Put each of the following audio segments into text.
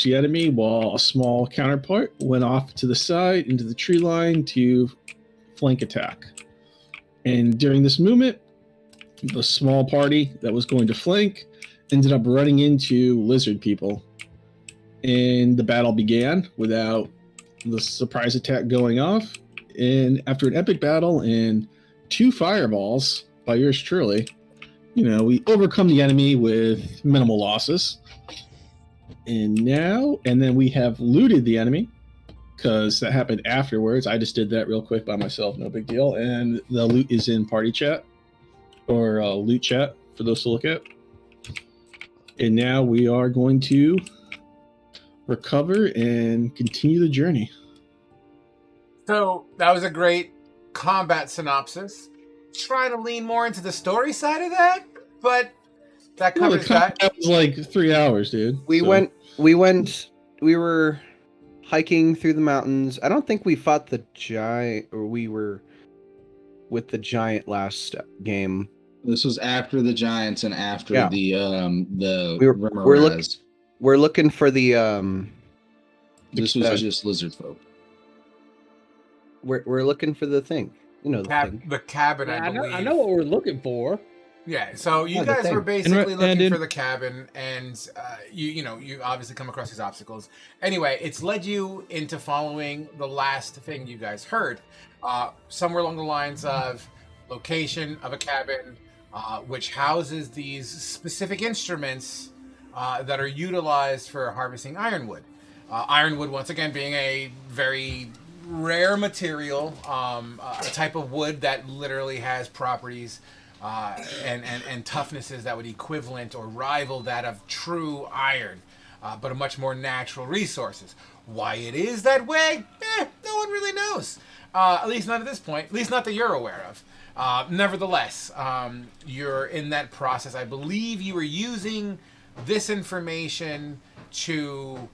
the enemy, while a small counterpart went off to the side into the tree line to flank attack. And during this movement, the small party that was going to flank ended up running into lizard people. And the battle began without the surprise attack going off. And after an epic battle and 2 fireballs by yours truly, we overcome the enemy with minimal losses. And then we have looted the enemy, because that happened afterwards. I just did that real quick by myself, no big deal. And the loot is in party chat, or loot chat for those to look at. And now we are going to recover and continue the journey. So that was a great combat synopsis. Try to lean more into the story side of that, but that covers that. That was like 3 hours, dude. We were hiking through the mountains. I don't think we fought the giant, or we were with the giant last game. This was after the giants and after we're looking for the This was just lizard folk. We're looking for the thing. The cabin, I believe. I know what we're looking for. Yeah, so you guys were basically looking for the cabin, and you obviously come across these obstacles. Anyway, it's led you into following the last thing you guys heard, somewhere along the lines of location of a cabin, which houses these specific instruments that are utilized for harvesting ironwood. Ironwood, once again, being a very rare material, a type of wood that literally has properties and toughnesses that would equivalent or rival that of true iron, but a much more natural resources. Why it is that way, no one really knows. At least not at this point. At least not that you're aware of. Nevertheless, you're in that process. I believe you were using this information to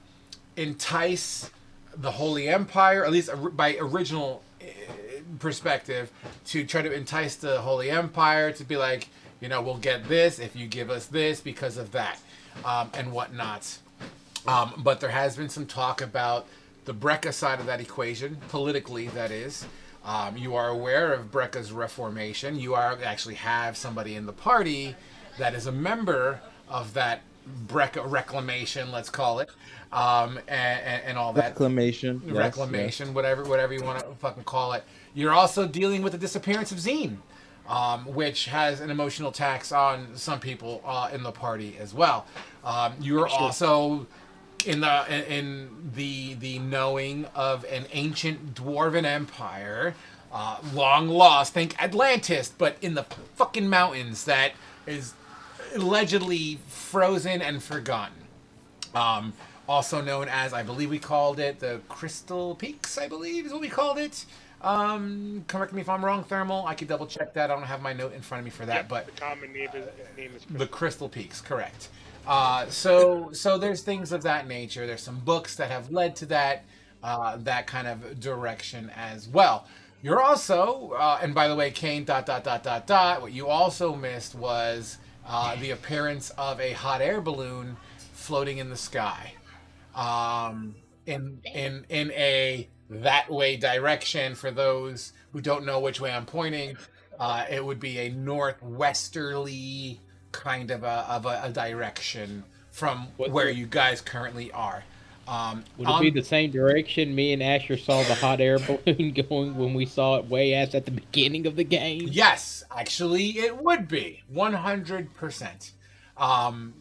entice the Holy Empire, at least by original perspective, to try to entice the Holy Empire to be like, we'll get this if you give us this because of that, and whatnot. But there has been some talk about the Brekka side of that equation, politically, that is. You are aware of Brekka's reformation. You actually have somebody in the party that is a member of that Brekka reclamation, let's call it, and all that. Reclamation. Yes. Whatever you want to fucking call it. You're also dealing with the disappearance of Zine, which has an emotional tax on some people in the party as well. You're also in the knowing of an ancient dwarven empire, long lost, think Atlantis, but in the fucking mountains, that is allegedly frozen and forgotten. Also known as, I believe we called it the Crystal Peaks, I believe is what we called it. Correct me if I'm wrong, Thermal. I could double check that. I don't have my note in front of me for that, but the common name is the Crystal Peaks, correct. So there's things of that nature. There's some books that have led to that kind of direction as well. You're also, and by the way, Kane, ... What you also missed was the appearance of a hot air balloon floating in the sky, in a that way direction. For those who don't know which way I'm pointing, it would be a northwesterly kind of a direction from where you guys currently are. Would it be the same direction me and Asher saw the hot air balloon going when we saw it way at the beginning of the game? Yes, actually it would be 100%.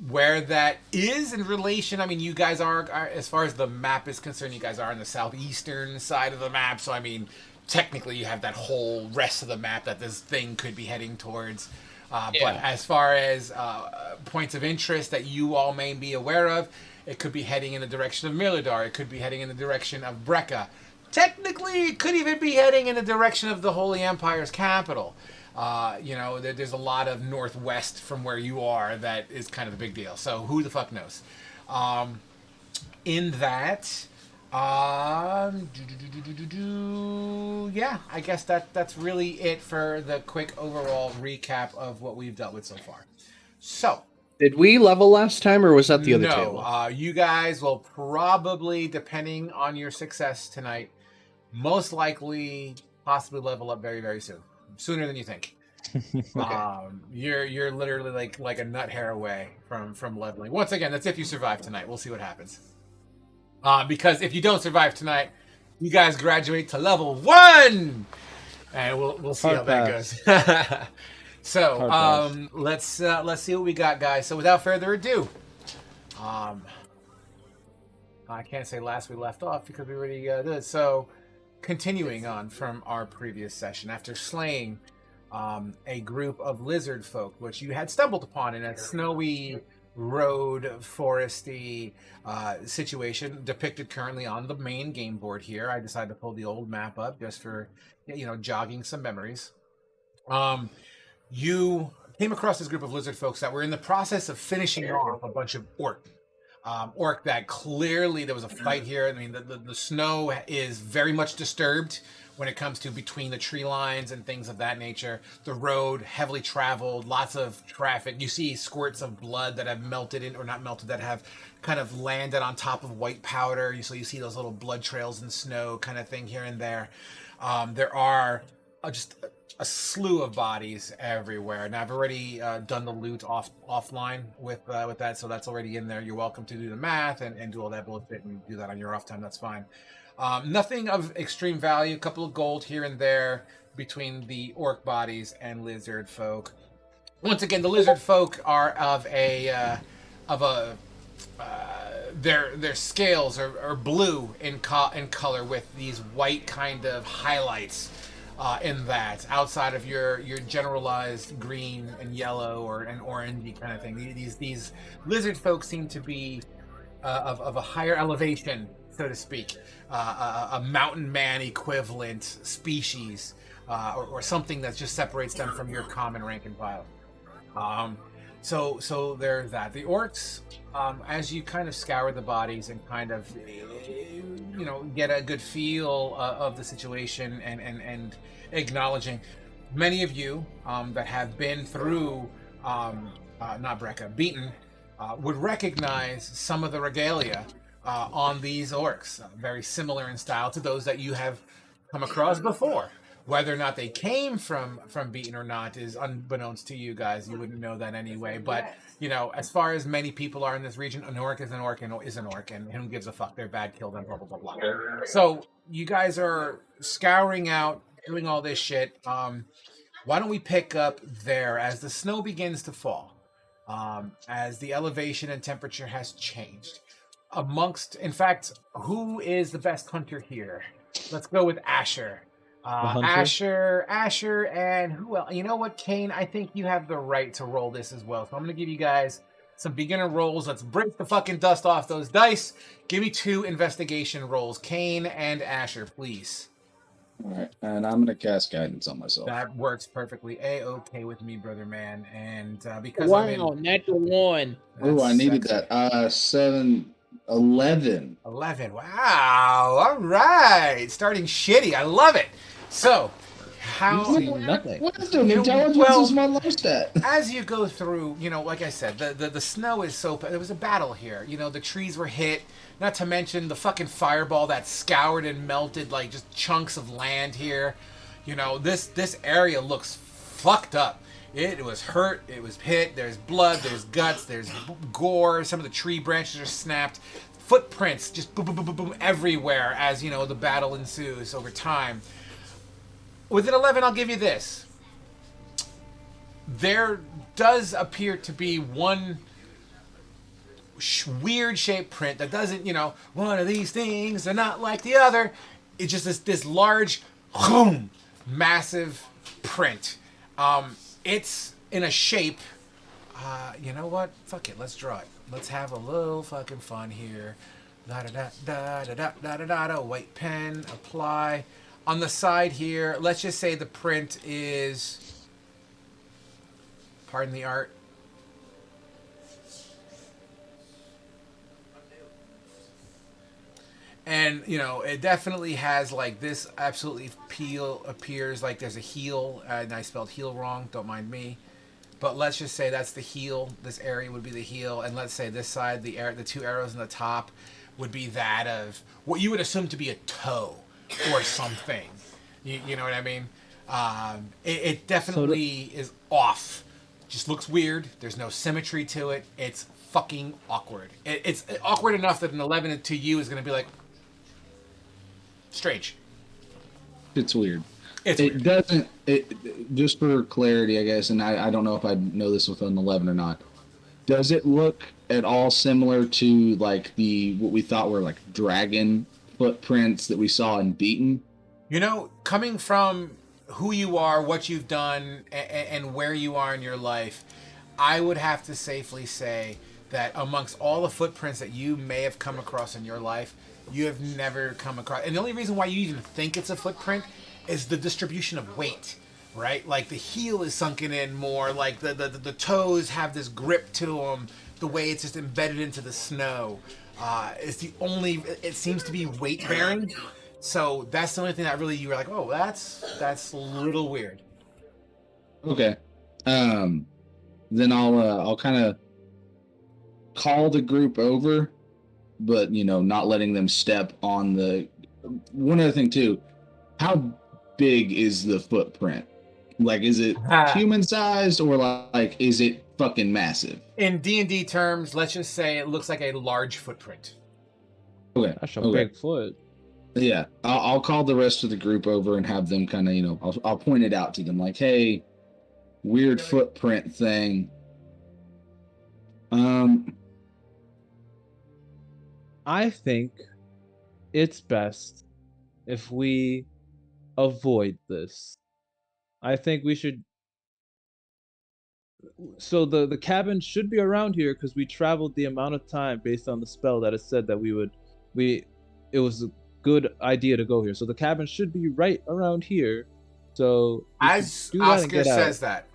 Where that is in relation, I mean, you guys are, as far as the map is concerned, you guys are on the southeastern side of the map, so I mean, technically you have that whole rest of the map that this thing could be heading towards. But as far as points of interest that you all may be aware of, it could be heading in the direction of Mirador. It could be heading in the direction of Brekka. Technically, it could even be heading in the direction of the Holy Empire's capital. There's a lot of northwest from where you are that is kind of a big deal. So who the fuck knows? In that, yeah, I guess that's really it for the quick overall recap of what we've dealt with so far. So, Did we level last time, or was that the other table? No, you guys will probably, depending on your success tonight, most likely possibly level up very, very soon. Sooner than you think. Okay. You're literally like a nut hair away from leveling. Once again, that's if you survive tonight. We'll see what happens. Because if you don't survive tonight, you guys graduate to level 1, and we'll see how that goes. So let's see what we got, guys. So without further ado, I can't say last we left off because we already did it. So continuing on from our previous session, after slaying a group of lizard folk, which you had stumbled upon in a snowy road foresty situation depicted currently on the main game board here. I decided to pull the old map up just for jogging some memories. You came across this group of lizard folks that were in the process of finishing off a bunch of orc that clearly there was a fight here. I mean, the snow is very much disturbed when it comes to between the tree lines and things of that nature. The road, heavily traveled, lots of traffic. You see squirts of blood that have melted in, or not melted, that have kind of landed on top of white powder. So you see those little blood trails in snow kind of thing here and there. There are just a slew of bodies everywhere. Now I've already done the loot offline with that, so that's already in there. You're welcome to do the math and do all that bullshit and do that on your off time. That's fine. Nothing of extreme value. A couple of gold here and there between the orc bodies and lizard folk. Once again, the lizard folk are their scales are blue in color with these white kind of highlights in that, outside of your generalized green and yellow or an orangey kind of thing. These lizard folk seem to be of a higher elevation, so to speak, a mountain man equivalent species, or something that just separates them from your common rank and file. So there's that. The orcs, as you kind of scour the bodies and kind of get a good feel of the situation and acknowledging, many of you that have been through not Brecca, Beaten, would recognize some of the regalia on these orcs, very similar in style to those that you have come across before. Whether or not they came from Beaten or not is unbeknownst to you guys. You wouldn't know that anyway. But, as far as many people are in this region, an orc is an orc and is an orc, and who gives a fuck? They're bad, kill them, blah, blah, blah, blah. So you guys are scouring out, doing all this shit. Why don't we pick up there as the snow begins to fall, as the elevation and temperature has changed. In fact, who is the best hunter here? Let's go with Asher. Asher, and who else? You know what, Kane? I think you have the right to roll this as well. So I'm going to give you guys some beginner rolls. Let's break the fucking dust off those dice. Give me 2 investigation rolls. Kane and Asher, please. All right, and I'm going to cast guidance on myself. That works perfectly. A-okay with me, brother man. And because I'm in... natural 1. Oh, I needed that. 7... 11. 11. Wow. All right. Starting shitty. I love it. So, nothing. Intelligence is my low stat. As you go through, like I said, the snow is so... There was a battle here. The trees were hit. Not to mention the fucking fireball that scoured and melted like just chunks of land here. This area looks fucked up. It was hurt, it was hit, there's blood, there's guts, there's gore, some of the tree branches are snapped, footprints just boom, boom, boom, boom, boom everywhere as, the battle ensues over time. With an 11, I'll give you this. There does appear to be one weird shaped print that doesn't, one of these things are not like the other. It's just this large, massive print. It's in a shape, you know what? Fuck it, let's draw it. Let's have a little fucking fun here. Da-da-da-da-da-da-da-da-da, white pen, apply. On the side here, let's just say the print is, pardon the art, and it definitely has like this absolutely appears like there's a heel, and I spelled heel wrong, don't mind me. but let's just say that's the heel. This area would be the heel, and let's say this side, the 2 arrows in the top, would be that of what you would assume to be a toe or something. You know what I mean? It definitely is off. Just looks weird. There's no symmetry to it. It's fucking awkward. It's awkward enough that an 11 to you is going to be like strange. It's weird. It weird. Doesn't. Just for clarity, I guess, and I don't know if I know this with an 11 or not. Does it look at all similar to like what we thought were like dragon footprints that we saw in Beaten? You know, coming from who you are, what you've done, and where you are in your life, I would have to safely say that amongst all the footprints that you may have come across in your life, you have never come across. And the only reason why you even think it's a footprint is the distribution of weight, right? Like the heel is sunken in more, like the toes have this grip to them, the way it's just embedded into the snow. It's the only, it seems to be weight bearing. So that's the only thing that really you were like, oh, that's a little weird. Okay. Then I'll kind of call the group over, but not letting them step on the. One other thing too, how big is the footprint? Like, is it human sized or like is it fucking massive? In D&D terms, let's just say it looks like a large footprint. Okay, that's a big foot. Yeah, I'll call the rest of the group over and have them kind of, I'll point it out to them like, hey, weird footprint thing. I think it's best if we avoid this. I think we should. So the cabin should be around here because we traveled the amount of time based on the spell that it said that it was a good idea to go here. So the cabin should be right around here. So as Oscar says that,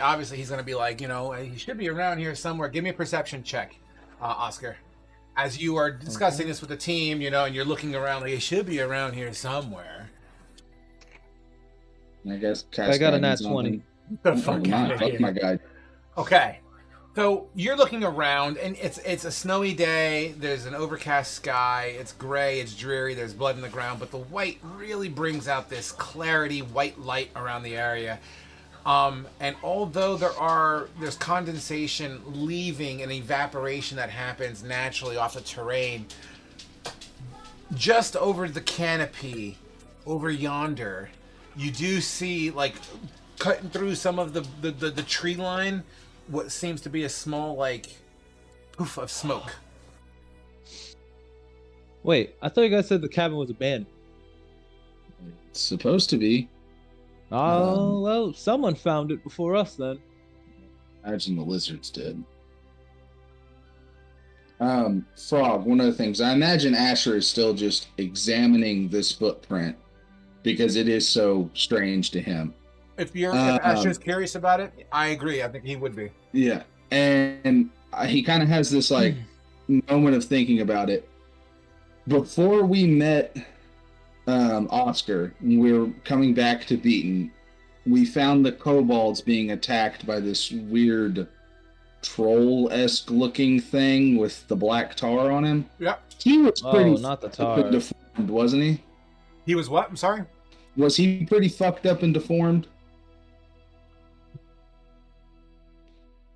obviously he's going to be like, he should be around here somewhere. Give me a perception check, Oscar. As you are discussing this with the team, and you're looking around like he should be around here somewhere. I guess I got a nat 20. Fuck my guy. Okay. So you're looking around, and it's a snowy day. There's an overcast sky. It's gray. It's dreary. There's blood in the ground, but the white really brings out this clarity, white light around the area. And although there's condensation leaving and evaporation that happens naturally off the terrain, just over the canopy, over yonder, you do see like cutting through some of the tree line. What seems to be a small, like, poof of smoke. Wait, I thought you guys said the cabin was abandoned. It's supposed to be. Oh, well, someone found it before us then. I imagine the lizards did. Frog, one of the things, I imagine Asher is still just examining this footprint because it is so strange to him. If Asher's curious about it, I agree. I think he would be. Yeah, and he kind of has this like moment of thinking about it. Before we met Oscar, when we were coming back to Beaten, we found the kobolds being attacked by this weird troll-esque looking thing with the black tar on him. Yeah. He was pretty not the tar. Deformed, wasn't he? He was what? I'm sorry? Was he pretty fucked up and deformed?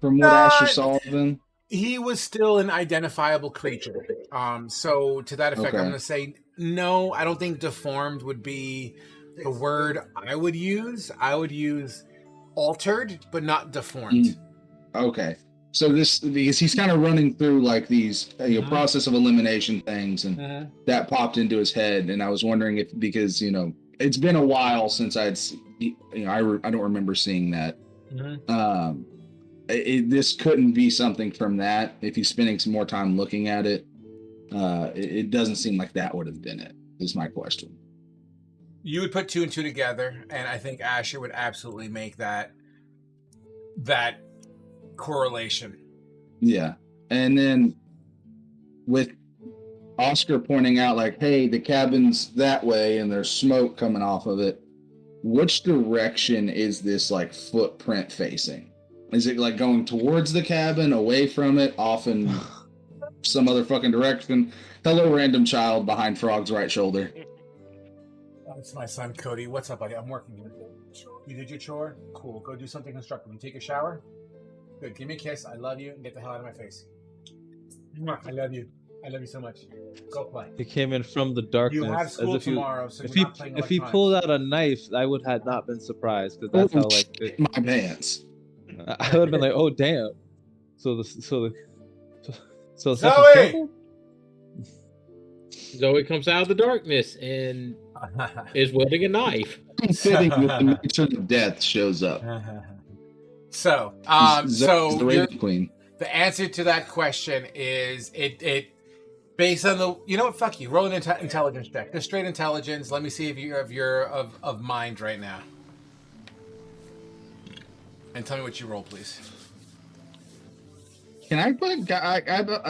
From what Asher saw of him? He was still an identifiable creature. So to that effect, I'm going to say no. I don't think deformed would be the word I would use. I would use altered, but not deformed. Okay. So this, because he's kind of running through like these process of elimination things, and that popped into his head, and I was wondering if, because it's been a while since I don't remember seeing that. This couldn't be something from that. If he's spending some more time looking at it, it doesn't seem like that would have been it. Is my question. You would put 2 and 2 together, and I think Asher would absolutely make that correlation. Yeah, and then with Oscar pointing out like, hey, the cabin's that way, and there's smoke coming off of it. which direction is this like footprint facing? Is it like going towards the cabin, away from it, off in some other fucking direction? Hello, random child behind Frog's right shoulder. It's my son, Cody. What's up, buddy? I'm working. You did your chore? Cool. Go do something constructive. You take a shower? Good. Give me a kiss. I love you. And get the hell out of my face. I love you. I love you so much. Go play. He came in from the darkness. You have school tomorrow, so if he pulled out a knife, I would have not been surprised because that's how like my pants. I would have been like, oh damn. So Zoe! Zoe comes out of the darkness and is wielding a knife. Fitting with the nature of death shows up. So the Raven Queen. The answer to that question is it based on the, you know what, fuck you, roll an intelligence check, just straight intelligence. Let me see if you're of mind right now, and tell me what you roll, please. Can I put?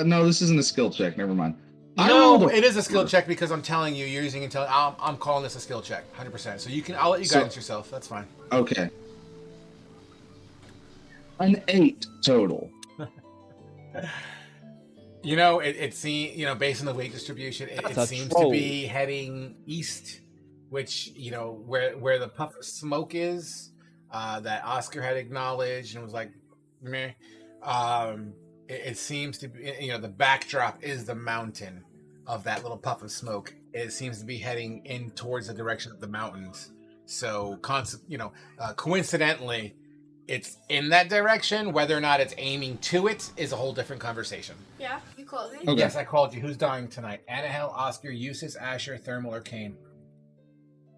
No, this isn't a skill check. Never mind. No, it is a skill check because I'm telling you, you're using intelligence. I'm calling this a skill check, 100%. So you can, I'll let you guidance yourself. That's fine. Okay. An 8 total. You know, it seems, you know, based on the weight distribution, it seems to be heading east, which, you know, where the puff of smoke is, that Oscar had acknowledged and was like, meh. It seems to be, you know, the backdrop is the mountain of that little puff of smoke. It seems to be heading in towards the direction of the mountains. So, coincidentally, it's in that direction. Whether or not it's aiming to it is a whole different conversation. Yeah, you called me. Okay. Yes, I called you. Who's dying tonight? Annahel, Oscar, Eustace, Asher, Thermal, or Kane?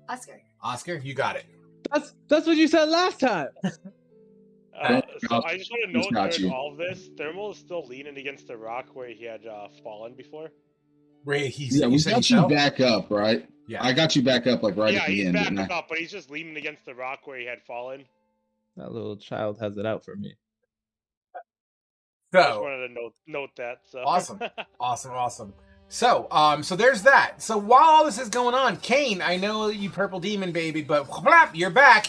Oscar. Oscar, you got it. That's what you said last time. So I just want to note during all of this, Thermal is still leaning against the rock where he had fallen before. Ray, we got you back up, right? Yeah, I got you back up like right at the end. Yeah, he's back up, but he's just leaning against the rock where he had fallen. That little child has it out for me. So, I just wanted to note that. So. Awesome. So, so there's that. So while all this is going on, Kane, I know you purple demon baby, but you're back.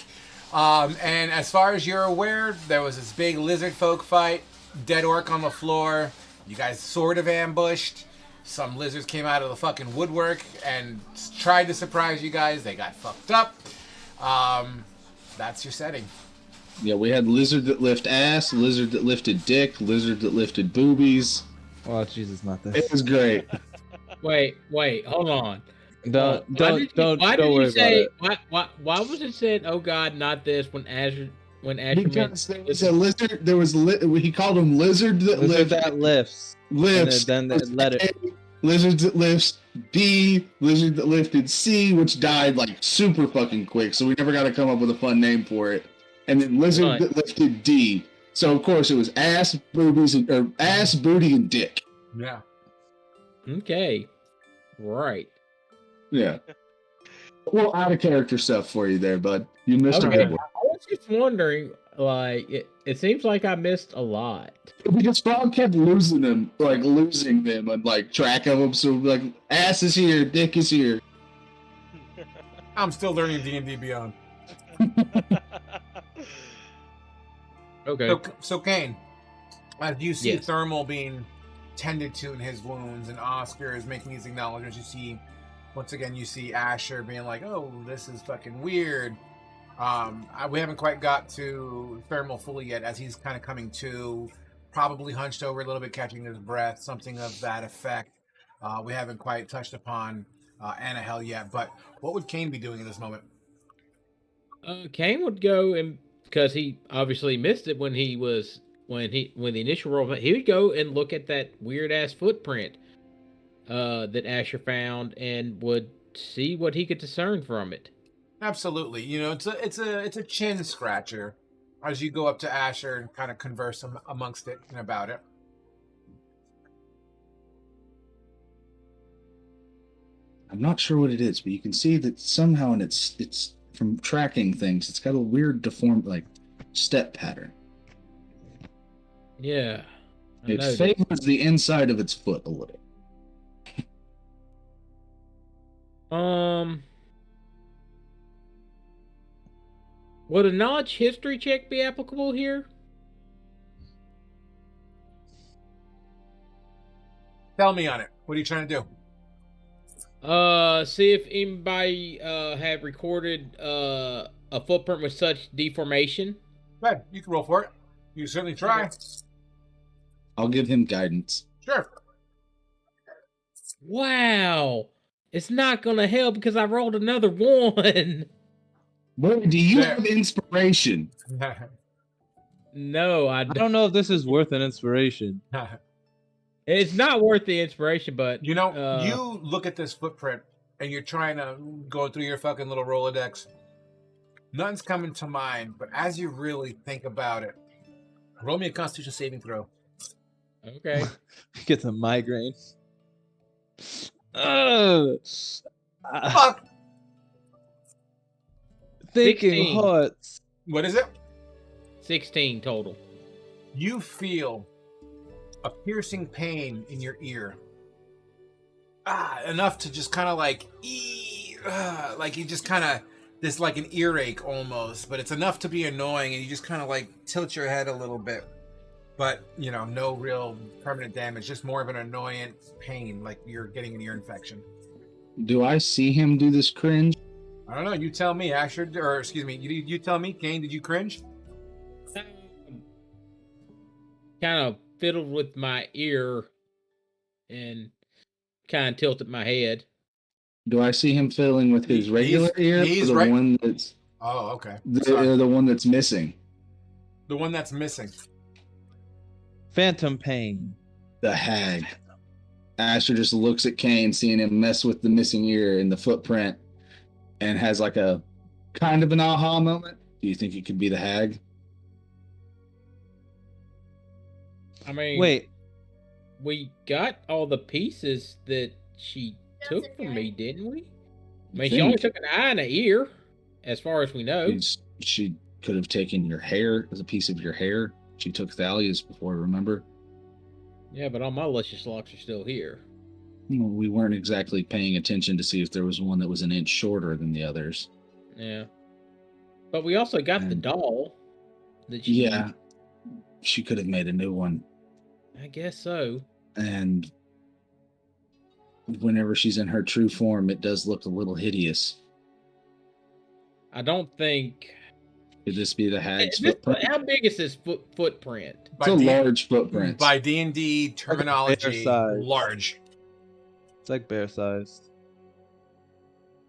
And as far as you're aware, there was this big lizard folk fight, dead orc on the floor. You guys sort of ambushed. Some lizards came out of the fucking woodwork and tried to surprise you guys. They got fucked up. That's your setting. Yeah, we had lizard that lift ass, lizard that lifted dick, lizard that lifted boobies. Oh Jesus, not this. It was great. Wait, hold on. Don't worry about it. Why was it said, "Oh God, not this"? When Asher Because there was a lizard. He called him lizard that lifts. And then let it. Lizard that lifts B. Lizard that lifted C, which died like super fucking quick. So we never got to come up with a fun name for it. And then lizard that lifted D. So of course it was ass, boobies, or ass, booty, and dick. Yeah. Okay. Right. Yeah. Well, out of character stuff for you there, bud. You missed a Okay. good one. I was just wondering, like, it seems like I missed a lot. Because Frog kept losing them and like track of them. So like, ass is here, dick is here. I'm still learning D&D Beyond. Okay. So Kane, as you see Yes. Thermal being tended to in his wounds, and Oscar is making his acknowledgments, you see, once again, you see Asher being like, "Oh, this is fucking weird." We haven't quite got to Thermal fully yet, as he's kind of coming to, probably hunched over a little bit, catching his breath, something of that effect. We haven't quite touched upon Annahel yet, but what would Kane be doing in this moment? Kane would go, and because he obviously missed it when the initial roll, he would go and look at that weird ass footprint that Asher found, and would see what he could discern from it. Absolutely, you know, it's a chin scratcher as you go up to Asher and kind of converse amongst it and about it. I'm not sure what it is, but you can see that somehow, and it's from tracking things. It's got a weird deformed like step pattern. Yeah. It favors the inside of its foot a little. Would a knowledge history check be applicable here? Tell me on it. What are you trying to do? See if anybody have recorded a footprint with such deformation. Go ahead. You can roll for it. You can certainly try. I'll give him guidance. Sure. Wow. It's not going to help because I rolled another 1. Where do you have inspiration? No, I don't know if this is worth an inspiration. It's not worth the inspiration, but... You know, you look at this footprint, and you're trying to go through your fucking little Rolodex. Nothing's coming to mind, but as you really think about it, roll me a Constitution saving throw. Okay. Gets a migraine. Fuck! Thinking hurts. What is it? 16 total. You feel a piercing pain in your ear. Enough to just kind of like you just kind of, this like an earache almost, but it's enough to be annoying, and you just kind of like tilt your head a little bit. But, you know, no real permanent damage, just more of an annoyance pain, like you're getting an ear infection. Do I see him do this cringe? I don't know. You tell me, Asher, or excuse me, you tell me, Kane, did you cringe? Kind of fiddled with my ear and kind of tilted my head. Do I see him fiddling with his regular ear, he's or the right. One that's... Oh, okay. The one that's missing. The one that's missing. Phantom pain. The hag. Asher just looks at Kane, seeing him mess with the missing ear in the footprint, and has like a kind of an aha moment. Do you think it could be the hag? I mean, wait. We got all the pieces that she took from me, didn't we? I mean, she only took an eye and an ear, as far as we know. She could have taken your hair as a piece of your hair. She took Thalia's before, remember? Yeah, but all my luscious locks are still here. Well, we weren't exactly paying attention to see if there was one that was an inch shorter than the others. Yeah. But we also got the doll that she... Yeah. She could have made a new one. I guess so. And whenever she's in her true form, it does look a little hideous. I don't think... Could this be the hag's footprint? How big is this footprint? It's a large footprint. By D&D terminology, large. It's like bear sized.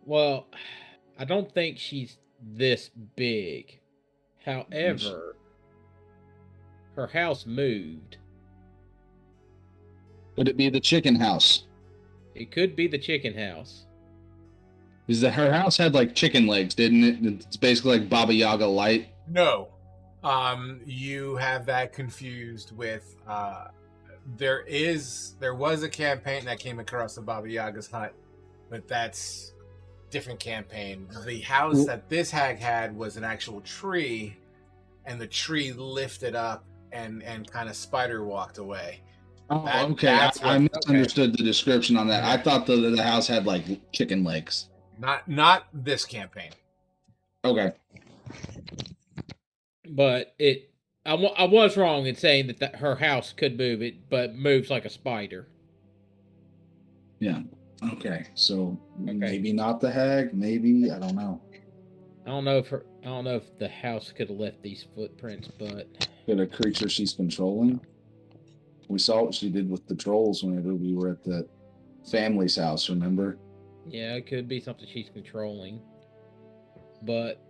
Well, I don't think she's this big. However, her house moved. Could it be the chicken house? It could be the chicken house. Is that her house had like chicken legs, didn't it? It's basically like Baba Yaga light. No. You have that confused with there was a campaign that came across the Baba Yaga's hut, but that's different campaign. The house that this hag had was an actual tree, and the tree lifted up and kind of spider walked away. Oh, okay. I misunderstood the description on that. I thought the house had like chicken legs. Not this campaign. Okay. But I was wrong in saying that her house could move it, but moves like a spider. Yeah. Okay. So maybe not the hag. Maybe, I don't know. I don't know if the house could have left these footprints, but could a creature she's controlling? We saw what she did with the trolls whenever we were at the family's house. Remember? Yeah, it could be something she's controlling. But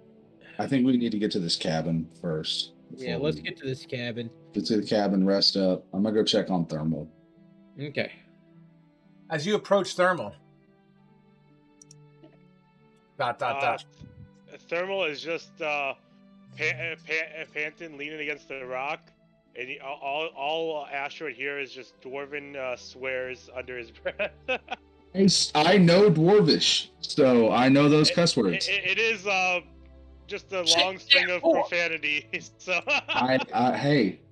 I think we need to get to this cabin first. Yeah, let's get to this cabin. Get to the cabin, rest up. I'm gonna go check on Thermal. Okay. As you approach Thermal. Thermal is just panting, leaning against the rock. And all Asher would hear is just dwarven swears under his breath. I know Dwarvish, so I know those cuss words. It is just a long string of profanity. So I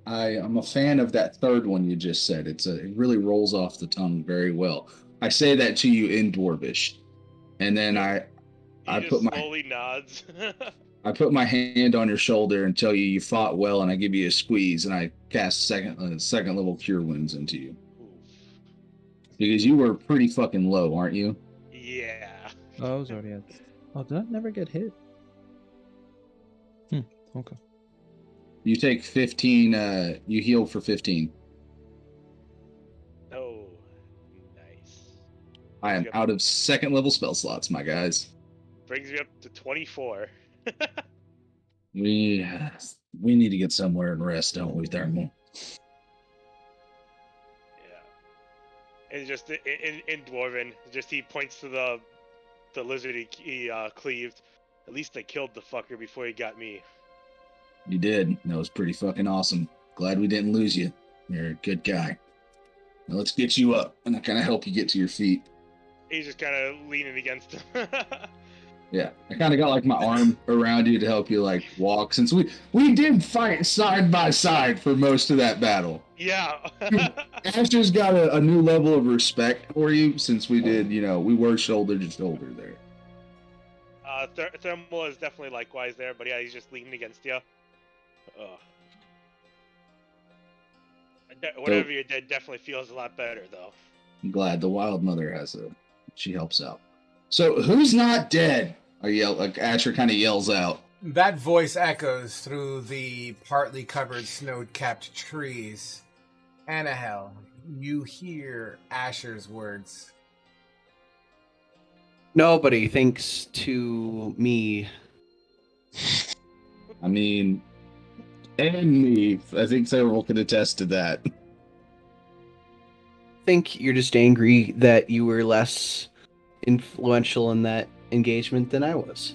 am a fan of that third one you just said. It really rolls off the tongue very well. I say that to you in Dwarvish, and then I put my slowly nods. I put my hand on your shoulder and tell you fought well, and I give you a squeeze, and I cast second level cure wounds into you. Because you were pretty fucking low, aren't you? Yeah. Oh, I was already at. Oh, did I never get hit? Okay. You take 15. You heal for 15. Oh, nice. I am out of second level spell slots, my guys. Brings me up to 24. We need to get somewhere and rest, don't we, Thermal? Yeah. And just in Dwarven, just he points to the lizard he cleaved. At least I killed the fucker before he got me. You did. That was pretty fucking awesome. Glad we didn't lose you. You're a good guy. Now let's get you up, and I kind of help you get to your feet. He's just kind of leaning against him. Yeah, I kind of got like my arm around you to help you like walk, since we did fight side by side for most of that battle. Yeah. Asher's got a new level of respect for you since we did, we were shoulder to shoulder there. Thermal is definitely likewise there, but yeah, he's just leaning against you. Whatever you did definitely feels a lot better, though. I'm glad the Wild Mother she helps out. So who's not dead? Asher kind of yells out. That voice echoes through the partly covered snow-capped trees. Anahel, you hear Asher's words. Nobody thinks to me. I mean, and me. I think several can attest to that. I think you're just angry that you were less influential in that engagement than I was.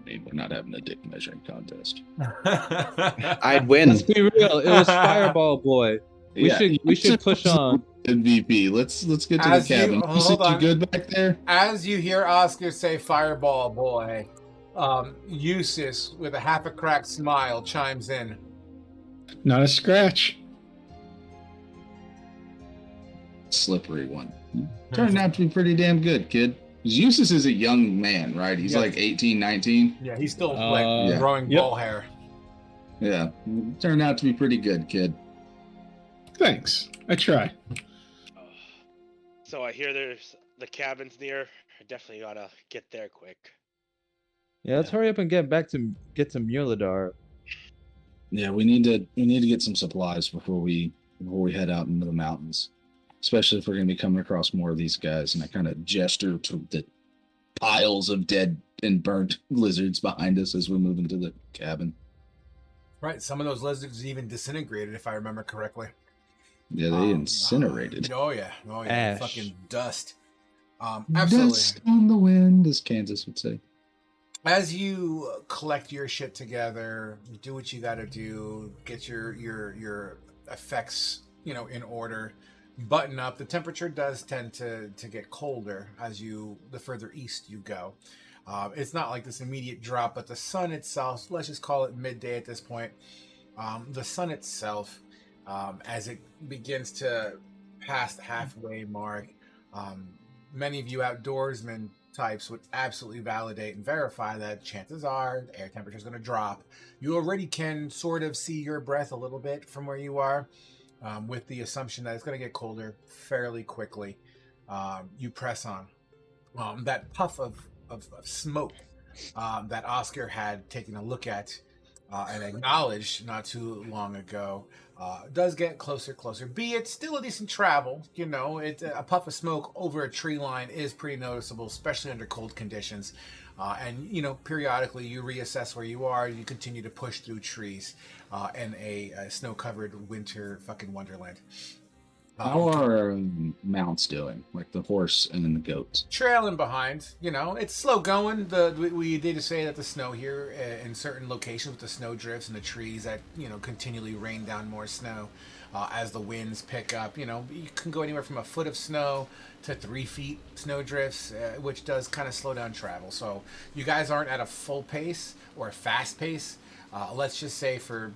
I mean, we're not having a dick measuring contest. I'd win. Let's be real. It was Fireball Boy. We should push on. MVP. Let's get to the cabin. You good back there? As you hear Oscar say "Fireball Boy," Eustace, with a half a cracked smile, chimes in. Not a scratch. Slippery one. Turned out to be pretty damn good, kid. Eustace is a young man, right? He's like 18, 19. Yeah, he's still growing ball hair. Yeah, turned out to be pretty good, kid. Thanks. I try. So I hear there's the cabins near. I definitely gotta get there quick. Yeah, let's hurry up and get to Muladar. Yeah, we need to get some supplies before we head out into the mountains. Especially if we're going to be coming across more of these guys. And I kind of gesture to the piles of dead and burnt lizards behind us as we move into the cabin. Right. Some of those lizards even disintegrated, if I remember correctly. Yeah, they incinerated. Oh, yeah. Ash. Fucking dust. Absolutely. Dust on the wind, as Kansas would say. As you collect your shit together, do what you got to do, get your effects, in order. Button up. The temperature does tend to get colder as the further east you go. It's not like this immediate drop, but the sun itself, let's just call it midday at this point. The sun itself, as it begins to pass the halfway mark, many of you outdoorsmen types would absolutely validate and verify that chances are the air temperature is going to drop. You already can sort of see your breath a little bit from where you are. With the assumption that it's going to get colder fairly quickly. You press on. That puff of smoke that Oscar had taken a look at and acknowledged not too long ago does get closer. Be it still a decent travel. A puff of smoke over a tree line is pretty noticeable, especially under cold conditions. And periodically you reassess where you are. You continue to push through trees in a snow-covered winter fucking wonderland. How are mounts doing? Like the horse and then the goats? Trailing behind. It's slow going. We did say that the snow here in certain locations with the snow drifts and the trees that continually rain down more snow as the winds pick up. You can go anywhere from a foot of snow to 3 feet snow drifts, which does kind of slow down travel. So you guys aren't at a full pace or a fast pace. Let's just say for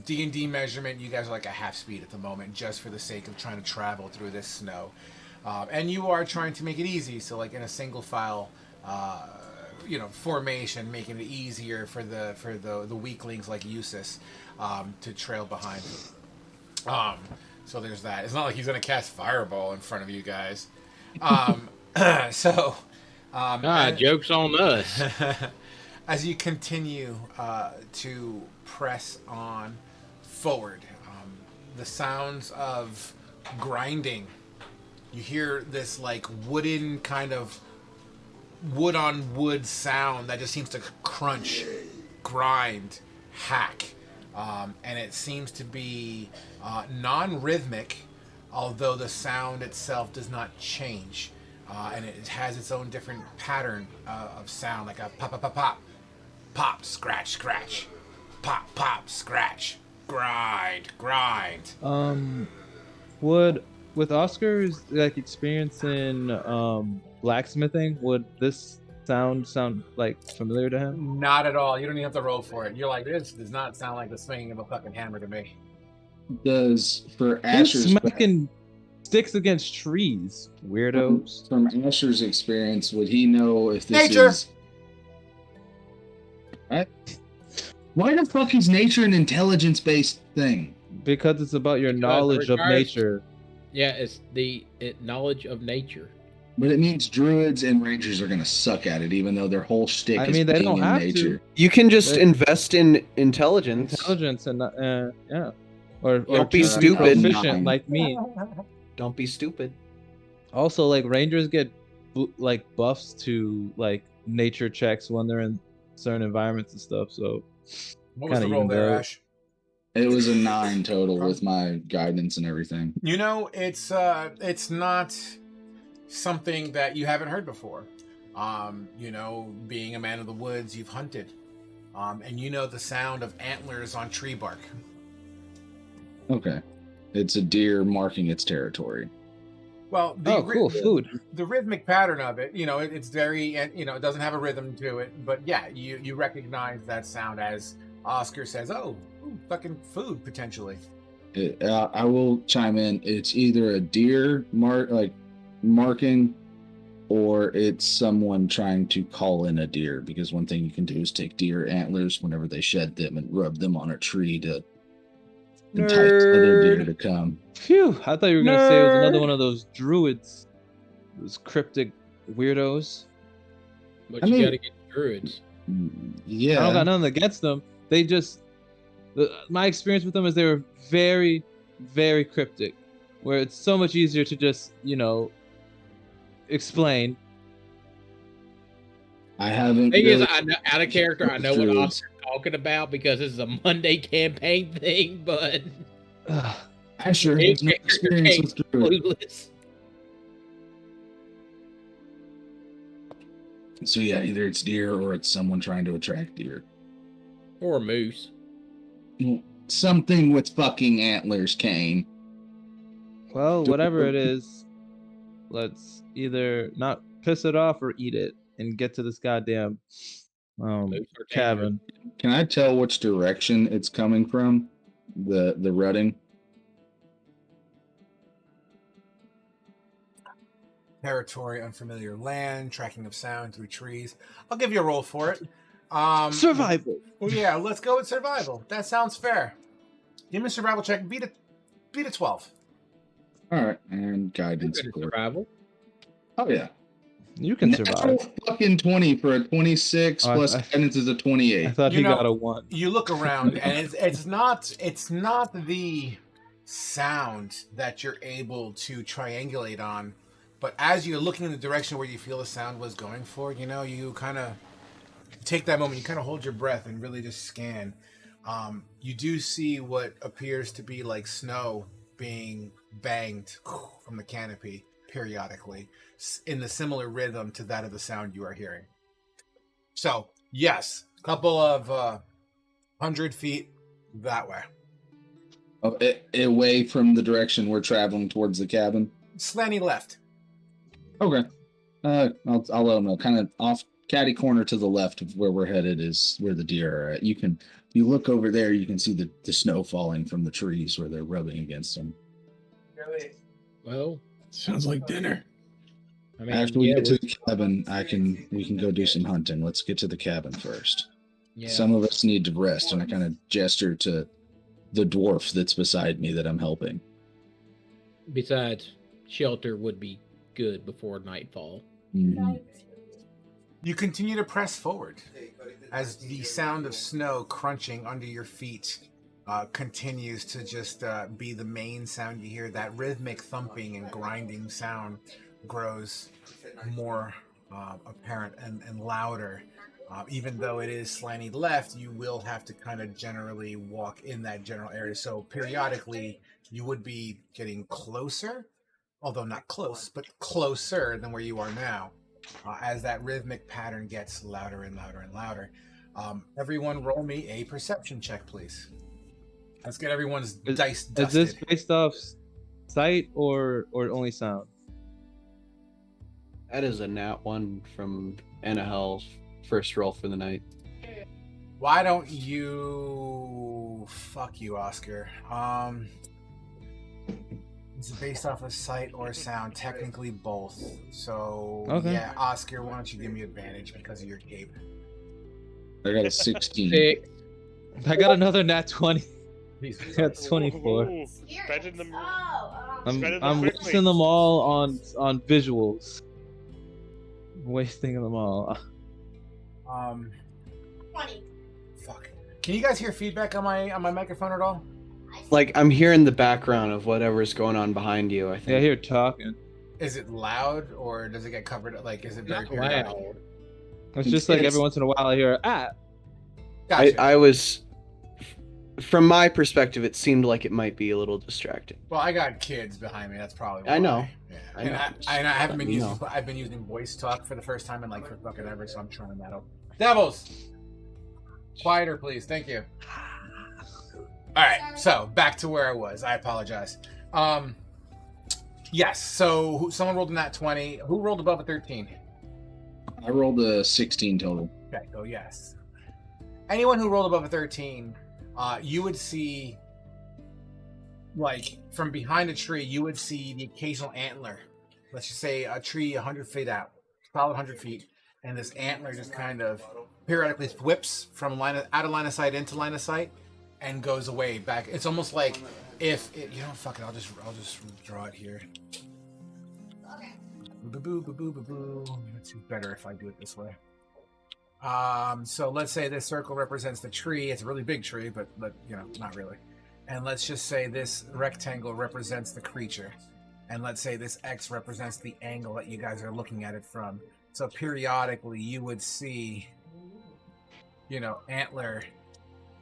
D&D measurement, you guys are like a half speed at the moment, just for the sake of trying to travel through this snow. And you are trying to make it easy. So like in a single file, formation, making it easier for the weaklings like Eustace to trail behind. So there's that. It's not like he's gonna cast Fireball in front of you guys. Joke's on us. As you continue to press on forward, the sounds of grinding. You hear this like wooden kind of wood on wood sound that just seems to crunch, grind, hack. And it seems to be non-rhythmic, although the sound itself does not change. And it has its own different pattern of sound, like a pop, pop, pop, pop, pop, scratch, scratch, pop, pop, scratch, grind, grind. With Oscar's like experience in blacksmithing, would this sound like familiar to him? Not at all. You don't even have to roll for it. You're like, this does not sound like the swinging of a fucking hammer to me. Does for Asher's smacking sticks against trees, weirdos. From Asher's experience, would he know if this nature is what? Why the fuck is nature an intelligence-based thing? Because it's about your knowledge of nature. Yeah, it's the knowledge of nature. But it means druids and rangers are gonna suck at it, even though their whole shtick is they don't have nature. to. You can just invest in intelligence. Intelligence and yeah, or don't be stupid. Proficient like me. Don't be stupid. Also, like rangers get like buffs to like nature checks when they're in certain environments and stuff. So what was the roll there, Ash? It was a 9 total with my guidance and everything. It's not something that you haven't heard before. Being a man of the woods, you've hunted. And you know the sound of antlers on tree bark. Okay. It's a deer marking its territory. Well, cool food. The rhythmic pattern of it, it's very, it doesn't have a rhythm to it, but yeah, you recognize that sound as Oscar says, "Oh, fucking food potentially." I will chime in. It's either a deer marking, or it's someone trying to call in a deer. Because one thing you can do is take deer antlers whenever they shed them and rub them on a tree to entice other deer to come. Phew! I thought you were gonna say it was another one of those druids, those cryptic weirdos. But you gotta get druids. Yeah, I don't got nothing against them. They just, my experience with them is they were very, very cryptic, where it's so much easier to just, explain. I haven't. Thing is, I know, out of character, I know what Oscar's talking about because this is a Monday campaign thing, but Asher has no experience with druids. So yeah, either it's deer or it's someone trying to attract deer. Or a moose. Something with fucking antlers, Kane. Well, whatever it is, let's either not piss it off or eat it and get to this goddamn cabin. Can I tell which direction it's coming from? The rutting? Territory, unfamiliar land, tracking of sound through trees. I'll give you a roll for it. Survival. Well, yeah, let's go with survival. That sounds fair. Give me a survival check. Beat a 12. All right, and guidance. Survival. Oh yeah, you can survive. Fucking 20 for a 26 plus guidance is a 28. I thought he got a 1. You look around, and it's not the sound that you're able to triangulate on, but as you're looking in the direction where you feel the sound was going for, you kind of take that moment, you kind of hold your breath and really just scan. You do see what appears to be like snow being banged from the canopy periodically in the similar rhythm to that of the sound you are hearing. So, yes, a couple of 100 feet that way. Oh, away from the direction we're traveling towards the cabin? Slanty left. Okay. I'll let them know. Kind of off catty corner to the left of where we're headed is where the deer are at. You look over there, you can see the snow falling from the trees where they're rubbing against them. Really? Well, sounds like dinner. I mean, After we get to the cabin, we can go do some hunting. Let's get to the cabin first. Yeah. Some of us need to rest, and I kind of gesture to the dwarf that's beside me that I'm helping. Besides, shelter would be good before nightfall. Mm-hmm. You continue to press forward as the sound of snow crunching under your feet continues to just be the main sound you hear. That rhythmic thumping and grinding sound grows more apparent and louder. Even though it is slanted left, you will have to kind of generally walk in that general area. So periodically, you would be getting closer, although not close, but closer than where you are now. As that rhythmic pattern gets louder and louder and louder. Everyone roll me a perception check, please. Let's get everyone's dice dusted. Is this based off sight or only sound? That is a nat 1 from Annahel's first roll for the night. Why don't you... Fuck you, Oscar. Is it based off of sight or sound? Technically both. So, okay. Yeah, Oscar, why don't you give me advantage because of your cape? I got a 16. I got another nat 20. That's 24. Ooh, spending them. I'm wasting them all on visuals. Wasting them all. 20. Fuck. Can you guys hear feedback on my microphone at all? Like, I'm hearing the background of whatever's going on behind you, I think. Yeah, I hear talking. Is it loud or does it get covered? Like, is it very Not periodic? loud. It's just like every once in a while I hear, Gotcha. I was... From my perspective, it seemed like it might be a little distracting. Well, I got kids behind me. That's probably why. I know. Yeah. I know. And I haven't been You using. know. I've been using voice talk for the first time in like for fucking ever. So I'm trying that out. Devils, quieter, please. Thank you. All right. So back to where I was. I apologize. Yes. So someone rolled in that 20. Who rolled above a 13? I rolled a 16 total. Okay. So yes. Anyone who rolled above a 13. You would see, like, from behind a tree, you would see the occasional antler. Let's just say a tree 100 feet out, solid 100 feet, and this antler just kind of periodically whips from out of line of sight into line of sight and goes away back. It's almost like if it, fuck it, I'll just draw it here. Okay. Boo. It's better if I do it this way. So let's say this circle represents the tree. It's a really big tree, but not really. And let's just say this rectangle represents the creature. And let's say this X represents the angle that you guys are looking at it from. So periodically you would see, antler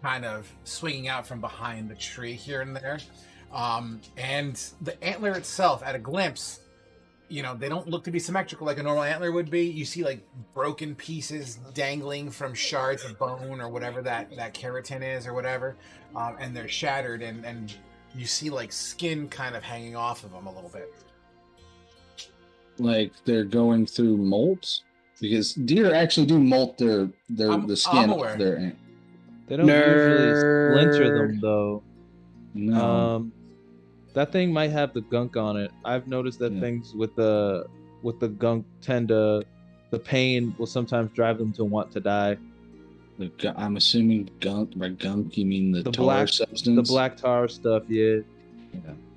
kind of swinging out from behind the tree here and there. And the antler itself, at a glimpse, they don't look to be symmetrical like a normal antler would be. You see like broken pieces dangling from shards of bone or whatever that keratin is or whatever. And they're shattered and you see like skin kind of hanging off of them a little bit. Like they're going through molts? Because deer actually do molt the skin off their ant. They don't usually splinter them though. No. That thing might have the gunk on it. I've noticed that things with the gunk the pain will sometimes drive them to want to die. I'm assuming gunk. By gunk, you mean the tar black substance? The black tar stuff, yeah.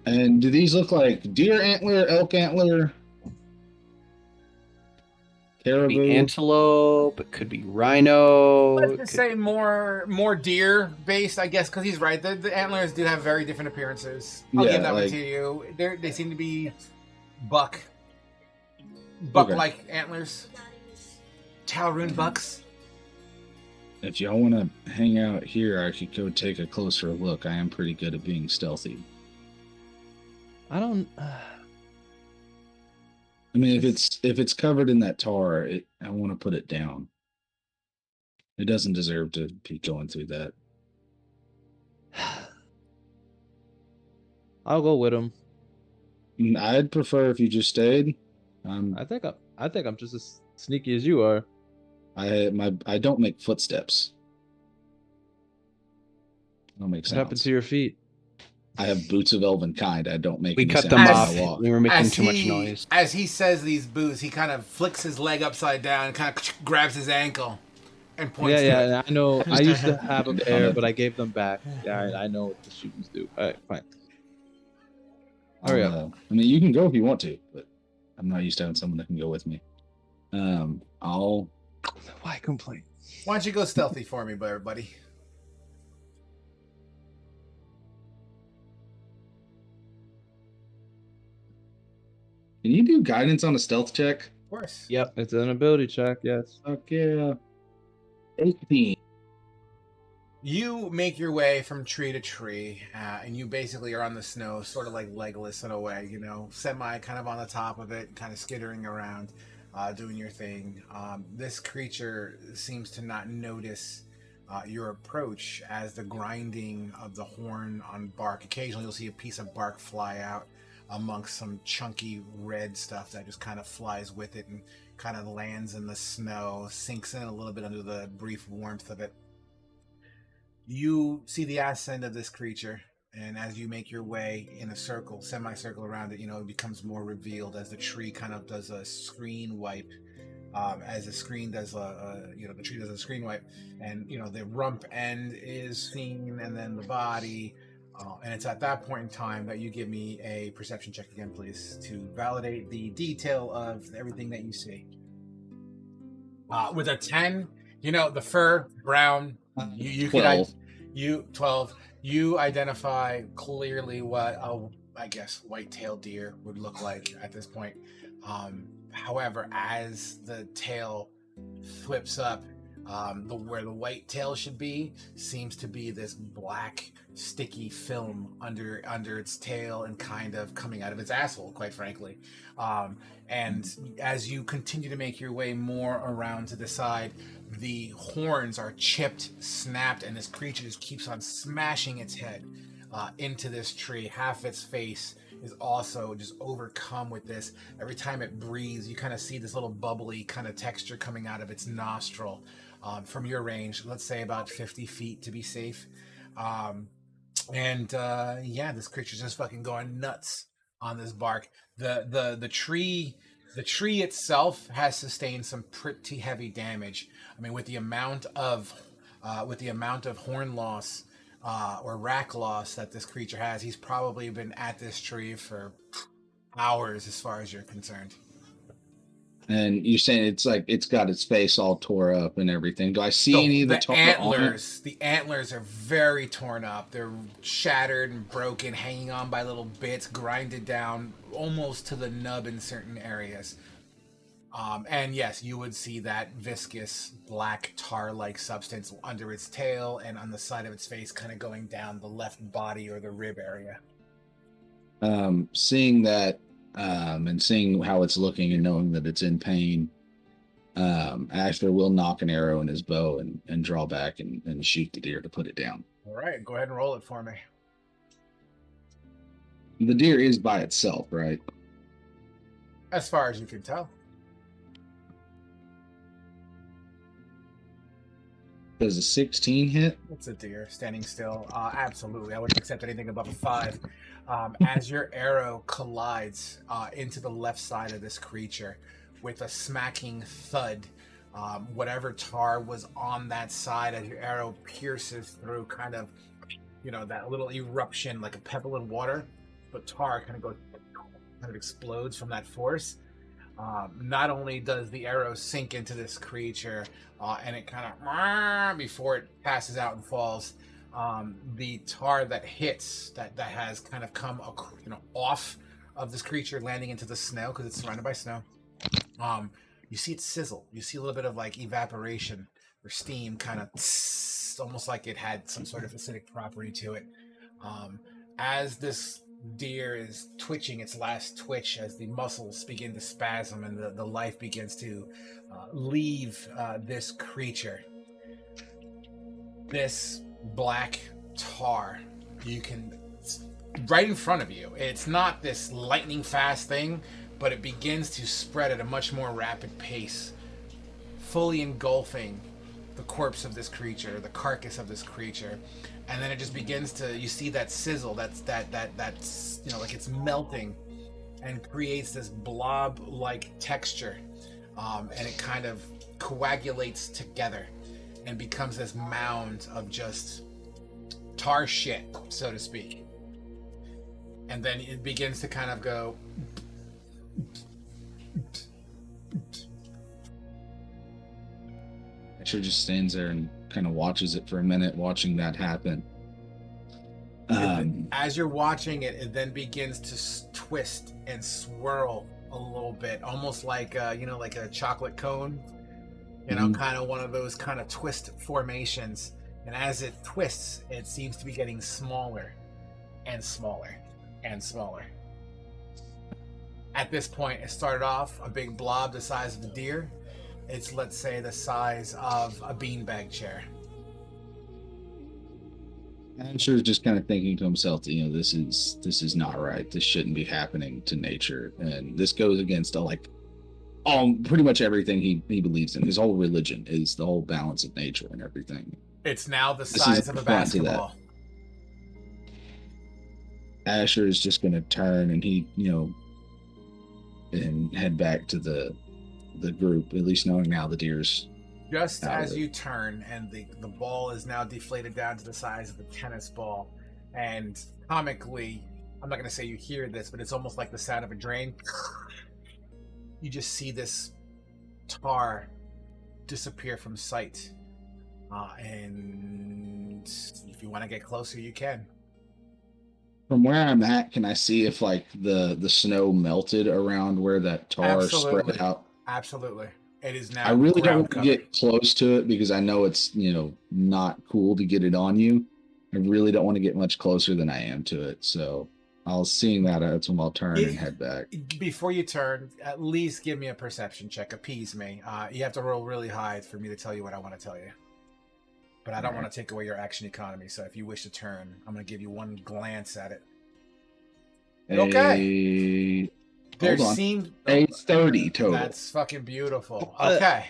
And do these look like deer antler, elk antler? Caribou? Could be antelope. It could be rhino. Let's just say more deer based, I guess, because he's right. The antlers do have very different appearances. I'll give that one to you. They seem to be buck-like antlers. Rune bucks. If y'all want to hang out here, I could go take a closer look. I am pretty good at being stealthy. I don't. I mean, if it's covered in that tar, I want to put it down. It doesn't deserve to be going through that. I'll go with him. I'd prefer if you just stayed. I think I'm just as sneaky as you are. I don't make footsteps. I don't make sounds. What happened to your feet? I have boots of elven kind. I don't make. We any cut sound them when I off. walk. We were making too much noise. As he says these boots, he kind of flicks his leg upside down and kind of grabs his ankle and points to it. Yeah, I know. I used to have a pair, but I gave them back. Yeah, I know what the shoes do. All right, fine. Hurry up. I mean, you can go if you want to, but I'm not used to having someone that can go with me. Why complain? Why don't you go stealthy for me, buddy? Can you do guidance on a stealth check? Of course. Yep, it's an ability check. Yes. Fuck yeah. 18. You make your way from tree to tree, and you basically are on the snow, sort of like Legolas in a way, you know, semi kind of on the top of it, kind of skittering around, doing your thing. This creature seems to not notice your approach as the grinding of the horn on bark. Occasionally you'll see a piece of bark fly out amongst some chunky red stuff that just kind of flies with it and kind of lands in the snow, sinks in a little bit under the brief warmth of it. You see the ass end of this creature, and as you make your way in a circle, semicircle around it, you know, it becomes more revealed as the tree kind of does a screen wipe. As the screen does the tree does a screen wipe, and you know the rump end is seen, and then the body, and it's at that point in time that you give me a perception check again, please, to validate the detail of everything that you see. With a 10, you know the fur brown. You 12. You 12. You identify clearly what I guess white-tailed deer would look like at this point. However, as the tail flips up, where the white tail should be seems to be this black sticky film under its tail and kind of coming out of its asshole, quite frankly. And as you continue to make your way more around to the side, the horns are chipped, snapped, and this creature just keeps on smashing its head into this tree. Half its face is also just overcome with this. Every time it breathes, you kind of see this little bubbly kind of texture coming out of its nostril. From your range, let's say about 50 feet to be safe. This creature's just fucking going nuts on this bark. The tree itself has sustained some pretty heavy damage. I mean, with the amount of horn loss or rack loss that this creature has, he's probably been at this tree for hours, as far as you're concerned. And you're saying it's like it's got its face all tore up and everything. Do I see any of the antlers? The antlers are very torn up. They're shattered and broken, hanging on by little bits, grinded down almost to the nub in certain areas. And yes, you would see that viscous black tar-like substance under its tail and on the side of its face, kind of going down the left body or the rib area. Seeing that. And seeing how it's looking and knowing that it's in pain, Asher will knock an arrow in his bow and draw back and shoot the deer to put it down. All right, go ahead and roll it for me. The deer is by itself, right? As far as you can tell. Does a 16 hit? It's a deer standing still. Absolutely. I wouldn't accept anything above a 5. As your arrow collides into the left side of this creature with a smacking thud, whatever tar was on that side as your arrow pierces through, kind of, you know, that little eruption like a pebble in water, but tar kind of explodes from that force. Not only does the arrow sink into this creature and it kind of before it passes out and falls, the tar that hits that has kind of come off of this creature, landing into the snow because it's surrounded by snow. You see it sizzle. You see a little bit of like evaporation or steam, kind of almost like it had some sort of acidic property to it. As this deer is twitching its last twitch, as the muscles begin to spasm and the life begins to leave this creature, this black tar, you can, right in front of you, it's not this lightning fast thing, but it begins to spread at a much more rapid pace, fully engulfing the corpse of this creature, the carcass of this creature, and then it just begins to, you see that sizzle, that's like it's melting, and creates this blob-like texture, and it kind of coagulates together and becomes this mound of just tar shit, so to speak. And then it begins to kind of go. Asher just stands there and kind of watches it for a minute, watching that happen. As you're watching it, it then begins to twist and swirl a little bit, almost like like a chocolate cone. Kind of one of those kind of twist formations. And as it twists, it seems to be getting smaller and smaller and smaller. At this point, it started off a big blob the size of a deer. It's, let's say, the size of a beanbag chair. Asher's just kind of thinking to himself that, this is not right. This shouldn't be happening to nature. And this goes against pretty much everything he believes in. His whole religion is the whole balance of nature and everything. It's now the size of a basketball. Asher is just going to turn and and head back to the group, at least knowing now the deer's just as you turn, and the ball is now deflated down to the size of a tennis ball. And comically, I'm not going to say you hear this, but it's almost like the sound of a drain. You just see this tar disappear from sight. And if you want to get closer, you can. From where I'm at, can I see if the snow melted around where that tar spread out? Absolutely. It is now. I really don't want to get close to it because I know it's, not cool to get it on you. I really don't want to get much closer than I am to it. So seeing that, that's when I'll turn and head back. Before you turn, at least give me a perception check. Appease me. You have to roll really high for me to tell you what I want to tell you. But I don't want to take away your action economy. So if you wish to turn, I'm going to give you one glance at it. Okay. There seemed a 30 total. That's fucking beautiful. Okay.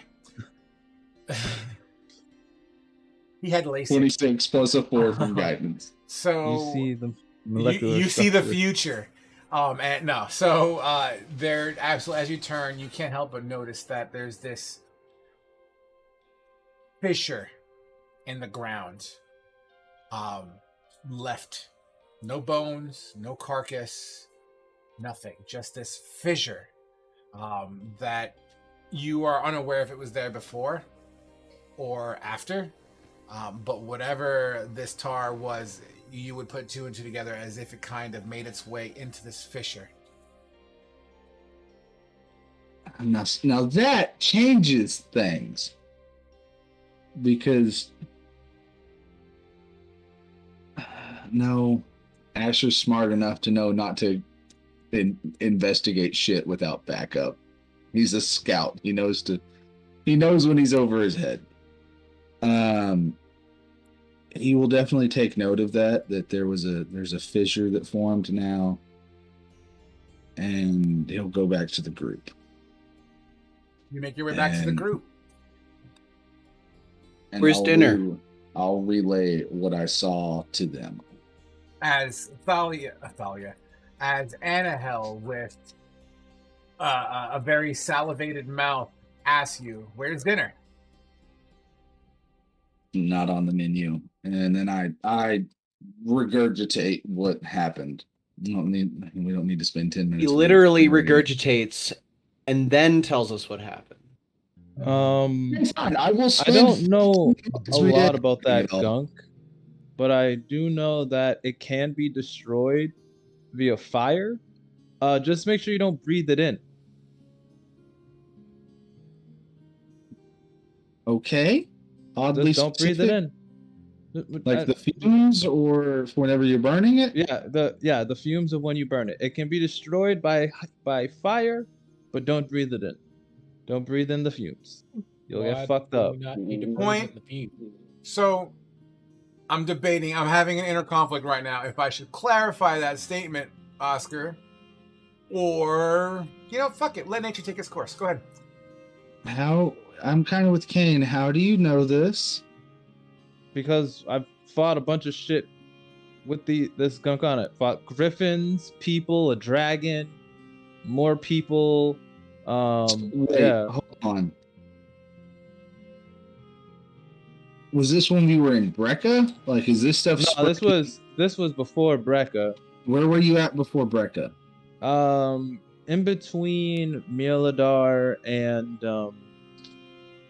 He had LASIK. 26 plus a 4 from guidance. So you see the molecular you see the future. And no. So there absolutely, as you turn, you can't help but notice that there's this fissure in the ground. Left. No bones, no carcass. Nothing, just this fissure that you are unaware if it was there before or after, but whatever this tar was, you would put 2 and 2 together as if it kind of made its way into this fissure. Now that changes things, because no, Asher's smart enough to know not to investigate shit without backup. He's a scout. He knows when he's over his head. He will definitely take note of that there's a fissure that formed now, and he'll go back to the group. You make your way back to the group. Where's dinner? I'll relay what I saw to them. As as Annahel, with a very salivated mouth, asks you, "Where's dinner?" Not on the menu. And then I regurgitate what happened. We don't need to spend 10 minutes. He literally regurgitates and then tells us what happened. It's fine. I don't know a lot about that gunk, but I do know that it can be destroyed via fire. Just make sure you don't breathe it in. Okay. Oddly just don't breathe it in. Like the fumes, or whenever you're burning it? Yeah, the fumes of when you burn it. It can be destroyed by fire, but don't breathe it in. Don't breathe in the fumes. You'll get fucked up. Point. So, I'm debating. I'm having an inner conflict right now. If I should clarify that statement, Oscar, or fuck it. Let nature take its course. Go ahead. How? I'm kind of with Kane. How do you know this? Because I've fought a bunch of shit with this gunk on it. Fought griffins, people, a dragon, more people. Wait, Yeah. hold on. Was this when we were in Brecca? Like, is this stuff? No, this was before Brecca. Where were you at before Brecca? In between Mirador and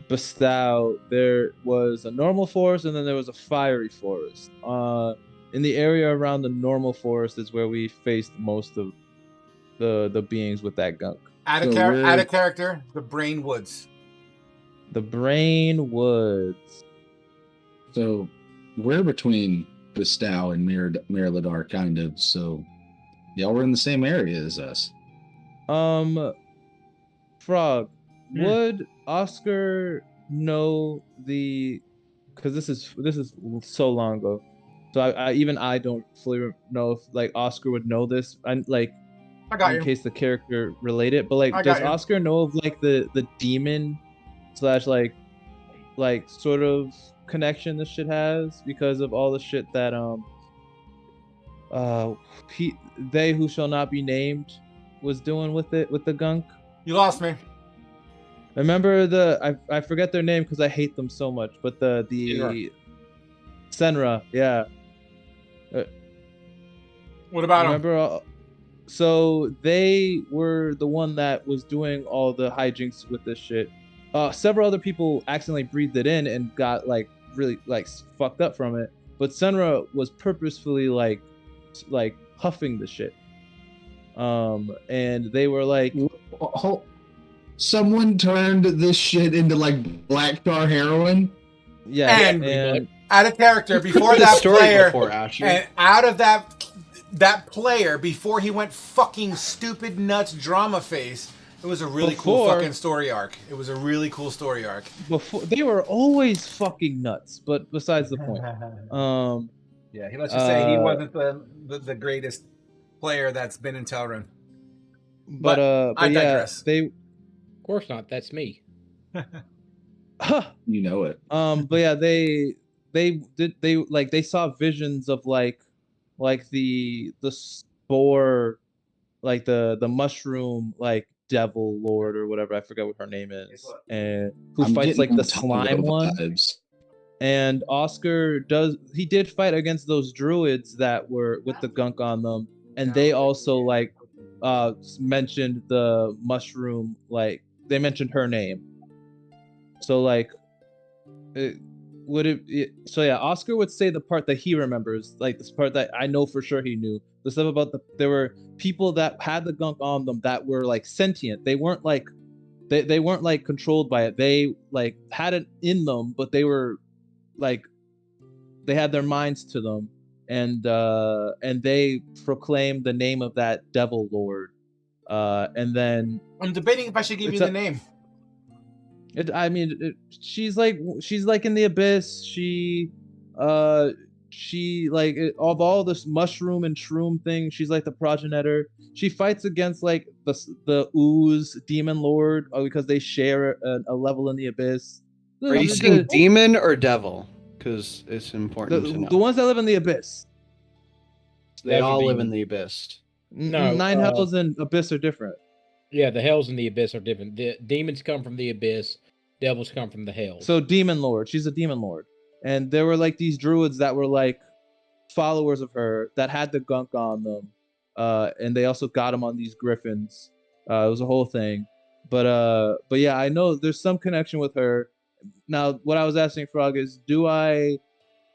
Bestow, there was a normal forest, and then there was a fiery forest. In the area around the normal forest is where we faced most of the beings with that gunk. Add a character, the Brain Woods. The Brain Woods. So we're between Bestow and Mirador, kind of. So y'all were in the same area as us. Frog, would Oscar know the? Because this is so long ago, so I don't fully know if like Oscar would know this. And like, in case the character related, but like, does Oscar know of like the demon slash like sort of connection this shit has because of all the shit that they who shall not be named was doing with the gunk? You lost me. Remember I forget their name because I hate them so much, but the Senra, yeah. What about them? So they were the one that was doing all the hijinks with this shit. Several other people accidentally breathed it in and got like really like fucked up from it. But Senra was purposefully like huffing the shit. And they were like, someone turned this shit into like black tar heroin. Yeah, and out of character before that player, and out of that player before he went fucking stupid nuts drama face. It was a really cool fucking story arc. It was a really cool story arc. Before they were always fucking nuts, but besides the point. Yeah, let's just say he wasn't the greatest player that's been in Telrun. But I digress. Of course not. That's me. You know it. But yeah, they saw visions of like the spore, like the mushroom like devil lord or whatever, I forget what her name is, and who fights like the slime one. And Oscar did fight against those druids that were with the gunk on them, and they also like mentioned the mushroom, like they mentioned her name. So like so yeah, Oscar would say the part that he remembers, like this part that I know for sure he knew. The stuff about there were people that had the gunk on them that were like sentient. They weren't like they weren't like controlled by it. They like had it in them, but they were like they had their minds to them, and they proclaimed the name of that devil lord. And then I'm debating if I should give you the name. She's like in the abyss. She like of all this mushroom and shroom thing, she's like the progenitor. She fights against like the ooze demon lord because they share a level in the abyss. Are you saying demon or devil? Because it's important to know. The ones that live in the abyss. They all live in the abyss. No, 9 hells and abyss are different. Yeah, the hells and the abyss are different. The demons come from the abyss. Devils come from the hells. So demon lord. She's a demon lord. And there were like these druids that were like followers of her that had the gunk on them. And they also got them on these griffins. It was a whole thing. But yeah, I know there's some connection with her. Now, what I was asking Frog is, do I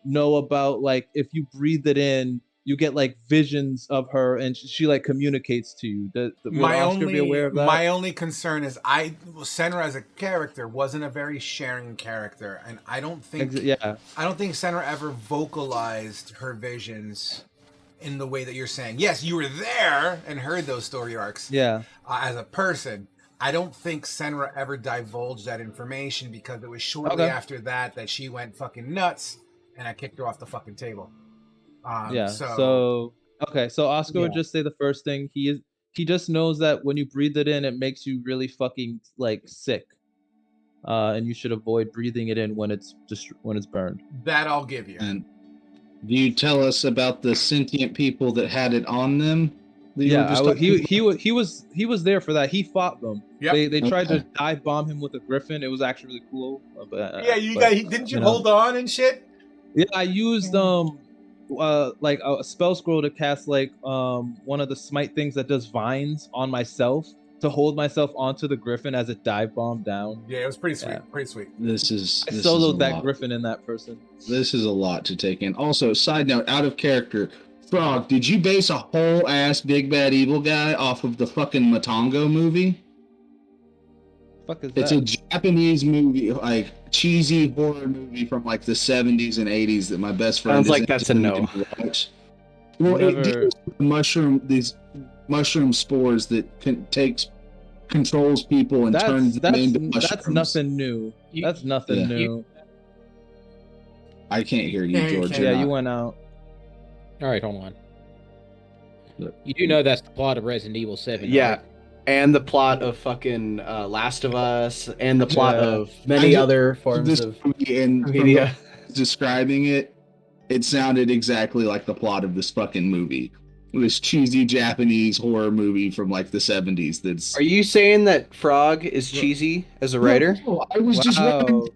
know about like if you breathe it in, you get like visions of her and she like communicates to you? Would Oscar be aware of that? My only concern is Senra as a character wasn't a very sharing character, and I don't think Senra ever vocalized her visions in the way that you're saying. Yes, you were there and heard those story arcs. Yeah. As a person, I don't think Senra ever divulged that information because it was shortly after that she went fucking nuts and I kicked her off the fucking table. So Oscar would just say the first thing. He just knows that when you breathe it in, it makes you really fucking like sick. and you should avoid breathing it in when it's burned. That I'll give you. And do you tell us about the sentient people that had it on them? Yeah, he was there for that. He fought them. Yep. They tried to dive bomb him with a griffin. It was actually really cool. Didn't you hold on and shit? Yeah, I used like a spell scroll to cast like one of the smite things that does vines on myself to hold myself onto the griffin as it dive bombed down. Yeah, it was pretty sweet. Pretty sweet. I soloed that griffin in that person. This is a lot to take in. Also, side note, out of character, Frog, did you base a whole ass Big Bad Evil Guy off of the fucking Matango movie? Fuck is it's that? a Japanese movie, like cheesy horror movie from like the 70s and 80s that my best friend sounds like that's a no. Well, it deals with these mushroom spores that controls people and turns them into mushrooms. That's nothing new. That's nothing new. I can't hear you, George. Yeah, you went out. All right, hold on. Look, you do know that's the plot of Resident Evil 7. Yeah, right? And the plot of fucking Last of Us, and the plot of many other forms of media. Describing it, it sounded exactly like the plot of this fucking movie. This cheesy Japanese horror movie from like the 70s. That's. Are you saying that Frog is cheesy as a writer? No, I was just.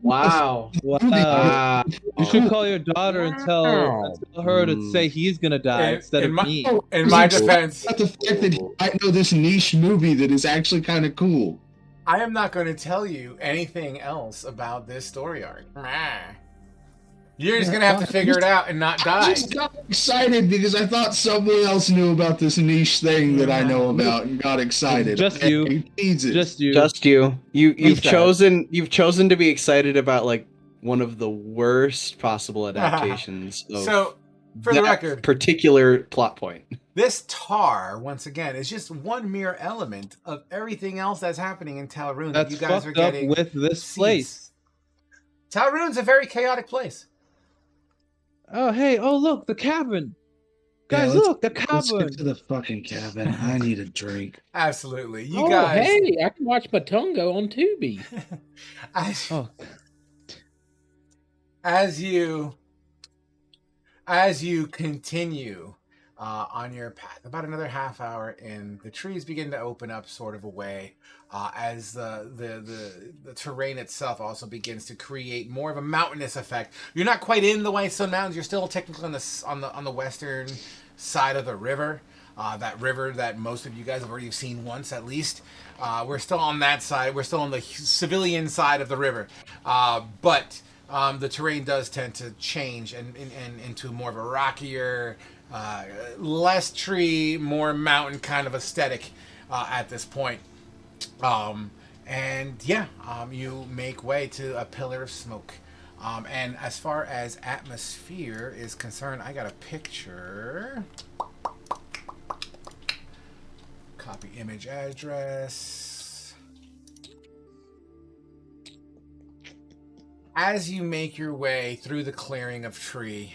Wow. You should call your daughter and tell her to say he's gonna die instead of me. In my defense, the fact that I know this niche movie that is actually kind of cool. I am not going to tell you anything else about this story arc. You're just going to have to figure it out and not die. I just got excited because I thought someone else knew about this niche thing that I know about and got excited. Just you. Just you. You've chosen to be excited about like one of the worst possible adaptations of so, for the record, particular plot point. This tar, once again, is just one mere element of everything else that's happening in Tal'Rune that you guys are getting with this place. Tal'Rune's a very chaotic place. Oh, hey, look, the cabin. Guys, look, the cabin. Let's get to the fucking cabin. I need a drink. Absolutely. You guys. Hey, I can watch Matango on Tubi. As you continue on your path, about another half hour in, the trees begin to open up sort of a way as the terrain itself also begins to create more of a mountainous effect. You're not quite in the Whitestone Mountains. You're still technically on the western side of the river. That river that most of you guys have already seen once at least. We're still on that side. We're still on the civilian side of the river. But the terrain does tend to change and into more of a rockier, less tree, more mountain kind of aesthetic at this point. You make way to a pillar of smoke. And as far as atmosphere is concerned, I got a picture. Copy image address. As you make your way through the clearing of tree,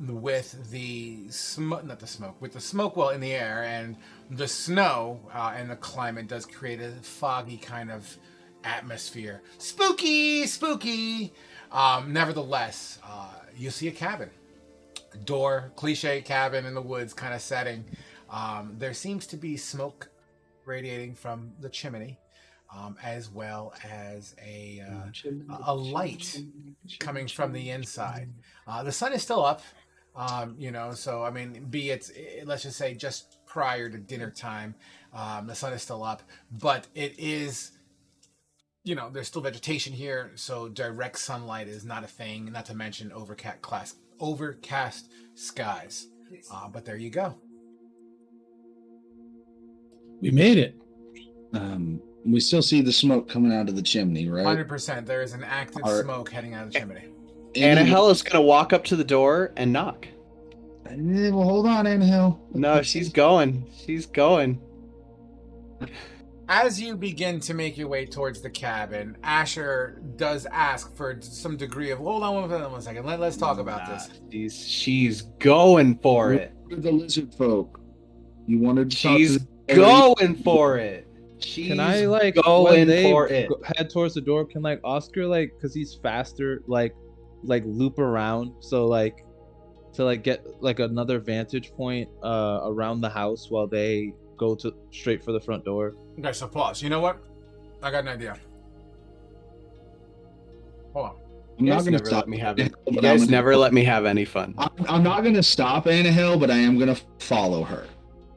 with the smoke well in the air and the snow and the climate does create a foggy kind of atmosphere. Spooky. Nevertheless, you see a cabin. Door, cliche cabin in the woods kind of setting. There seems to be smoke radiating from the chimney, as well as a light coming from the inside. The sun is still up, so I mean, let's just say just prior to dinner time, the sun is still up, but it is, there's still vegetation here, so direct sunlight is not a thing, not to mention overcast skies. But there you go. We made it. We still see the smoke coming out of the chimney, right? 100%. There is an active smoke heading out of the chimney. Annahel is going to walk up to the door and knock. Well, hold on, Annahel. No, she's going. As you begin to make your way towards the cabin, Asher does ask for some degree of, hold on one second, let's talk about this. She's going for it. The lizard folk. You wanted to She's going for it. She's Can I like going when they for it. head towards the door? Can like Oscar like because he's faster like loop around so like to like get like another vantage point around the house while they go to straight for the front door. Okay, so pause. You know what? I got an idea. Hold on. I'm You not guys gonna never stop. let me have it. but You I'm guys gonna- never let me have any fun. I'm not gonna stop Anahil, but I am gonna follow her.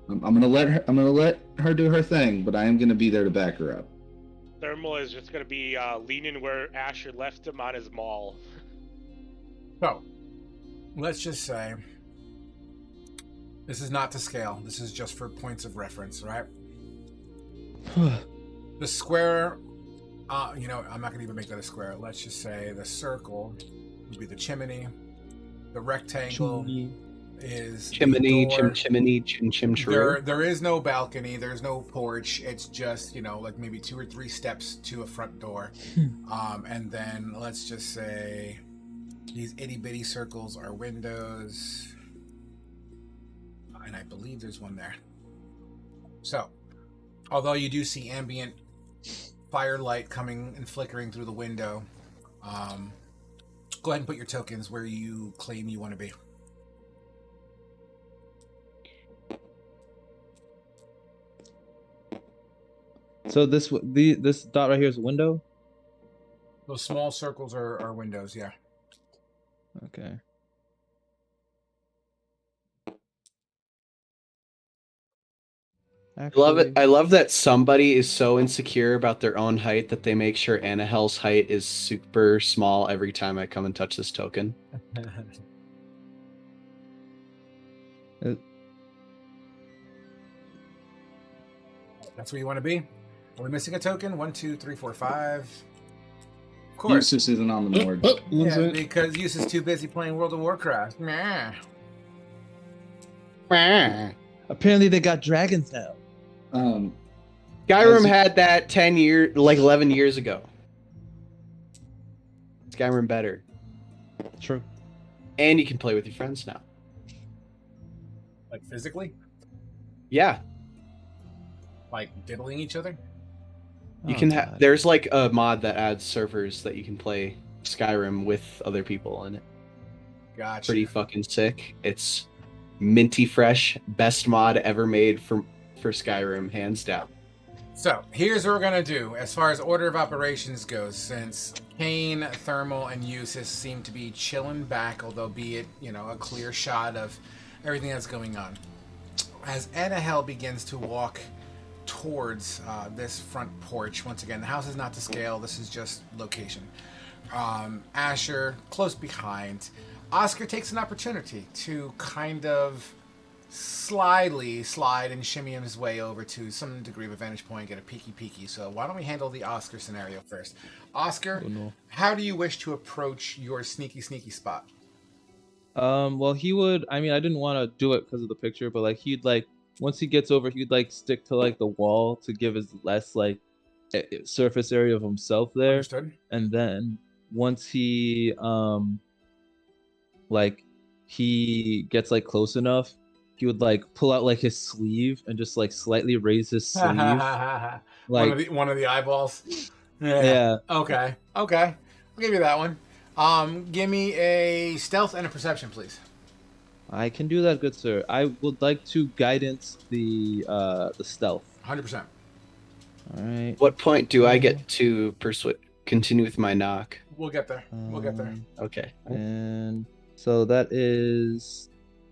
I'm gonna let her. I'm gonna let her do her thing, but I am gonna be there to back her up. Thermal is just gonna be leaning where Asher left him on his maul. So, let's just say this is not to scale. This is just for points of reference, right? The square, you know, I'm not going to even make that a square. Let's just say the circle would be the chimney. The rectangle is Chimney, the door. chimney, chim true. There is no balcony. There's no porch. It's just, you know, like maybe 2 or 3 steps to a front door. And then let's just say these itty bitty circles are windows. And I believe there's one there. So, although you do see ambient firelight coming and flickering through the window, go ahead and put your tokens where you claim you want to be. So this dot right here is a window. Those small circles are windows, yeah. Okay. I love it. I love that somebody is so insecure about their own height that they make sure Anahel's height is super small every time I come and touch this token. That's where you want to be. Are we missing a token? 1, 2, 3, 4, 5. Of course. Eustace isn't on the board. Yeah, because Eustace is too busy playing World of Warcraft. Nah. Apparently they got dragons now. Skyrim had that 11 years ago. Skyrim better. True. And you can play with your friends now. Like physically? Yeah. Like diddling each other? You can have. There's like a mod that adds servers that you can play Skyrim with other people in it. Gotcha. Pretty fucking sick. It's minty fresh, best mod ever made for Skyrim, hands down. So here's what we're gonna do as far as order of operations goes. Since Kane, Thermal, and Eustace seem to be chilling back, although be it, you know, a clear shot of everything that's going on. As Anahel begins to walk towards this front porch, once again, the house is not to scale. This is just location. Asher close behind. Oscar takes an opportunity to kind of slyly slide and shimmy his way over to some degree of a vantage point, get a peeky. So why don't we handle the Oscar scenario first? Oscar, how do you wish to approach your sneaky spot? Well, he would. I mean, I didn't want to do it because of the picture, but like he'd like once he gets over, he'd like stick to like the wall to give his less like surface area of himself there. Understood. And then once he like he gets like close enough, he would like pull out like his sleeve and just like slightly raise his sleeve. Like one of the eyeballs. Yeah. Okay. I'll give you that one. Give me a stealth and a perception, please. I can do that, good sir. I would like to guidance the stealth. 100%. All right. What point do I get to continue with my knock? We'll get there. Okay. And so that is.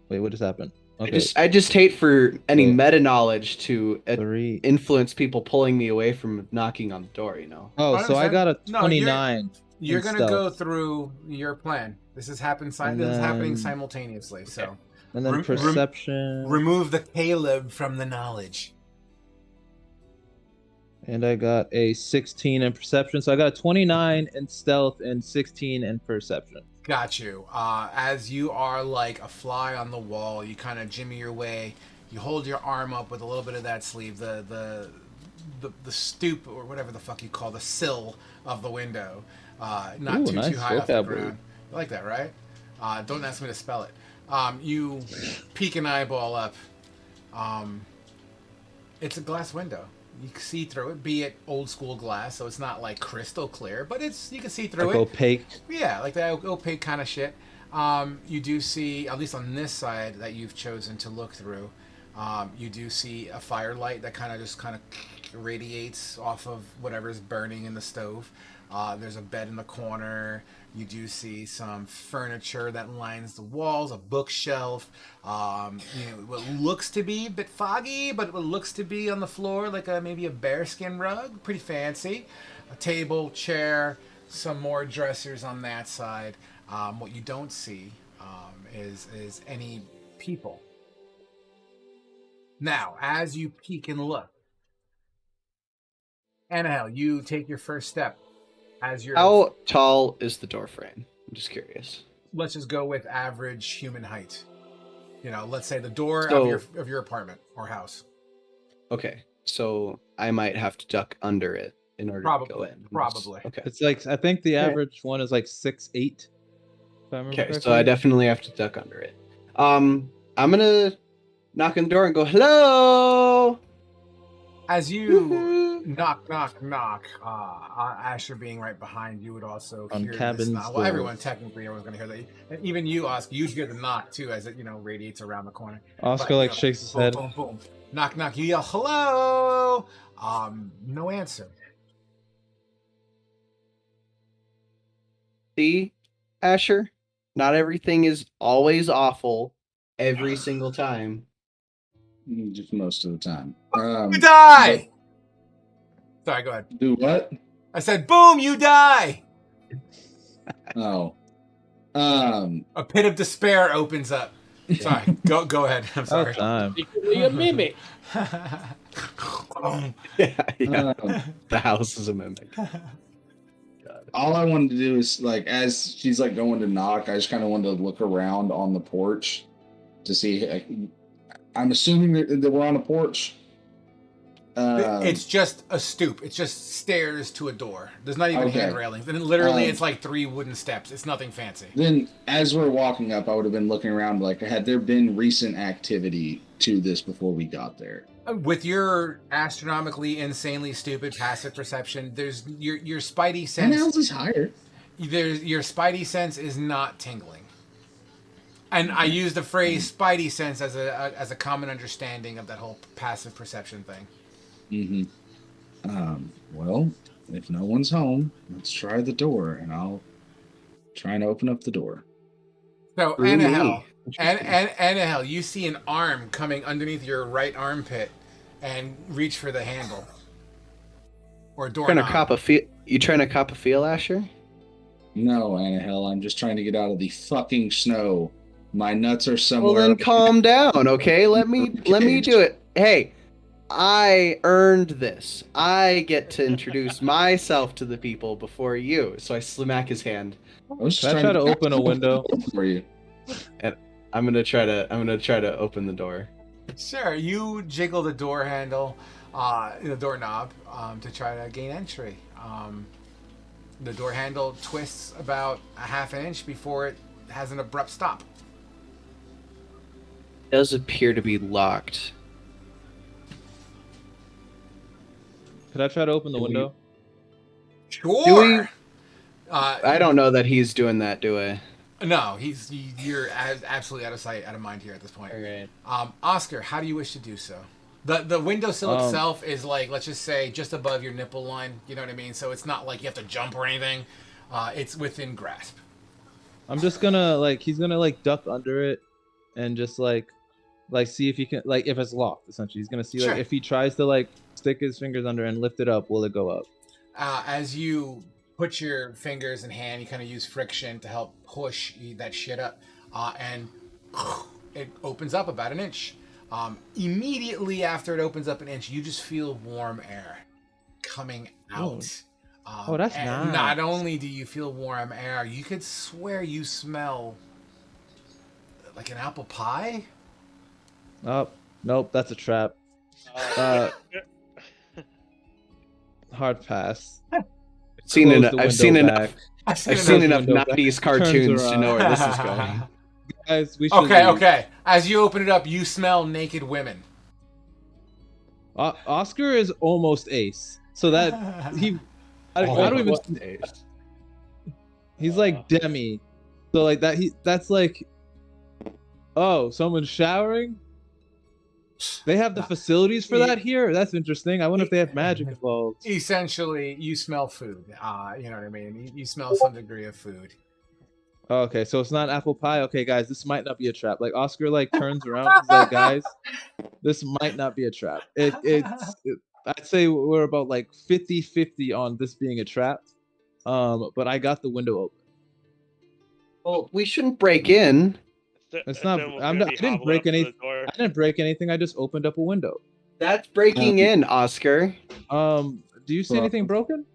Wait, what just happened? Okay. I just hate for any meta knowledge to influence people pulling me away from knocking on the door. You know. Oh, so I got a 29. No, you're gonna go through your plan. This is happening simultaneously. Okay. So. And then perception. Remove the Caleb from the knowledge. And I got a 16 in perception. So I got a 29 in stealth and 16 in perception. Got you. As you are like a fly on the wall, you kind of jimmy your way. You hold your arm up with a little bit of that sleeve, the stoop or whatever the fuck you call the sill of the window. Not too high off the ground. You like that, right? Don't ask me to spell it. You peek an eyeball up. It's a glass window. You can see through it, be it old school glass, so it's not like crystal clear, but you can see through like it. Opaque. Yeah, like that opaque kind of shit. You do see, at least on this side that you've chosen to look through, you do see a firelight that kind of radiates off of whatever's burning in the stove. There's a bed in the corner. You do see some furniture that lines the walls, a bookshelf. What looks to be a bit foggy, but what looks to be on the floor like maybe a bearskin rug. Pretty fancy. A table, chair, some more dressers on that side. What you don't see is any people. Now, as you peek and look, Annahel, you take your first step. How tall is the door frame? I'm just curious. Let's just go with average human height. Let's say the door of your apartment or house. Okay, so I might have to duck under it in order to go in. Probably. Okay. It's like, I think the average one is like 6'8". Okay, so I definitely have to duck under it. I'm gonna knock on the door and go, hello. As you knock, Asher being right behind you would also on hear cabin's this knock. Well, door. everyone technically was going to hear that. And even you, Oscar, you hear the knock too as it radiates around the corner. Oscar shakes his head. Boom, boom. Knock. You yell hello. No answer. See, Asher, not everything is always awful every single time. Just most of the time. You die! Sorry, go ahead. Do what? I said, boom, you die! Oh. A pit of despair opens up. Sorry, go ahead. I'm sorry. Secretly a mimic. The house is a mimic. All I wanted to do is, as she's going to knock, I just kind of wanted to look around on the porch to see. I'm assuming that we're on a porch. It's just a stoop. It's just stairs to a door. There's not even hand railings. And literally, it's like 3 wooden steps. It's nothing fancy. Then, as we're walking up, I would have been looking around had there been recent activity to this before we got there? With your astronomically, insanely stupid passive perception, there's your spidey sense. And ours is higher. Your spidey sense is not tingling. And I use the phrase "spidey sense" as a common understanding of that whole passive perception thing. Mm-hmm. Well, if no one's home, let's try the door, and I'll try and open up the door. So, Annahel, you see an arm coming underneath your right armpit, and reach for the handle or door. You trying to cop a feel, Asher? No, Annahel, I'm just trying to get out of the fucking snow. My nuts are somewhere. Well, then calm down, okay? Let me do it. Hey, I earned this. I get to introduce myself to the people before you. So I smack his hand. Can I try to open a window for you? And I'm gonna try to open the door. Sure, you jiggle the door handle, the doorknob, to try to gain entry. The door handle twists about a half an inch before it has an abrupt stop. It does appear to be locked. Could I try to open the window? Sure. I don't know that he's doing that, do I? No, you're absolutely out of sight, out of mind here at this point. Okay. Oscar, how do you wish to do so? The windowsill itself is let's just say just above your nipple line. You know what I mean? So it's not like you have to jump or anything. It's within grasp. I'm just gonna he's gonna duck under it, and just see if he can if it's locked. Essentially, he's gonna see Sure. if he tries to stick his fingers under and lift it up, will it go up? As you put your fingers in hand, you kind of use friction to help push that shit up, and it opens up about an inch. Immediately after it opens up an inch, you just feel warm air coming out. That's nice. Not only do you feel warm air, you could swear you smell like an apple pie. Oh, nope, that's a trap. Hard pass. I've seen enough I've seen enough 90s cartoons to know where this is going. Guys, we should Okay. As you open it up, you smell naked women. Oscar is almost ace, so that he. How do we even? He's like Demi, so like that. That's like. Oh, someone's showering. They have the facilities for that here. That's interesting. I wonder if they have magic involved. Essentially, you smell food. You know what I mean. You smell some degree of food. Okay, so it's not apple pie. Okay, guys, this might not be a trap. Like Oscar, like turns around. He's like, guys, this might not be a trap. I'd say we're about like 50-50 on this being a trap. But I got the window open. Well, we shouldn't break in. It's not. I didn't break anything. I didn't break anything. I just opened up a window. That's breaking in, Oscar. Do you see anything broken?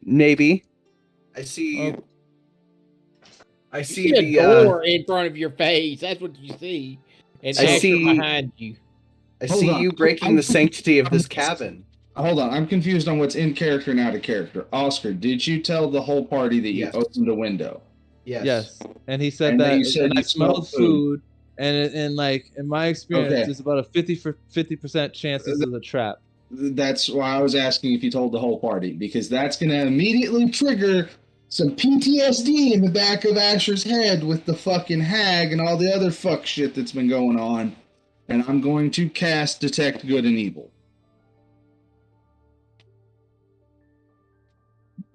Maybe. I see. I see the door in front of your face. That's what you see. And I see behind you. I see you breaking the sanctity of this cabin. Hold on, I'm confused on what's in character and out of character. Oscar, did you tell the whole party that you opened a window? Yes. And he said that I smelled food, and in my experience, it's about a 50% chance this is a trap. That's why I was asking if you told the whole party, because that's going to immediately trigger some PTSD in the back of Asher's head with the fucking hag and all the other fuck shit that's been going on. And I'm going to cast Detect Good and Evil.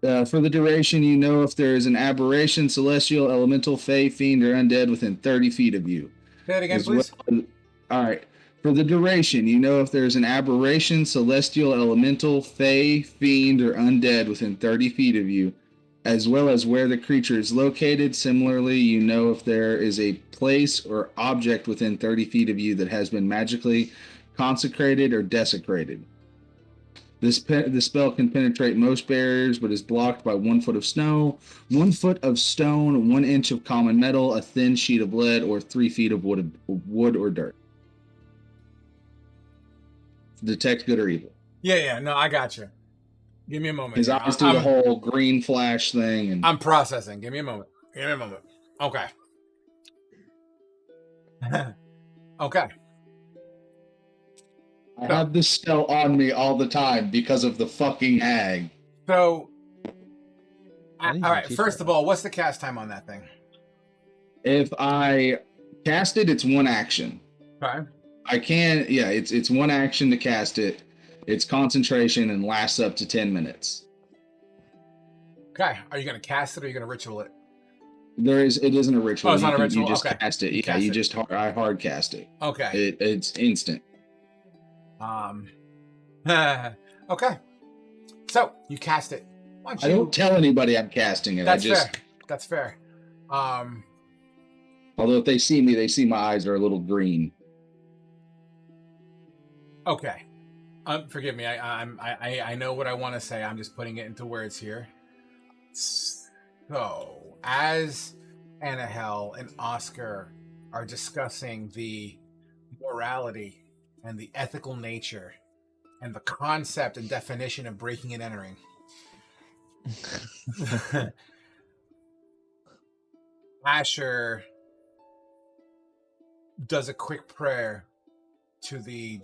For the duration, you know if there is an aberration, celestial, elemental, fey, fiend, or undead within 30 feet of you. Say it again, please. All right. For the duration, you know if there's an aberration, celestial, elemental, fey, fiend, or undead within 30 feet of you, as well as where the creature is located. Similarly, you know if there is a place or object within 30 feet of you that has been magically consecrated or desecrated. This spell can penetrate most barriers, but is blocked by 1 foot of snow, 1 foot of stone, 1 inch of common metal, a thin sheet of lead, or 3 feet of wood or dirt. Detect good or evil. Yeah. No, I got you. Give me a moment. His eyes do the whole green flash thing, and I'm processing. Give me a moment. Okay. Okay. I have this spell on me all the time because of the fucking hag. So, all right. First of all, what's the cast time on that thing? If I cast it, it's 1 action. Okay. I can, it's 1 action to cast it. It's concentration and lasts up to 10 minutes. Okay. Are you going to cast it or are you going to ritual it? It isn't a ritual. Oh, it's not a ritual. You just okay. cast it. I hard cast it. Okay. It's instant. Okay. So you cast it. I don't tell anybody I'm casting it. That's fair. Although if they see me, they see my eyes are a little green. Okay. Forgive me. I know what I want to say. I'm just putting it into words here. So, as Annahel and Oscar are discussing the morality and the ethical nature and the concept and definition of breaking and entering, Asher does a quick prayer to the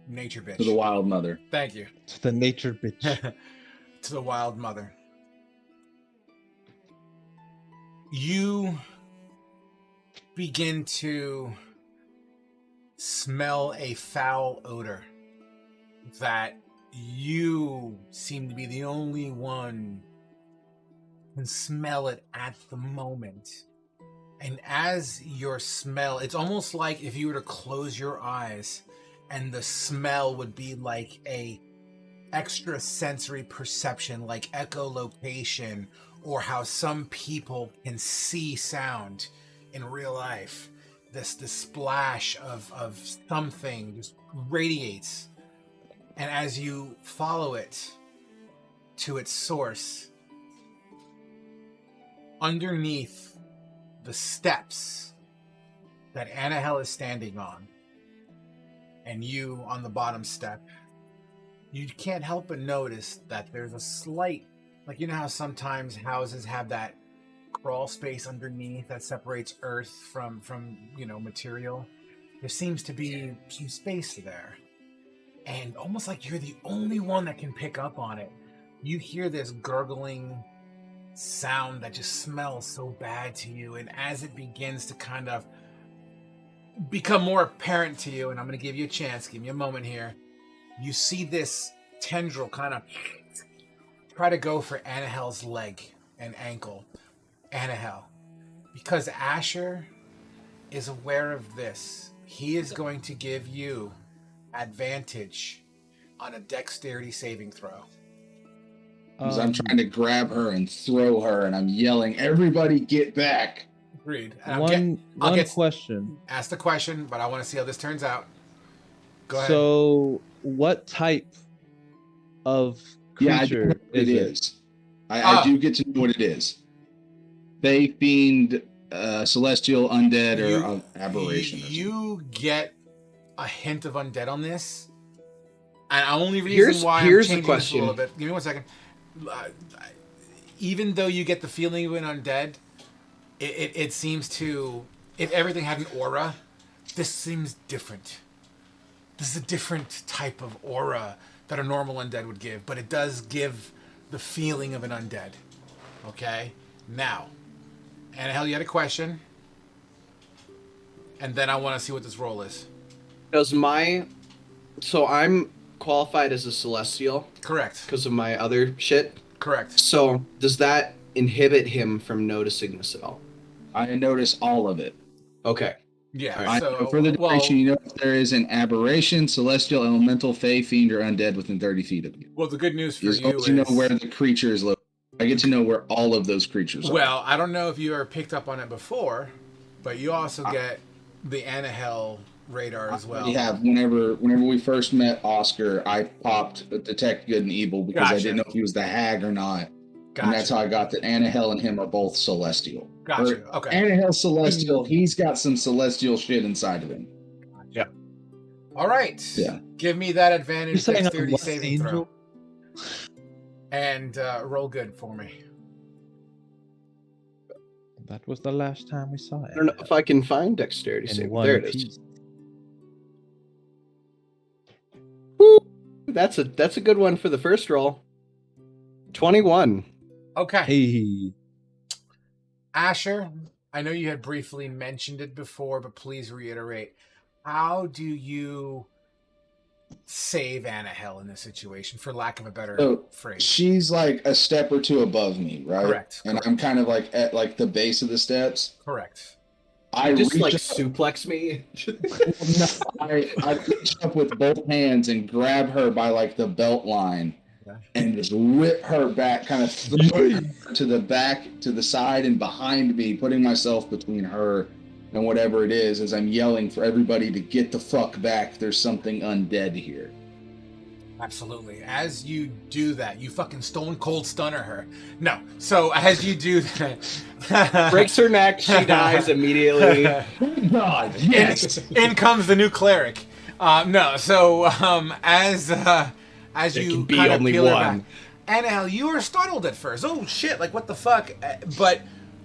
nature bitch. To the wild mother. Thank you. To the nature bitch. To the wild mother. You begin to smell a foul odor that you seem to be the only one who can smell it at the moment. And as your smell, it's almost like if you were to close your eyes and the smell would be like a extra sensory perception, like echolocation, or how some people can see sound in real life. This splash of something just radiates. And as you follow it to its source, underneath the steps that Annahel is standing on, and you on the bottom step, you can't help but notice that there's a slight, like, you know how sometimes houses have that crawl space underneath that separates earth from material? there seems to be some space there. And almost like you're the only one that can pick up on it, you hear this gurgling sound that just smells so bad to you. And as it begins to kind of become more apparent to you, and I'm going to give you a chance, give me a moment here, you see this tendril kind of try to go for Anahel's leg and ankle. Anahel, because Asher is aware of this, he is going to give you advantage on a dexterity saving throw. Because I'm trying to grab her and throw her, and I'm yelling, "Everybody get back!" Agreed. One question. Ask the question, but I want to see how this turns out. Go ahead. So, what type of creature it is? I do get to know what it is. They fiend, celestial, undead, or aberration. You get a hint of undead on this, and the only reason why I'm changing this a little bit. Give me 1 second. Even though you get the feeling of an undead, it seems to, if everything had an aura, this seems different. This is a different type of aura that a normal undead would give, but it does give the feeling of an undead. Okay? Now, Anahel, you had a question, and then I want to see what this roll is. So I'm qualified as a celestial? Correct. Because of my other shit? Correct. So does that inhibit him from noticing this at all? I notice all of it. Okay. Yeah. So for the duration, you know if there is an aberration, celestial, elemental, fey, fiend, or undead within 30 feet of you. Well, the good news for you is you know where the creature is located. I get to know where all of those creatures are. Well, I don't know if you ever picked up on it before, but you also get the Anahel radar as well. We have. Whenever we first met Oscar, I popped Detect Good and Evil because I didn't know if he was the hag or not. Gotcha. And that's how I got that Anahel and him are both celestial. Gotcha. Okay. Anahel's celestial. He's got some celestial shit inside of him. Yeah. All right. Yeah. Give me that advantage dexterity saving throw. And roll good for me. That was the last time we saw it. I don't know if I can find dexterity saving. There it is. Woo! That's a good one for the first roll. 21. Okay. Hey. Asher, I know you had briefly mentioned it before, but please reiterate. How do you save Anahel in this situation, for lack of a better phrase? She's like a step or two above me, right? Correct. And I'm kind of like at like the base of the steps. Correct. I just like suplex me. I reach up with both hands and grab her by like the belt line. And just whip her back, kind of to the back, to the side, and behind me, putting myself between her and whatever it is, as I'm yelling for everybody to get the fuck back. There's something undead here. Absolutely. As you do that, you fucking stone cold stunner her. No. So as you do that, breaks her neck, she dies immediately. God, yes. In comes the new cleric. No. So as you kind of peel her back. Anahel, you were startled at first. Oh shit, like what the fuck? But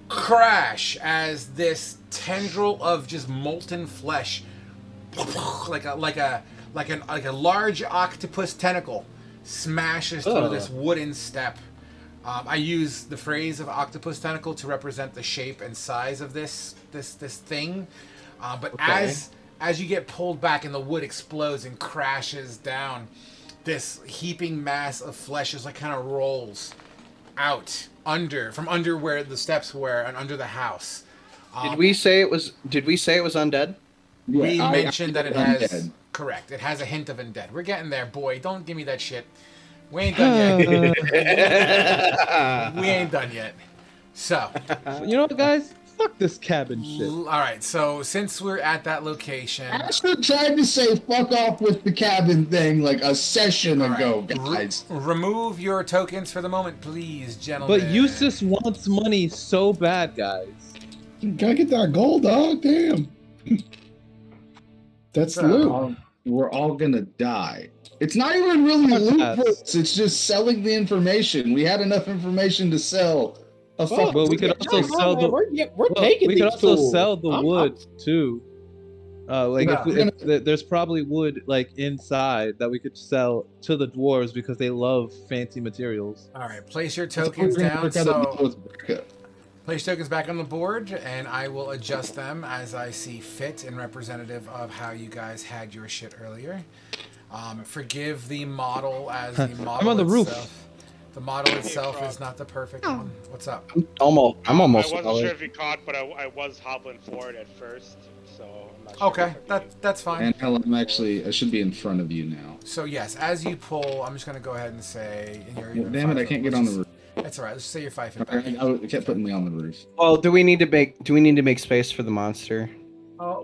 crash as this tendril of just molten flesh, like a large octopus tentacle, smashes through this wooden step. I use the phrase of octopus tentacle to represent the shape and size of this thing. But as you get pulled back and the wood explodes and crashes down, this heaping mass of flesh is like kind of rolls out from under where the steps were and under the house. Did we say it was undead? We mentioned that it has undead. Correct. It has a hint of undead. We're getting there, boy. Don't give me that shit. We ain't done yet. We ain't done yet. So, you know what, guys? Fuck this cabin shit. All right, so since we're at that location, Asher tried to say fuck off with the cabin thing like a session ago, guys. Remove your tokens for the moment, please, gentlemen. But Eustace wants money so bad, guys. You gotta get that gold, dog. Damn. That's the loot. We're all gonna die. It's not even really loot for us. It's just selling the information. We had enough information to sell. But we could also sell the. We're taking we these could also tools. sell the wood too. Like No. if there's probably wood like inside that we could sell to the dwarves because they love fancy materials. All right, place your I thought we tokens were gonna down. work out a deal So with Brecca. place tokens back on the board, and I will adjust them as I see fit and representative of how you guys had your shit earlier. Forgive the model as the model I'm on the roof. itself. The model itself is not the perfect one. What's up? I'm almost. I wasn't sure if you caught, but I was hobbling forward at first, so I'm not sure. Okay, that's fine. And hell, I should be in front of you now. So yes, as you pull, I'm just gonna go ahead and say. Well, damn it, I can't get on the roof. That's all right. Let's just say you're 5 feet back. It kept putting me on the roof. Well, do we need to make space for the monster?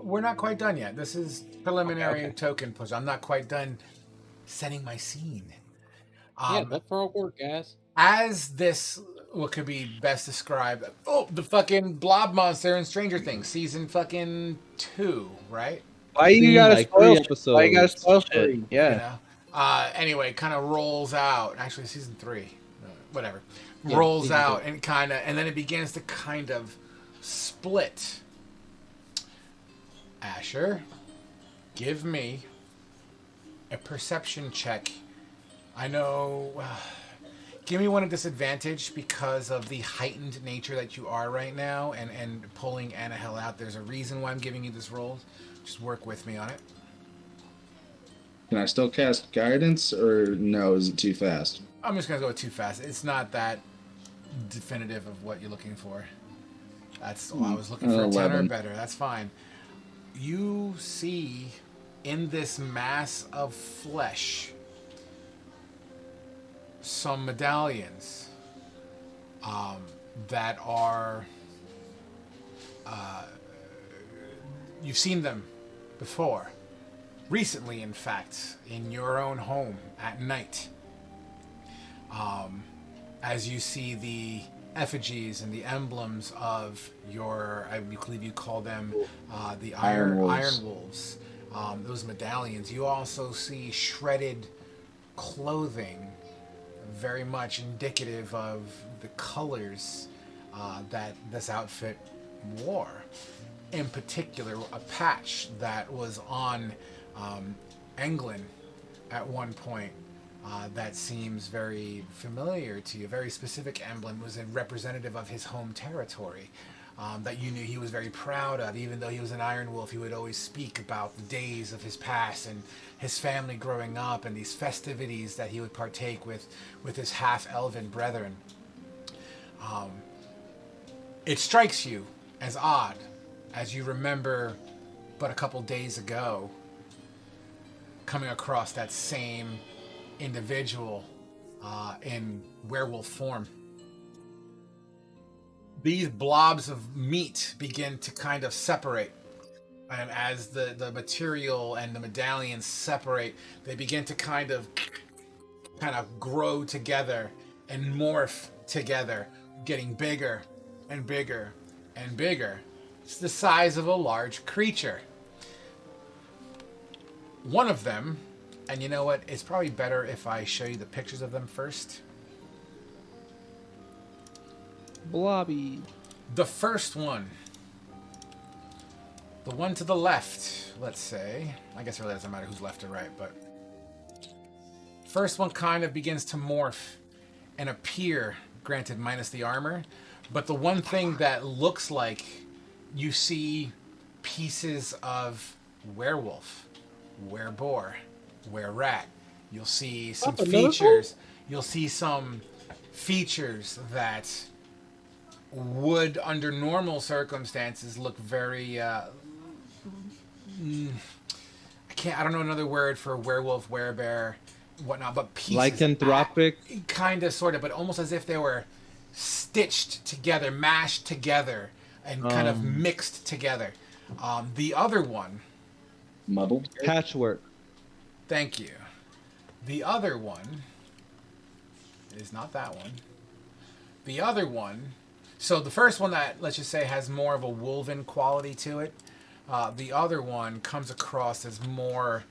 We're not quite done yet. This is preliminary token push. I'm not quite done setting my scene. Yeah, that's for our work, guys. As this, what could be best described? Oh, the fucking blob monster in Stranger Things, season fucking 2, right? Why you gotta like spoil? 3 episodes. Why you gotta spoil shit? You Yeah. know? Anyway, kind of rolls out. Actually, season 3, whatever. Yeah, Rolls season out 3. and then it begins to kind of split. Asher, give me a perception check. I know. Give me one at disadvantage because of the heightened nature that you are right now and pulling Annahel out. There's a reason why I'm giving you this roll. Just work with me on it. Can I still cast guidance, or no? Is it too fast? I'm just going to go too fast. It's not that definitive of what you're looking for. That's all I was looking for. 10 or better. That's fine. You see in this mass of flesh some medallions that are you've seen them before, recently in fact, in your own home at night, as you see the effigies and the emblems of your, I believe you call them the Iron Wolves. Those medallions. You also see shredded clothing, very much indicative of the colors that this outfit wore. In particular, a patch that was on Englyn at one point that seems very familiar to you. A very specific emblem was a representative of his home territory that you knew he was very proud of. Even though he was an Iron Wolf, he would always speak about the days of his past and his family growing up and these festivities that he would partake with his half-elven brethren. It strikes you as odd as you remember but a couple days ago coming across that same individual in werewolf form. These blobs of meat begin to kind of separate. And as the material and the medallions separate, they begin to kind of grow together and morph together, getting bigger and bigger and bigger. It's the size of a large creature. One of them, and you know what? It's probably better if I show you the pictures of them first. Blobby. The first one. The one to the left, let's say. I guess it really doesn't matter who's left or right, but... First one kind of begins to morph and appear, granted minus the armor, but the one thing that looks like you see pieces of werewolf, wereboar, were-rat. You'll see some features. You'll see some features that would, under normal circumstances, look very... I don't know another word for werewolf, werebear, whatnot, but pieces. Lycanthropic? Kind of, sort of, but almost as if they were stitched together, mashed together, and kind of mixed together. The other one... Muddled? Patchwork. Thank you. The other one is not that one. The other one... So the first one that, let's just say, has more of a wolven quality to it. The other one comes across as more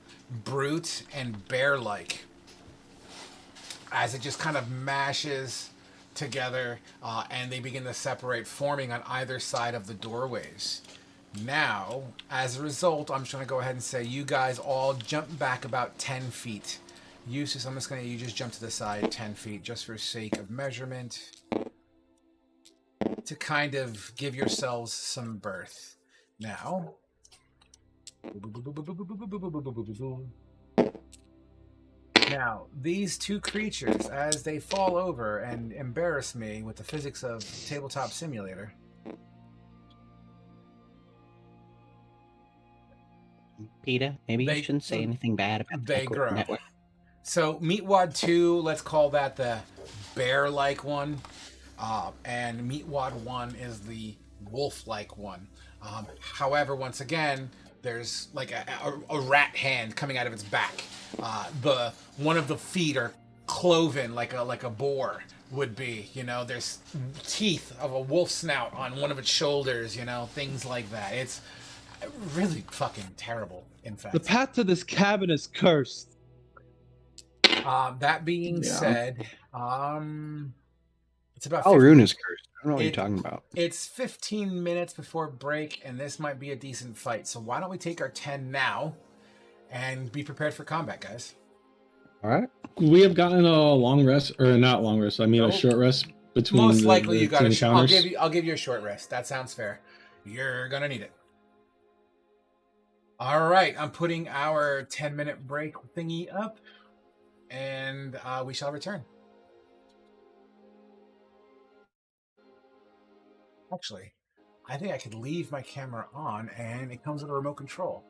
brute and bear-like. As it just kind of mashes together and they begin to separate, forming on either side of the doorways. Now, as a result, I'm just going to go ahead and say you guys all jump back about 10 feet. Eustace, I'm just going to, you just jump to the side 10 feet just for sake of measurement to kind of give yourselves some berth. Now, these two creatures, as they fall over and embarrass me with the physics of Tabletop Simulator, Peter, maybe you shouldn't say anything bad about the they grow. network. So Meatwad 2, let's call that the bear-like one, and Meatwad 1 is the wolf-like one. However, once again, there's like a rat hand coming out of its back. The one of the feet are cloven like a boar would be. You know, there's teeth of a wolf snout on one of its shoulders. You know, things like that. It's really fucking terrible. In fact, the path to this cabin is cursed. That being said, it's about. Oh, Rune is cursed. I don't know what you're talking about. It's 15 minutes before break, and this might be a decent fight. So why don't we take our 10 now, and be prepared for combat, guys? All right. We have gotten a long rest, or not long rest. I mean a short rest between. Most likely, you got a. I'll give you a short rest. That sounds fair. You're gonna need it. All right, I'm putting our 10-minute break thingy up, and we shall return. Actually, I think I could leave my camera on, and it comes with a remote control.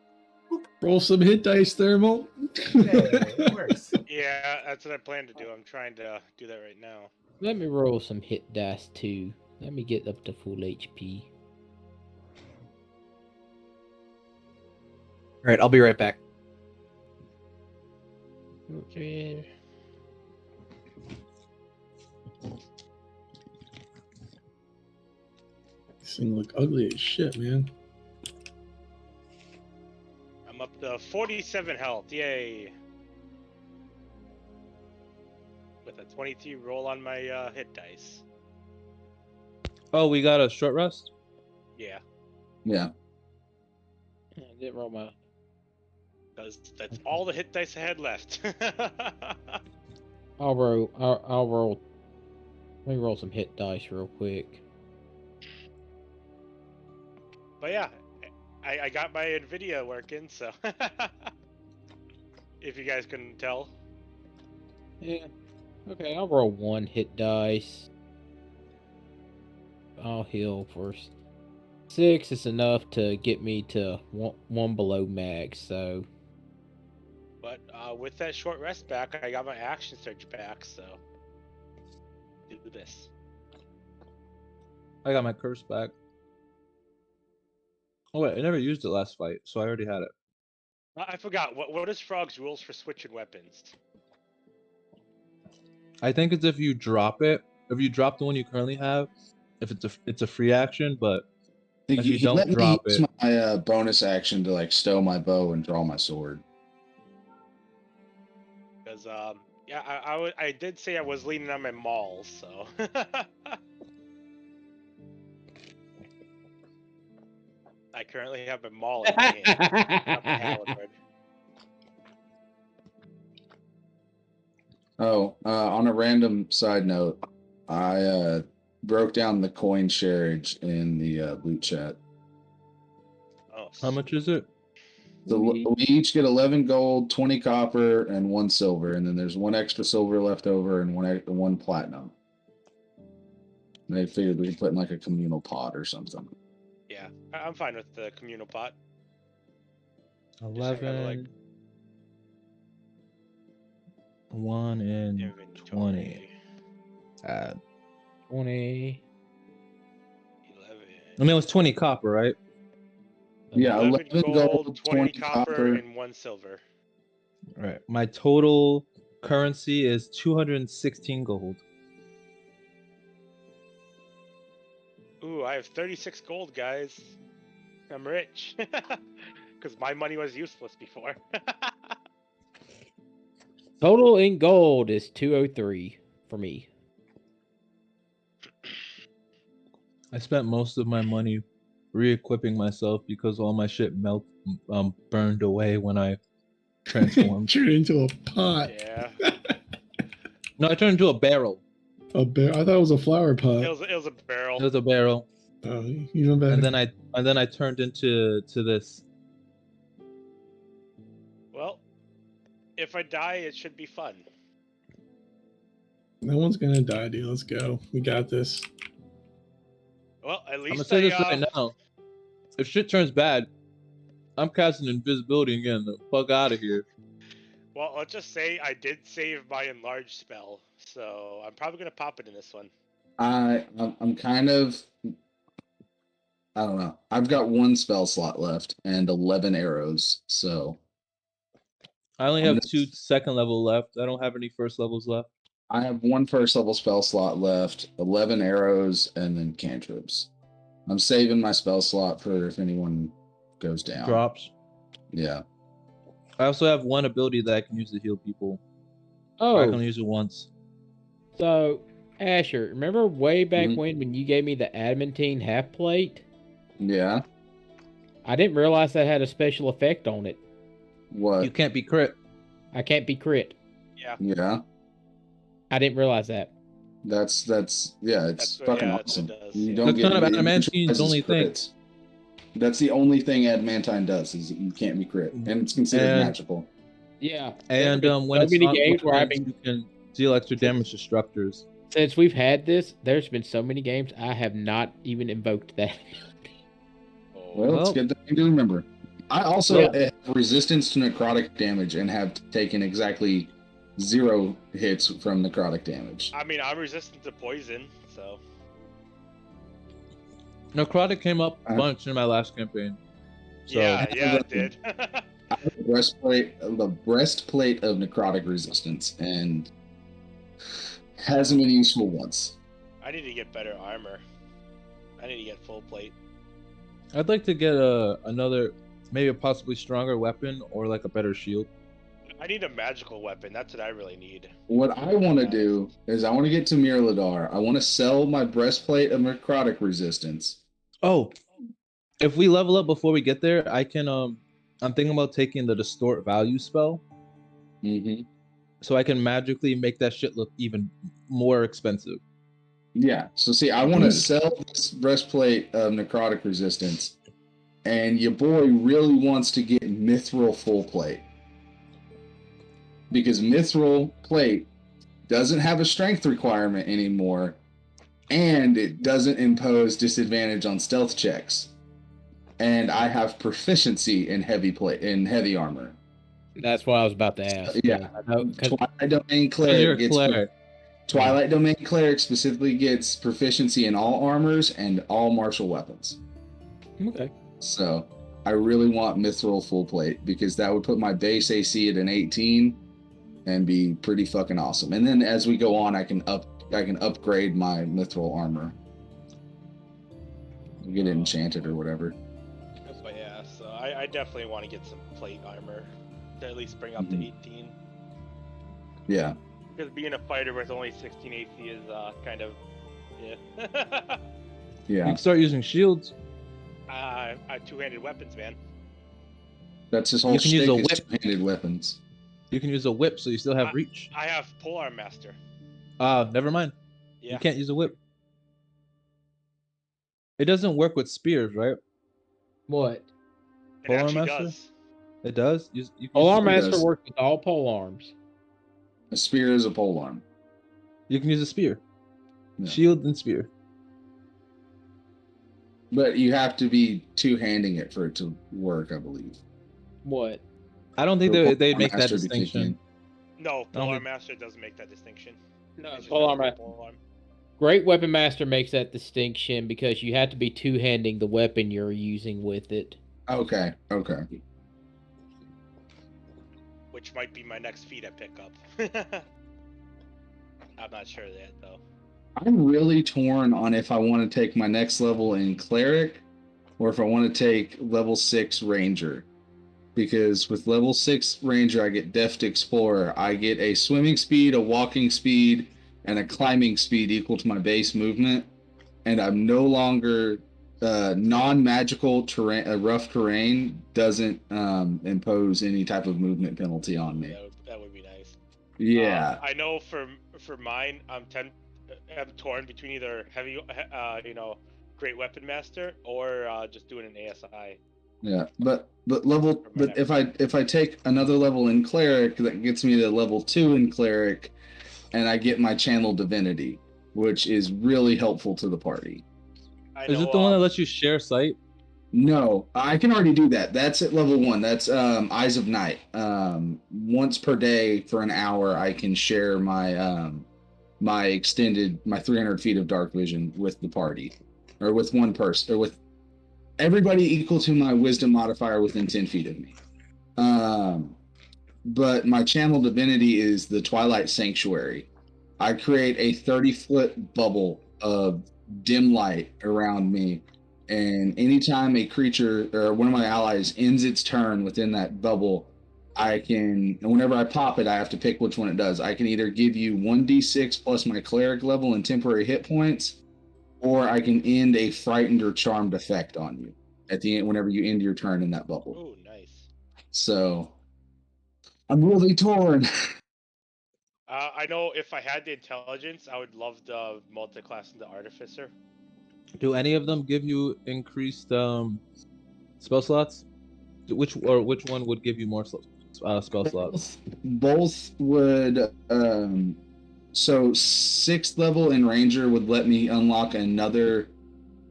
Boop. Roll some hit dice, Thermal. It works. Yeah, that's what I plan to do. I'm trying to do that right now. Let me roll some hit dice too. Let me get up to full HP. All right, I'll be right back. Okay. This thing look ugly as shit, man. I'm up to 47 health. Yay! With a 22 roll on my hit dice. Oh, we got a short rest? Yeah. Yeah. I didn't roll my. That's all the hit dice I had left. I'll roll. Let me roll some hit dice real quick. But yeah, I got my NVIDIA working, so if you guys couldn't tell. Yeah. Okay, I'll roll one hit dice. I'll heal first. 6 is enough to get me to one below max, so. But with that short rest back, I got my action surge back, so do this. I got my curse back. Oh wait, I never used it last fight, so I already had it. I forgot. What is Frog's rules for switching weapons? I think it's if you drop it. If you drop the one you currently have, if it's a free action, but if you don't drop it, my bonus action to like stow my bow and draw my sword. Because yeah, I did say I was leaning on my maul, so. I currently have a maul in my hand, not my halberd. Oh, on a random side note, I broke down the coin shareage in the loot chat. Oh, how much is it? So we each get 11 gold, 20 copper, and 1 silver, and then there's 1 extra silver left over and 1 platinum. And they figured we could put in like a communal pot or something. Yeah, I'm fine with the communal pot. 11, 1 and inventory. 20. Add 20. 11. I mean, it was 20 copper, right? Yeah, 11 gold, 20 copper, and 1 silver. All right. My total currency is 216 gold. Ooh, I have 36 gold, guys. I'm rich. Because my money was useless before. Total in gold is 203 for me. I spent most of my money re-equipping myself because all my shit burned away when I transformed. Turned into a pot. Yeah. No, I turned into a barrel. A bear. I thought it was a flower pot. It was a barrel. It was a barrel. Oh, even better. And then I turned into this. Well, if I die, it should be fun. No one's gonna die, dude. Let's go. We got this. Well, at least I'm gonna say this right now. If shit turns bad, I'm casting invisibility again. The fuck out of here. Well, let's just say I did save my enlarge spell, so I'm probably gonna pop it in this one. I'm kind of. I don't know. I've got 1 spell slot left and 11 arrows, so. I only have 2 second level left. I don't have any first levels left. I have 1 first level spell slot left, 11 arrows, and then cantrips. I'm saving my spell slot for if anyone goes down. Drops. Yeah. I also have 1 ability that I can use to heal people. Oh, I can use it once. So, Asher, remember way back when you gave me the adamantine half plate? Yeah. I didn't realize that had a special effect on it. What? You can't be crit. I can't be crit. Yeah. Yeah. I didn't realize that. That's fucking awesome. You don't That's get kind of adamantine's only thing. That's the only thing adamantine does is you can't be crit, and it's considered magical. Yeah. And when it's not games where you can deal extra damage to structures. Since we've had this, there's been so many games I have not even invoked that. Well, it's a good thing to remember. I also have resistance to necrotic damage and have taken exactly 0 hits from necrotic damage. I mean, I'm resistant to poison, so. Necrotic came up a bunch in my last campaign. So. Yeah, it did. I have the breastplate of necrotic resistance, and hasn't been useful once. I need to get better armor. I need to get full plate. I'd like to get another, maybe a possibly stronger weapon or like a better shield. I need a magical weapon. That's what I really need. What I want to do is I want to get to Mirladar. I want to sell my breastplate of necrotic resistance. Oh, if we level up before we get there, I can. I'm thinking about taking the distort value spell. So I can magically make that shit look even more expensive. Yeah. So see, I want to sell this breastplate of necrotic resistance, and your boy really wants to get mithril full plate. Because mithril plate doesn't have a strength requirement anymore, and it doesn't impose disadvantage on stealth checks. And I have proficiency in heavy armor. That's what I was about to ask. Yeah. Twilight Domain Cleric Twilight Domain Cleric specifically gets proficiency in all armors and all martial weapons. Okay. So I really want mithril full plate because that would put my base AC at an 18 and be pretty fucking awesome. And then as we go on, I can upgrade my mithril armor. Get it enchanted or whatever. But yeah, so I definitely want to get some plate armor to at least bring up to 18. Yeah. Because being a fighter with only 16 AC is kind of, Yeah. You can start using shields. Two-handed weapons, man. That's his whole You can use a shtick is whip. two-handed weapons. You can use a whip, so you still have reach. I have Polearm Master. Never mind. Yeah. You can't use a whip. It doesn't work with spears, right? What? It actually does. It does? Polearm Master works with all pole arms. A spear is a polearm. You can use a spear. Yeah. Shield and spear. But you have to be two-handing it for it to work, I believe. What? I don't think they'd make that distinction. No, Polearm Master doesn't make that distinction. No, Polearm Master. Great Weapon Master makes that distinction because you have to be two-handing the weapon you're using with it. Okay. Which might be my next feat I pick up. I'm not sure yet, though. I'm really torn on if I want to take my next level in Cleric or if I want to take level 6 Ranger. Because with level 6 Ranger, I get Deft Explorer. I get a swimming speed, a walking speed, and a climbing speed equal to my base movement. And I'm no longer non-magical terrain, rough terrain doesn't impose any type of movement penalty on me. That would be nice. Yeah. I know for mine, I'm torn between either heavy, great weapon master or just doing an ASI. Yeah, but if I take another level in cleric, that gets me to level 2 in cleric, and I get my channel divinity, which is really helpful to the party. Is it the one that lets you share sight? No, I can already do that. That's at level 1. That's Eyes of Night. Once per day for an hour, I can share my my 300 feet of dark vision with the party, or with one person, or with everybody equal to my wisdom modifier within 10 feet of me. But my channel divinity is the Twilight Sanctuary. I create a 30-foot bubble of dim light around me, and anytime a creature or one of my allies ends its turn within that bubble, and whenever I pop it, I have to pick which one it does. I can either give you 1d6 plus my cleric level and temporary hit points, or I can end a frightened or charmed effect on you at the end whenever you end your turn in that bubble. Oh, nice. So I'm really torn. I know if I had the intelligence, I would love the multi-class and the artificer. Do any of them give you increased spell slots? Which one would give you more spell slots? Both would. So 6th level in Ranger would let me unlock another.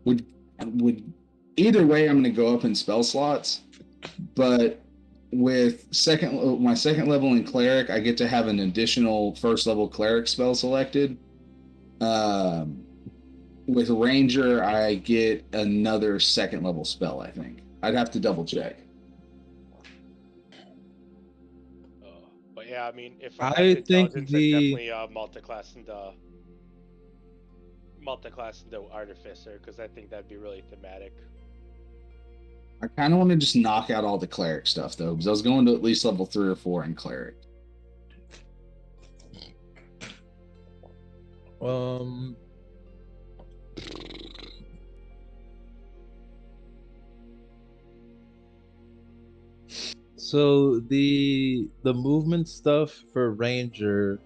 Would either way, I'm going to go up in spell slots, but with my second level in Cleric, I get to have an additional 1st level Cleric spell selected. With Ranger, I get another 2nd level spell. I think I'd have to double check. But yeah, I mean, if I had the intelligence, I'd definitely multi-class and the artificer, because I think that'd be really thematic. I kind of want to just knock out all the cleric stuff though, because I was going to at least level 3 or 4 in cleric. So the movement stuff for Ranger,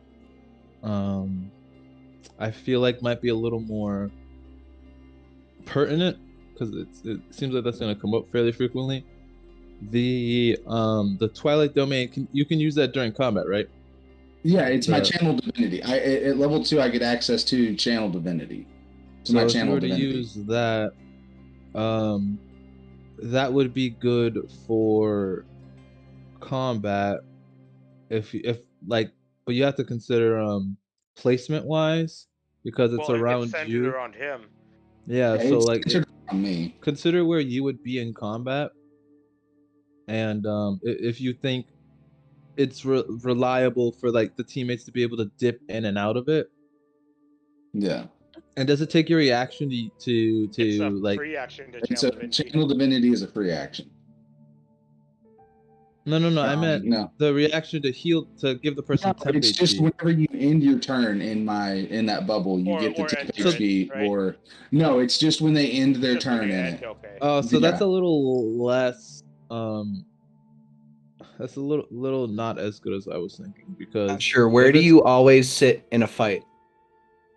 I feel like might be a little more pertinent because it seems like that's going to come up fairly frequently. The Twilight Domain, you can use that during combat, right? Yeah, it's my channel divinity. At level 2, I get access to channel divinity. So my channel if you were to use that, that would be good for combat. If but you have to consider placement wise, because it's around you. Around him. Yeah, so like consider where you would be in combat, and if you think it's reliable for like the teammates to be able to dip in and out of it. Yeah. And does it take your reaction to it's a like free action to channel divinity? Channel divinity is a free action. No. I meant the reaction to heal, to give the person temp it's HP. Just whenever you end your turn in that bubble, you get the temp HP. Right? Or no, it's just when they end their turn in it. Okay. Oh, so that's a little less. That's a little not as good as I was thinking, because. Sure. Where do you always sit in a fight?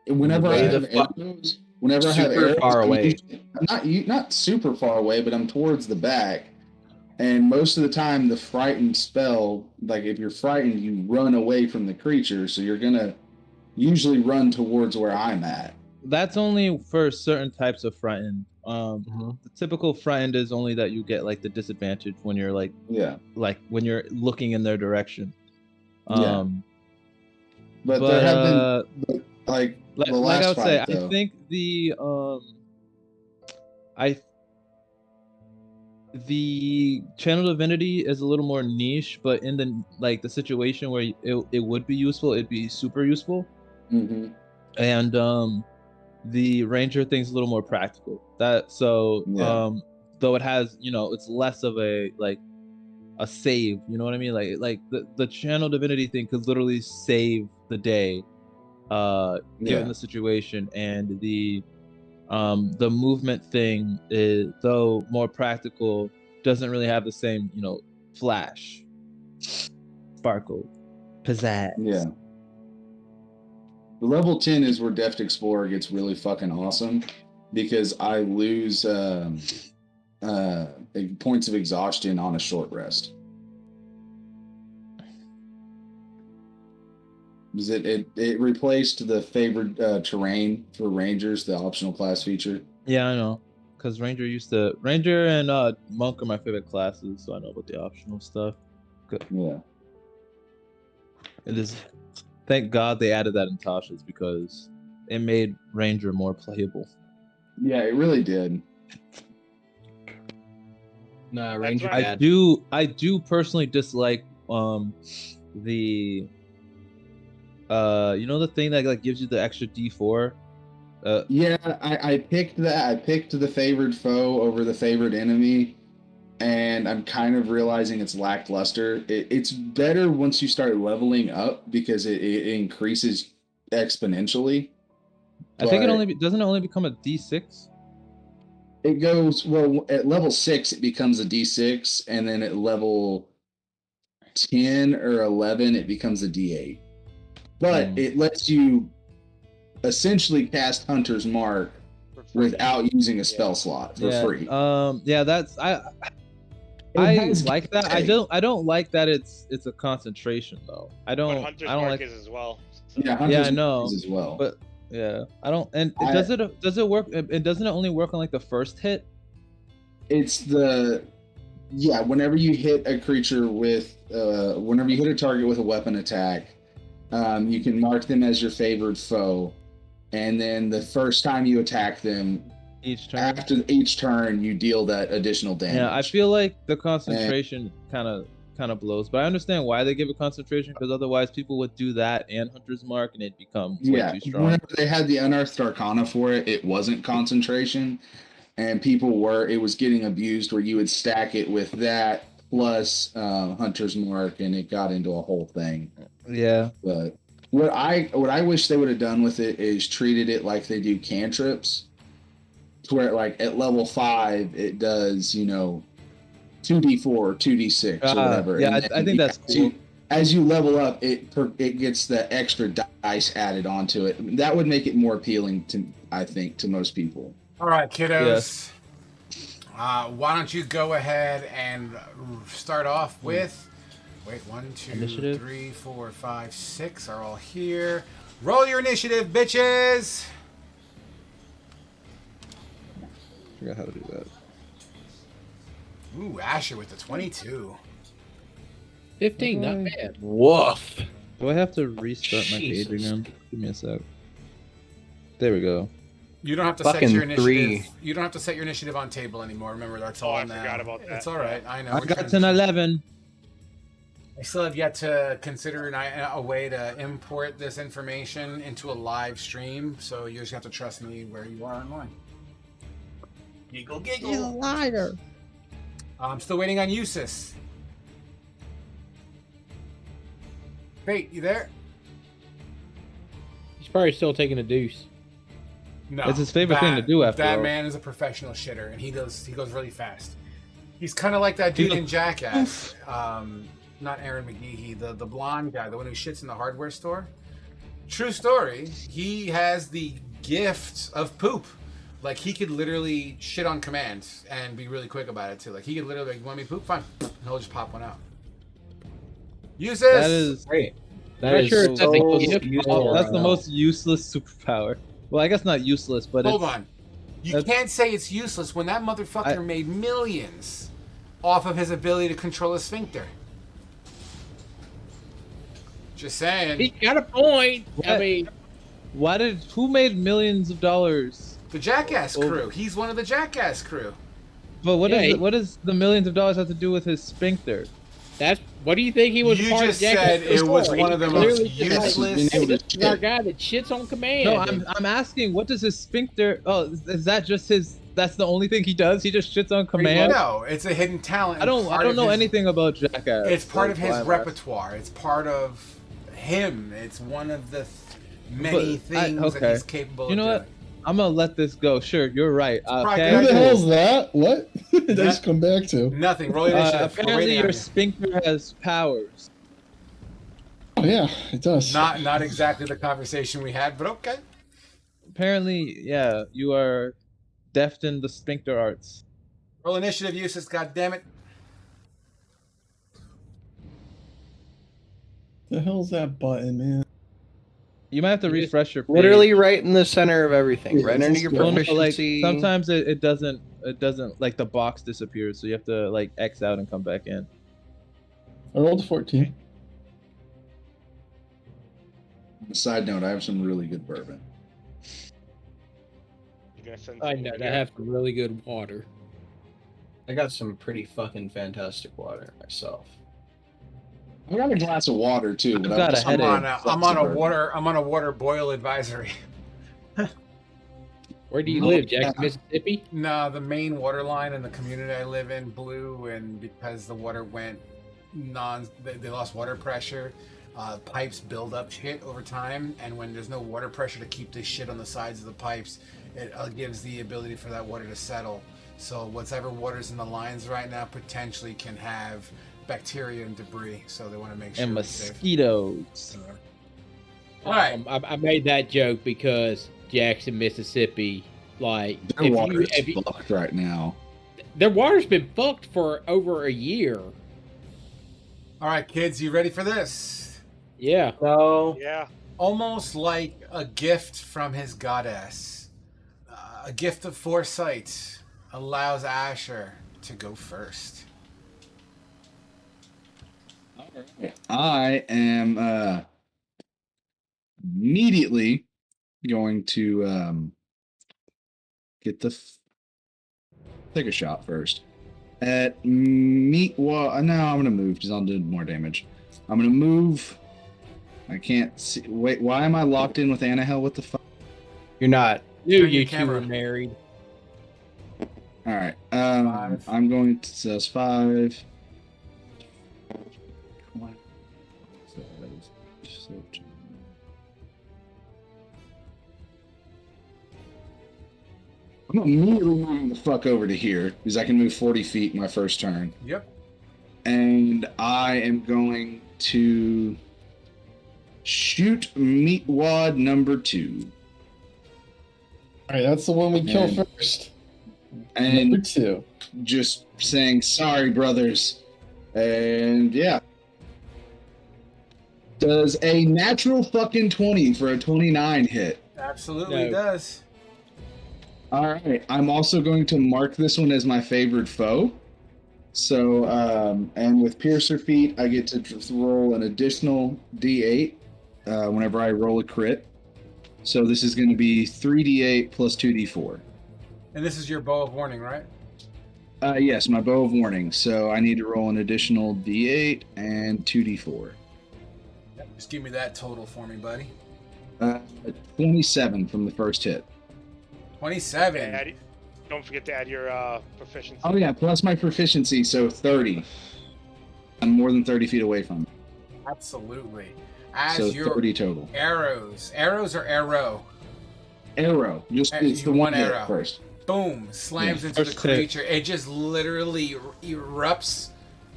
Whenever I have arrows, I have arrows, far away. Not super far away, but I'm towards the back. And most of the time, the frightened spell, like if you're frightened, you run away from the creature, so you're gonna usually run towards where I'm at. That's only for certain types of frightened. The typical frightened is only that you get like the disadvantage when you're like when you're looking in their direction. But there have been like the last I would fight, say, though. I think the channel divinity is a little more niche, but in the situation where it would be useful, it'd be super useful. Mm-hmm. And the ranger thing's a little more practical. Though it has, it's less of a save, you know what I mean? Like the channel divinity thing could literally save the day, given the situation, and the The movement thing is, though more practical, doesn't really have the same, flash, sparkle, pizzazz. Yeah. The level 10 is where Deft Explorer gets really fucking awesome because I lose points of exhaustion on a short rest. It replaced the favored terrain for Rangers, the optional class feature. Yeah, I know. Because Ranger and Monk are my favorite classes, so I know about the optional stuff. Good. Yeah. It is. Thank God they added that in Tasha's because it made Ranger more playable. Yeah, it really did. Nah, Ranger. I do personally dislike the the thing that like gives you the extra D4. Yeah, I picked that. I picked the favored foe over the favored enemy, and I'm kind of realizing it's lackluster. It's better once you start leveling up because it increases exponentially. I think doesn't it only become a D6? It goes, well, at level 6 it becomes a D6, and then at level 10 or 11 it becomes a D8. But it lets you essentially cast Hunter's Mark without using a spell slot for free. That's I like that. I don't like that it's a concentration though. I don't Mark like is as well. So. Yeah, Hunter's I know Mark is as well. But yeah, I don't. And does it work? It doesn't only work on like the first hit. It's whenever you hit a creature with whenever you hit a target with a weapon attack, you can mark them as your favored foe, and then the first time you attack them, after each turn, you deal that additional damage. Yeah, I feel like the concentration kind of blows, but I understand why they give it concentration because otherwise people would do that and Hunter's Mark and it becomes way too strong. Whenever they had the Unearthed Arcana for it, it wasn't concentration, and it was getting abused where you would stack it with that plus Hunter's Mark, and it got into a whole thing. Yeah, but what I wish they would have done with it is treated it like they do cantrips, to where like at level 5 it does 2d4 or 2d6 or whatever. Yeah, I think that's cool. As you level up, it gets the extra dice added onto it. That would make it more appealing to most people. All right, kiddos. Yes. Why don't you go ahead and start off with? Wait, 1, 2, initiative. 3, 4, 5, 6 are all here. Roll your initiative, bitches. Forgot how to do that. Ooh, Asher with the 22. 15, not bad. Woof. Do I have to restart my page again? Give me a sec. There we go. You don't have to set your initiative. You don't have to set your initiative on table anymore. Remember, that's all on that. I forgot about that. It's all right. I know. I got an 11. I still have yet to consider a way to import this information into a live stream, so you just have to trust me where you are online. Giggle, giggle. He's a liar. I'm still waiting on Eusis. Fate, you there? He's probably still taking a deuce. No, it's his favorite thing to do. After that all. Man is a professional shitter, and he goes really fast. He's kind of like that dude in Jackass. Not Aaron McGehee, the blonde guy, the one who shits in the hardware store. True story. He has the gift of poop. Like, he could literally shit on command and be really quick about it, too. Like, he could literally, like, you want me to poop? Fine. And he'll just pop one out. Use this! That is great. That's the most useless superpower. Well, I guess not useless, but Hold on. You can't say it's useless when that motherfucker made millions off of his ability to control a sphincter. Just saying. He got a point. What? I mean, who made millions of dollars? The Jackass crew. He's one of the Jackass crew. But what does the millions of dollars have to do with his sphincter? What do you think he was? You just said it was one of the most useless. Hey, this is our guy that shits on command. No, I'm asking, what does his sphincter? Oh, is that just his? That's the only thing he does. He just shits on command. No, it's a hidden talent. I don't know anything about Jackass. It's part of his repertoire. It's part of him. It's one of the many things that he's capable of doing. You know what? I'm gonna let this go. Sure, you're right. Okay. Who the hell's that? What did I just come back to? Nothing. Roll your initiative. Apparently, your sphincter has powers. Oh yeah, it does. Not exactly the conversation we had, but okay. Apparently, yeah, you are deft in the sphincter arts. Roll initiative, Eustace. God damn it. The hell's that button, man? You might have to refresh your page. Literally right in the center of everything, Yeah, right under your proficiency. Like, sometimes it doesn't like the box disappears, so you have to like X out and come back in. I rolled a 14. Side note, I have some really good bourbon. I know, I have some really good water. I got some pretty fucking fantastic water myself. I got a glass of water too, but I'm on a water boil advisory. Where do you live, Jackson, Mississippi? No, the main water line in the community I live in blew, and because the water went they lost water pressure. Pipes build up shit over time, and when there's no water pressure to keep this shit on the sides of the pipes, it gives the ability for that water to settle. So whatever water's in the lines right now potentially can have bacteria and debris. So they want to make sure and it's safe. mosquitoes. All right. I made that joke because Jackson, Mississippi, like their water's fucked right now. Their water's been fucked for over a year. All right, kids, you ready for this? Yeah. No. Yeah. Almost like a gift from his goddess, a gift of foresight allows Asher to go first. I am immediately going to get take a shot first at meat. Well, no, I'm gonna move because I'll do more damage. I'm gonna move. I can't see. Wait, why am I locked in with Annahel? What the fuck? You're not. Knew you two were married. All right. I'm going to says 5. I'm immediately moving the fuck over to here because I can move 40 feet my first turn. Yep. And I am going to shoot Meatwad number 2. All right, that's the one we kill first. And number 2. Just saying sorry, brothers. And yeah. Does a natural fucking 20 for a 29 hit? Absolutely does. All right. I'm also going to mark this one as my favorite foe. So, and with Piercer Feat, I get to roll an additional D8 whenever I roll a crit. So this is going to be 3D8 plus 2D4. And this is your bow of warning, right? Yes, my bow of warning. So I need to roll an additional D8 and 2D4. Yep. Just give me that total for me, buddy. 27 from the first hit. 27. Don't forget to add your proficiency. Oh yeah, plus my proficiency, so 30. I'm more than 30 feet away from it. Absolutely. As so your 30 total. Arrows or arrow? Arrow. It's the one arrow first. Boom. Slams into the creature. It just literally erupts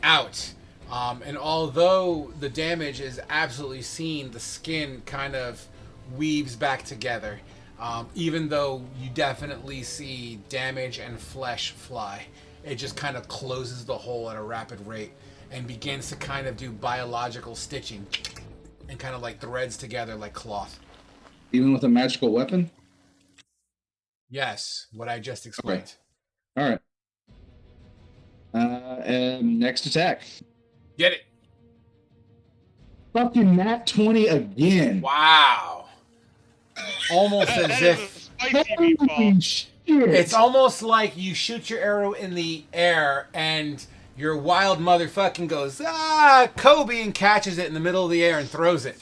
out. And although the damage is absolutely seen, the skin kind of weaves back together. Even though you definitely see damage and flesh fly, it just kind of closes the hole at a rapid rate and begins to kind of do biological stitching and kind of like threads together like cloth. Even with a magical weapon? Yes, what I just explained. Okay. All right. And next attack. Get it. Fucking nat 20 again. Wow. Almost as if it's almost like you shoot your arrow in the air and your wild motherfucking goes, Kobe, and catches it in the middle of the air and throws it.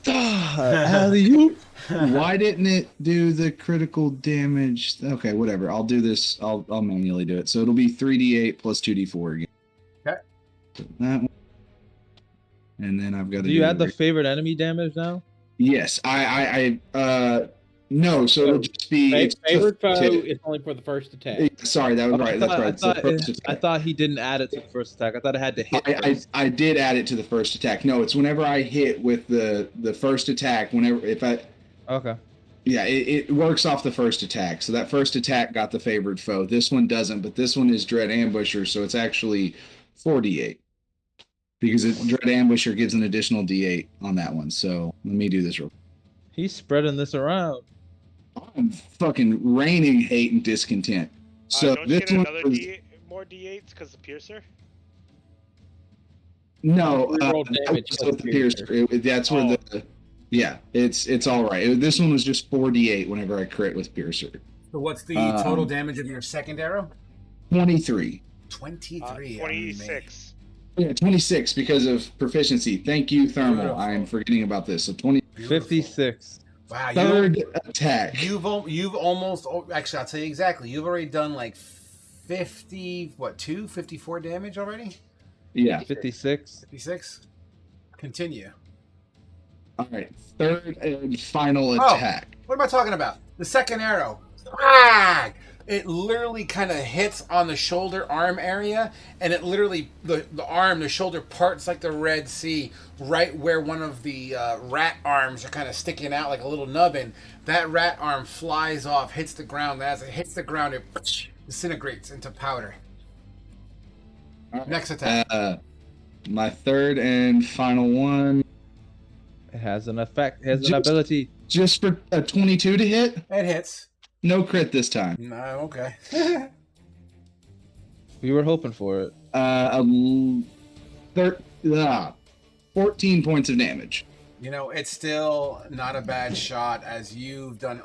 Alley-oop. Why didn't it do the critical damage? Okay, whatever. I'll do this. I'll manually do it. So it'll be 3d8 plus 2d4 again. Okay. So that one. And then I've got to do you add the favorite enemy damage now? Yes, I No, so it'll just be favorite foe is only for the first attack. Sorry, that was right. That's right. I thought he didn't add it to the first attack. I thought it had to hit first. I did add it to the first attack. No, it's whenever I hit with the first attack. Okay. Yeah, it works off the first attack. So that first attack got the favored foe. This one doesn't, but this one is Dread Ambusher, so it's actually 48. Because Dread Ambusher gives an additional D8 on that one. So let me do this real quick. He's spreading this around. I'm fucking raining hate and discontent. So don't this you get one another was, more D8s because of Piercer? no, damage that's with the Piercer. That's where the it's all right. This one was just 48 whenever I crit with Piercer. So what's the total damage of your second arrow? 23. 23. 26. Yeah, 26 because of proficiency. Thank you, Thermal. Beautiful. I'm forgetting about this. So 20. 56. Wow, Third attack. You've almost actually I'll tell you exactly. You've already done like 54 damage already? Yeah. 56. 56. Continue. All right. Third and final attack. What am I talking about? The second arrow. Ah! It literally kind of hits on the shoulder arm area, and it literally the shoulder parts like the Red Sea, right where one of the rat arms are kind of sticking out like a little nubbin. That rat arm flies off, hits the ground. As it hits the ground, it disintegrates into powder. Right. Next attack. My third and final one. It has an effect. It has an ability. Just for a 22 to hit? It hits. No crit this time. No, okay. We were hoping for it. 14 points of damage. You know, it's still not a bad shot as you've done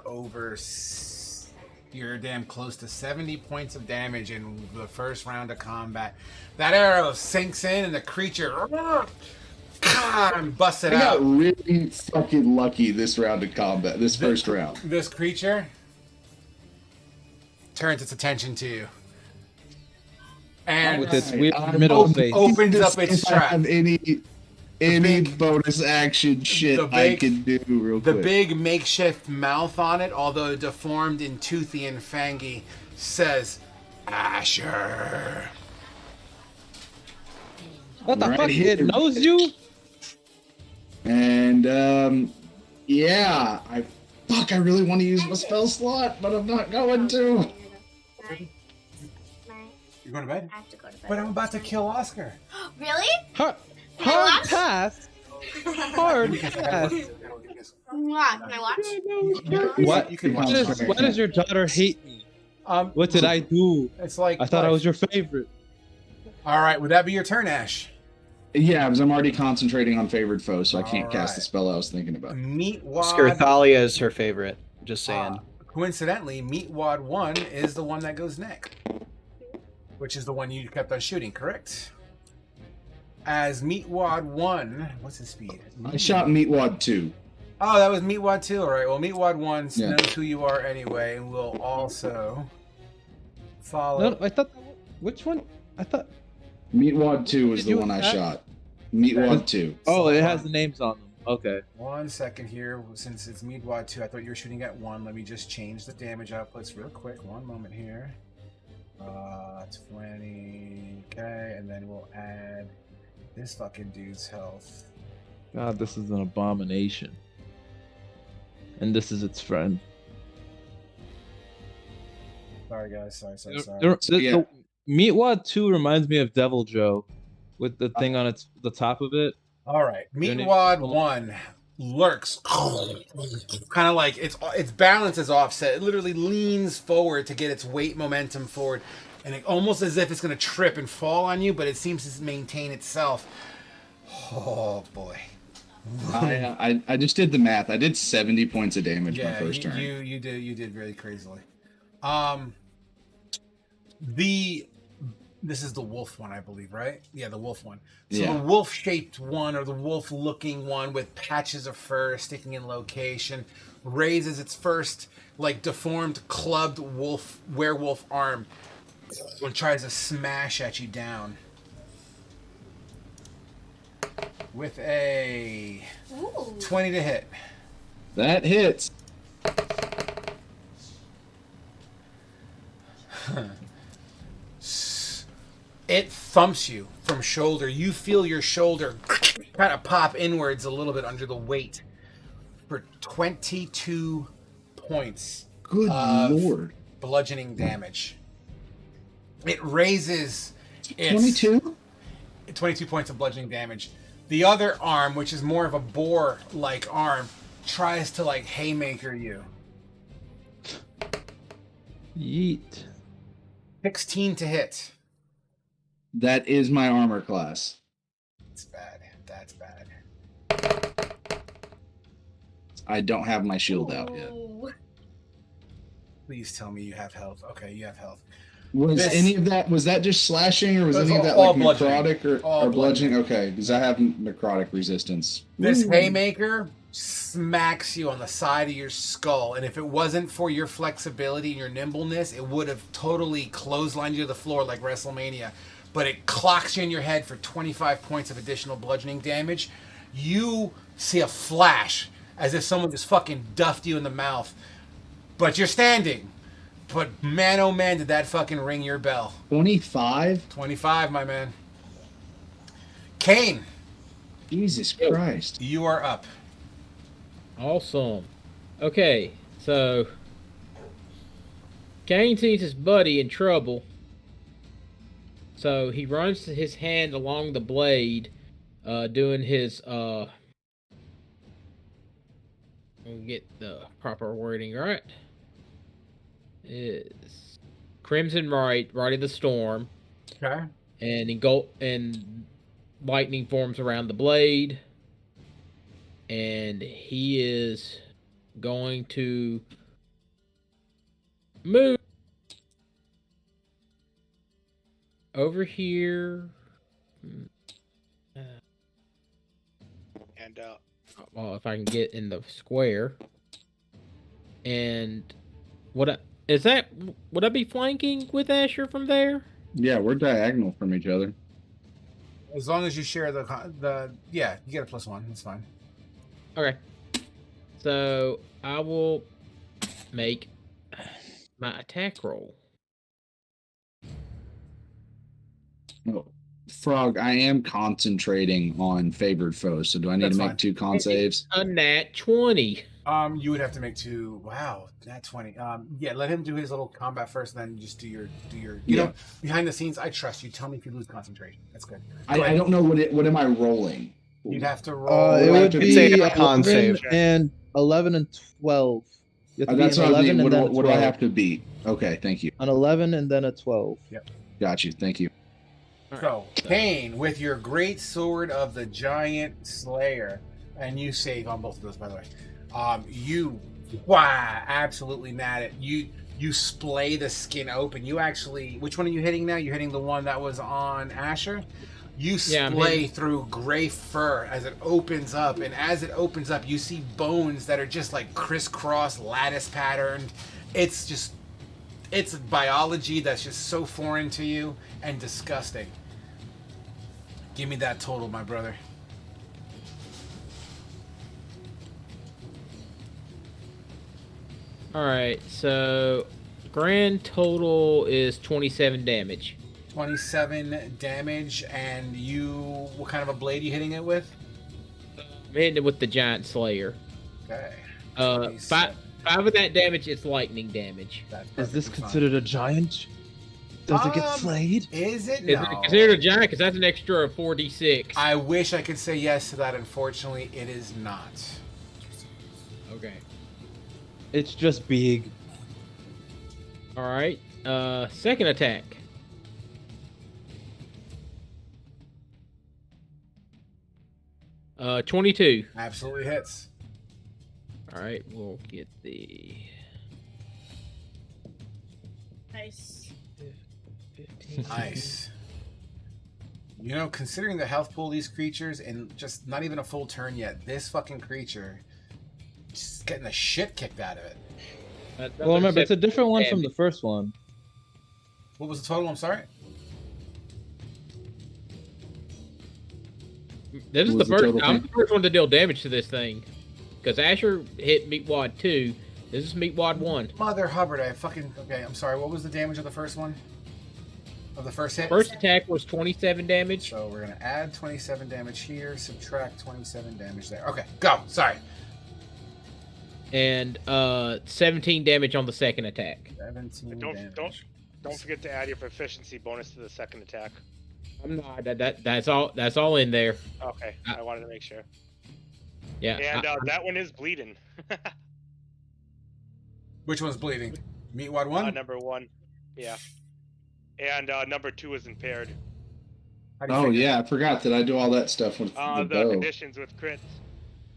you're damn close to 70 points of damage in the first round of combat. That arrow sinks in and the creature busts it out. I got really fucking lucky this round of combat, this first round. This creature turns its attention to you. And with its weird middle face. Opens up its trap. Any bonus action shit I can do real quick. The big makeshift mouth on it, although deformed and toothy and fangy, says, Asher. What the fuck? It knows you? And, yeah. I really want to use my spell slot, but I'm not going to. You're going to bed? I have to go to bed. But I'm about to kill Oscar. Really? Hard pass. Hard pass. Can I watch? What? Why does your daughter hate me? What did I do? It's like I thought I was your favorite. All right, would that be your turn, Ash? Yeah, because I'm already concentrating on favored foe, so I can't cast the spell I was thinking about. Meatwad. Scarthalia is her favorite. Just saying. Coincidentally, Meatwad 1 is the one that goes next, which is the one you kept on shooting, correct? As Meatwad 1, what's his speed? I shot Meatwad 2. Oh, that was Meatwad 2. All right. Well, Meatwad 1 knows who you are anyway, and will also follow. No, I thought. Which one? I thought. Meatwad 2 was the one I shot. Meatwad 2. Oh, it has the names on them. Okay. 1 second here. Since it's Meatwad 2, I thought you were shooting at 1. Let me just change the damage outputs real quick. 1 moment here. 20. Okay, and then we'll add this fucking dude's health. God, this is an abomination. And this is its friend. Sorry, guys. Sorry. The Meatwad 2 reminds me of Devil Joe with the thing on the top of it. All right. Meatwad 1 lurks. Kind of like its balance is offset. It literally leans forward to get its weight momentum forward. And it, almost as if it's going to trip and fall on you, but it seems to maintain itself. Oh, boy. I just did the math. I did 70 points of damage my first turn. You did really crazily. This is the wolf one, I believe, right? Yeah, the wolf one. So the wolf-shaped one, or the wolf-looking one with patches of fur sticking in location, raises its first, like, deformed, clubbed werewolf arm and tries to smash at you down. With a 20 to hit. That hits. It thumps you from shoulder. You feel your shoulder kind of pop inwards a little bit under the weight for 22 points. Good lord. Bludgeoning damage. It raises 22? 22 points of bludgeoning damage. The other arm, which is more of a boar-like arm, tries to like haymaker you. Yeet. 16 to hit. That is my armor class. That's bad. That's bad. I don't have my shield out yet. Please tell me you have health. Okay, you have health. Was any of that, was that just slashing, or was any of that all like necrotic or bludgeoning? bludgeoning. Okay, because I have necrotic resistance. This haymaker smacks you on the side of your skull, and if it wasn't for your flexibility and your nimbleness, it would have totally clotheslined you to the floor like WrestleMania. But it clocks you in your head for 25 points of additional bludgeoning damage. You see a flash, as if someone just fucking duffed you in the mouth. But you're standing. But man, oh man, did that fucking ring your bell. 25? 25, my man. Kane. Jesus Christ. You are up. Awesome. Okay, so Kane sees his buddy in trouble. So he runs his hand along the blade, doing his we'll get the proper wording right. Is Crimson Rite of the Storm. Okay. And lightning forms around the blade. And he is going to move over here. And well, if I can get in the square. And would I be flanking with Asher from there? Yeah, we're diagonal from each other. As long as you share yeah, you get a +1. That's fine. Okay. So I will make my attack roll. Oh, Frog, I am concentrating on favored foes, so do I need That's to make fine. 2 con saves? A nat 20. You would have to make 2. Wow, nat 20. Yeah, let him do his little combat first, then just do your. You know, behind the scenes, I trust you. Tell me if you lose concentration. That's good. I don't know what am I rolling? You'd have to roll. It would It's a be con 11 save. and 11 and 12. You have to That's be an what I 11 mean. and then a What do I 12. have to beat? Okay, thank you. An 11 and then a 12. Got you. Thank you. So, Kane, with your great sword of the giant slayer, and you save on both of those, by the way. You absolutely nat it. You splay the skin open. You actually, which one are you hitting now? You're hitting the one that was on Asher. You splay through gray fur as it opens up, and as it opens up, you see bones that are just like crisscross lattice patterned. It's biology that's just so foreign to you and disgusting. Give me that total, my brother. Alright, so grand total is 27 damage. 27 damage, and what kind of a blade are you hitting it with? I'm hitting it with the Giant Slayer. Okay. 5 of that damage is lightning damage. Is this considered a giant? Does it get slayed? Is it? Is No. it considered a giant? Because that's an extra 4d6. I wish I could say yes to that. Unfortunately, it is not. Okay. It's just big. Alright, second attack. Uh, 22. Absolutely hits. Alright, we'll get the... Nice. 15. Nice. You know, considering the health pool of these creatures, and just not even a full turn yet, this fucking creature just getting the shit kicked out of it. Well, remember, it's a different one from the first one. What was the total? I'm sorry. This is the first. I'm the first one to deal damage to this thing, because Asher hit Meatwad 2, This is Meatwad 1. Mother Hubbard, okay, I'm sorry, what was the damage of the first one? Of the first hit? First attack was 27 damage. So we're gonna add 27 damage here, subtract 27 damage there. Okay, go. Sorry. And 17 damage on the second attack. 17 damage. Don't forget to add your proficiency bonus to the second attack. I'm not. That's all in there. Okay, I wanted to make sure. Yeah. And that one is bleeding. Which one's bleeding? Meatwad 1? Number 1. Yeah. And number 2 is impaired. Oh yeah, I forgot that I do all that stuff with the bow. Conditions with crits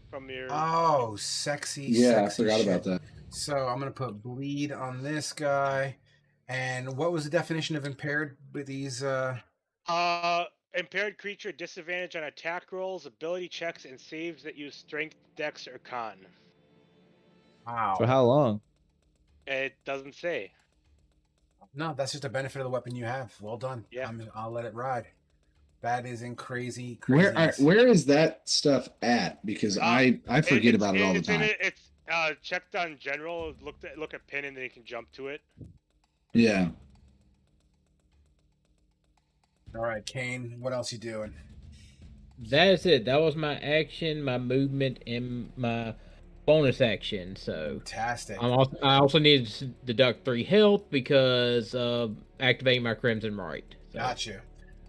from your. Oh, sexy. Yeah, sexy I forgot shit. about that. So I'm gonna put bleed on this guy. And what was the definition of impaired with these? Impaired creature disadvantage on attack rolls, ability checks, and saves that use strength, dex, or con. Wow. For how long? It doesn't say. No, that's just a benefit of the weapon you have. Well done. Yeah. I'll let it ride. That is in crazy. Where is that stuff at? Because I forget about it all the time. It's checked on general. Look at pin, and then you can jump to it. Yeah. All right, Kane. What else you doing? That's it. That was my action, my movement, and my bonus action. So fantastic. I also needed to deduct 3 health because of activating my Crimson Right. So. Got you.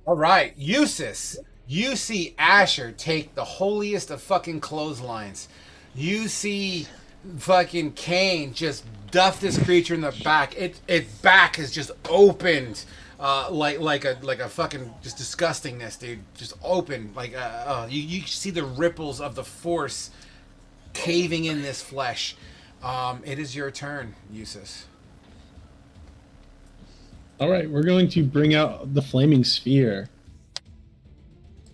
All right, Eustace. You see Asher take the holiest of fucking clotheslines. You see fucking Kane just duff this creature in the back. Its back is just opened, like a fucking just disgustingness, dude. Just open, like you see the ripples of the force caving in this flesh. It is your turn, Eustace. All right, we're going to bring out the flaming sphere.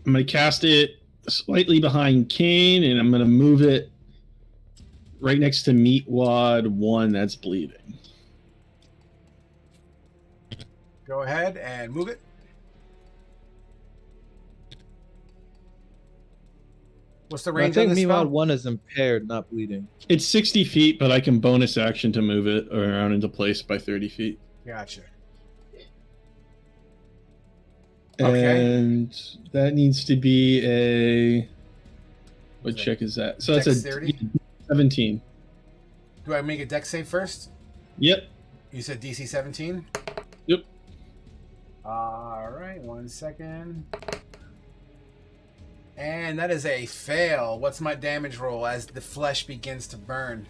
I'm going to cast it slightly behind Kane, and I'm going to move it right next to Meatwad 1 that's bleeding. Go ahead and move it. What's the range on this spell? I think Meatwad 1 is impaired, not bleeding. It's 60 feet, but I can bonus action to move it around into place by 30 feet. Gotcha. Okay. And that needs to be a... What check is that? So Dexterity? that's a 17. Do I make a dex save first? Yep. You said DC 17? Yep. All right, 1 second. And that is a fail. What's my damage roll as the flesh begins to burn?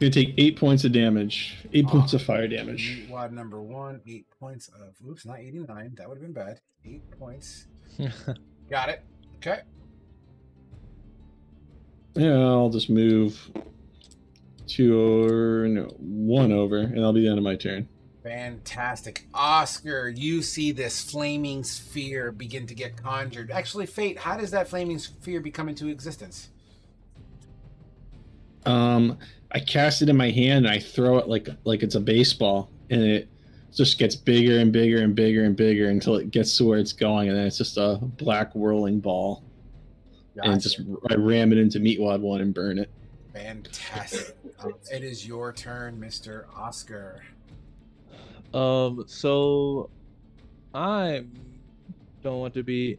You're going to take 8 points of damage. 8 points of fire damage. Meatwad number 1, 8 points of... Oops, not 89. That would have been bad. 8 points. Got it. Okay. Yeah, I'll just move 1 over, and that'll be the end of my turn. Fantastic. Oscar, you see this flaming sphere begin to get conjured. Actually, Fate, how does that flaming sphere become into existence? I cast it in my hand and I throw it like it's a baseball, and it just gets bigger and bigger and bigger and bigger until it gets to where it's going, and then it's just a black whirling ball. Gotcha. And I ram it into Meatwad 1 and burn it. Fantastic. It is your turn, Mr. Oscar. So I don't want to be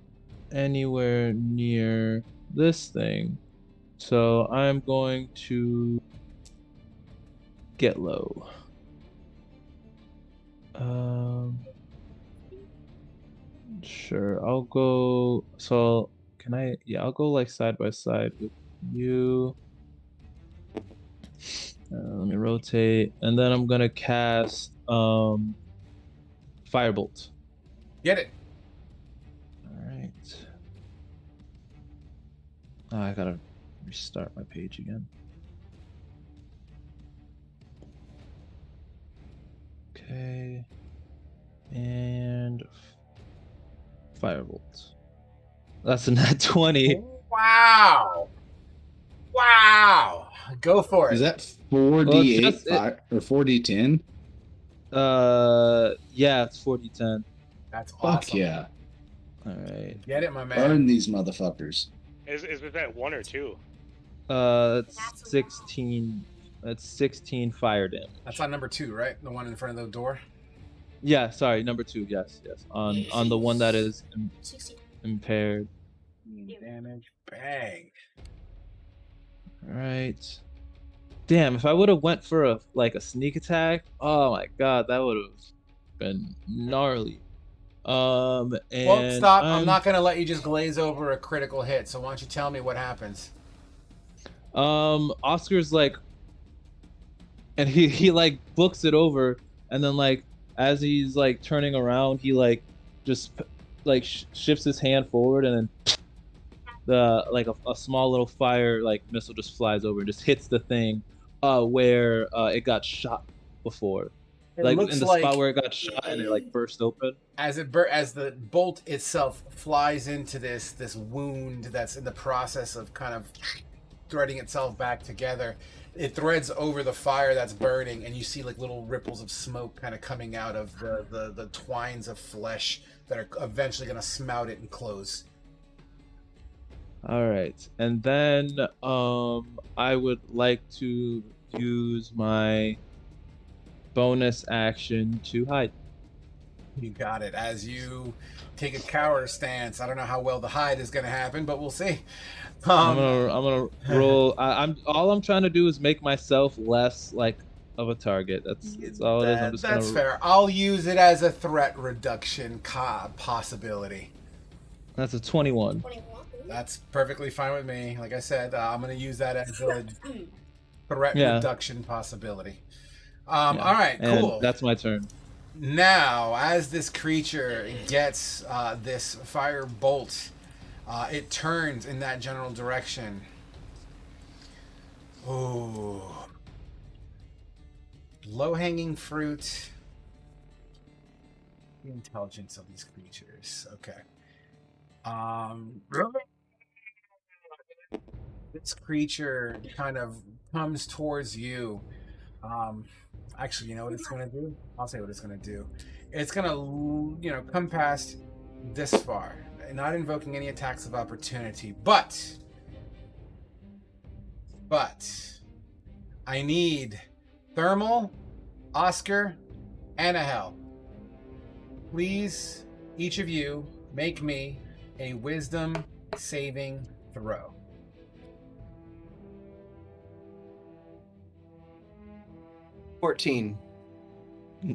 anywhere near this thing. So I'm going to get low. Sure, I'll go. So can I? Yeah, I'll go like side by side with you. Let me rotate, and then I'm gonna cast Firebolt. Get it. All right. Oh, I gotta restart my page again. Okay. And Firebolt. That's a nat 20. Wow. Wow. Go for it. Is that 4d8 or 4d10? Yeah, it's 4d10. That's awesome. Fuck yeah. All right. Get it, my man. Burn these motherfuckers. Is that 1 or 2? That's 16. That's 16 fire damage. That's on number 2, right? The one in front of the door. Yeah, sorry, number 2. Yes. On the one that is impaired. Damage. Bang. All right. Damn, if I would have went for a sneak attack, oh my god, that would have been gnarly. Well, And stop. I'm not gonna let you just glaze over a critical hit. So why don't you tell me what happens? Oscar's like, and he like books it over, and then like as he's like turning around, he like just like shifts his hand forward, and then the like a small little fire like missile just flies over and just hits the thing where it got shot before. It Like looks in the like spot where it got shot and it like burst open. as the bolt itself flies into this wound that's in the process of kind of threading itself back together. It threads over the fire that's burning, and you see like little ripples of smoke kind of coming out of the twines of flesh that are eventually going to smout it and close. All right, and then I would like to use my bonus action to hide. You got it. As you take a cower stance, I don't know how well the hide is going to happen, but we'll see. I'm gonna roll. All I'm trying to do is make myself less like of a target. That's all it is. I'm just that's fair. I'll use it as a threat reduction possibility. That's a 21. That's perfectly fine with me. Like I said, I'm going to use that as a threat reduction possibility. All right, cool. And that's my turn. Now, as this creature gets this fire bolt, it turns in that general direction. Ooh. Low-hanging fruit. The intelligence of these creatures. Okay. This creature kind of comes towards you. Actually, you know what it's going to do? I'll say what it's going to do. It's going to, come past this far. Not invoking any attacks of opportunity. But I need Thermal, Oscar, and Ahel. Please, each of you, make me a wisdom saving throw.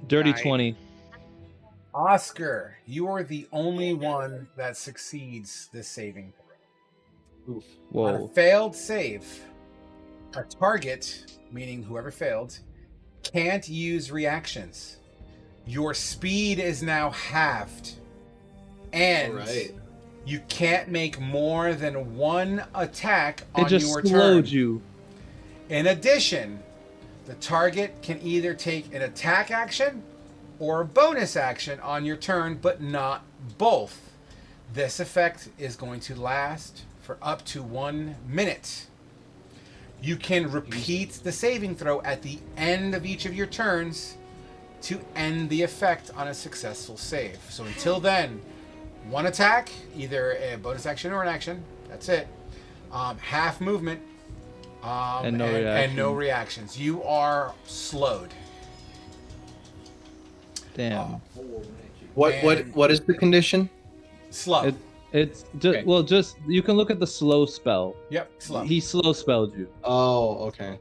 Dirty 9. 20. Oscar, you are the only one that succeeds this saving throw. Oof. Whoa. On a failed save, a target, meaning whoever failed, can't use reactions. Your speed is now halved. And you can't make more than one attack on your turn. It just slowed you. In addition, the target can either take an attack action or a bonus action on your turn, but not both. This effect is going to last for up to 1 minute. You can repeat the saving throw at the end of each of your turns to end the effect on a successful save. So until then, one attack, either a bonus action or an action. That's it. Half movement. And no reactions. You are slowed. Damn. What is the condition? Slow. It's just just you can look at the slow spell. Yep, slow. He slow spelled you. Oh, okay.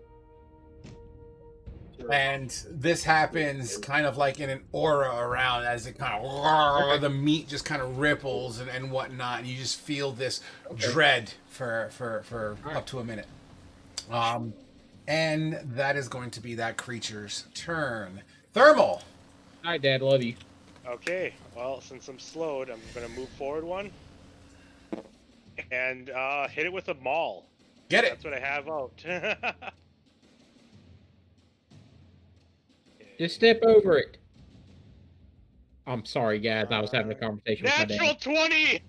And this happens kind of like in an aura around as it kind of the meat just kind of ripples and whatnot, and you just feel this dread for up to a minute. And that is going to be that creature's turn. Thermal. Hi, Dad. Love you. Okay, well, since I'm slowed, I'm gonna move forward one and hit it with a maul. Get it. That's what I have out. Just step over it. I'm sorry, guys. I was having a conversation with my dad. Natural 20!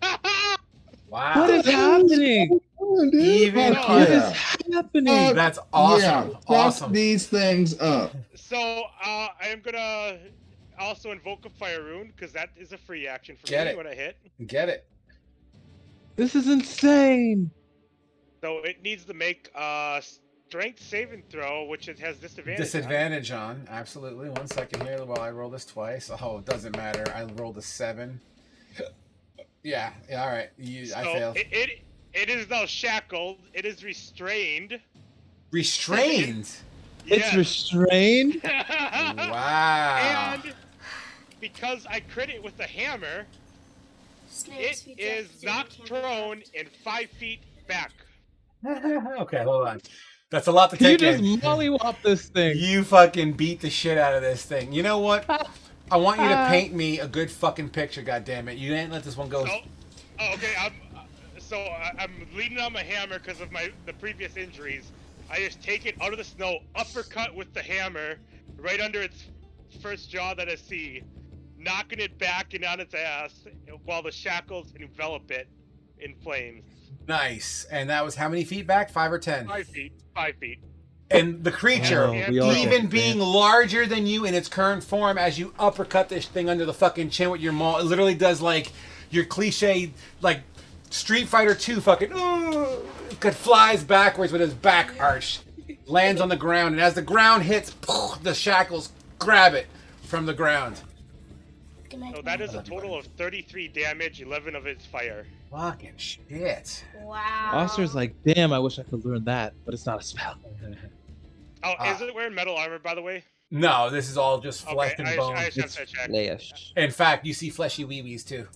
Wow. What is happening? Even What is happening? That's awesome. Yeah, Awesome. these things up. So, I am gonna also invoke a fire rune, because that is a free action for Get me it. when I hit. Get it. This is insane. So it needs to make a strength saving throw, which it has disadvantage. Disadvantage on. Absolutely. 1 second here while I roll this twice. Oh, it doesn't matter. I rolled a 7. Yeah. All right. I failed. It is now shackled. It is restrained. Restrained. It's restrained. Wow. And because I crit it with the hammer, it is knocked prone and 5 feet back. Okay, hold on. That's a lot to take in. You just mollywop this thing. You fucking beat the shit out of this thing. You know what? I want you to paint me a good fucking picture, goddammit. You ain't let this one go. Okay, I'm leaning on my hammer because of the previous injuries. I just take it out of the snow, uppercut with the hammer, right under its first jaw that I see, knocking it back and on its ass while the shackles envelop it in flames. Nice. And that was how many feet back? 5 or 10? 5 feet. 5 feet. And the creature, even being larger than you in its current form, as you uppercut this thing under the fucking chin with your maul, it literally does like your cliche, like Street Fighter 2 fucking, it flies backwards with his back arch, lands on the ground, and as the ground hits, the shackles grab it from the ground. So that is a total of 33 damage, 11 of it's fire. Fucking shit. Wow. Officer's like, damn, I wish I could learn that, but it's not a spell. Oh, is it wearing metal armor, by the way? No, this is all just flesh and bone. I just have to check. Flesh. In fact, you see fleshy wee-wees too.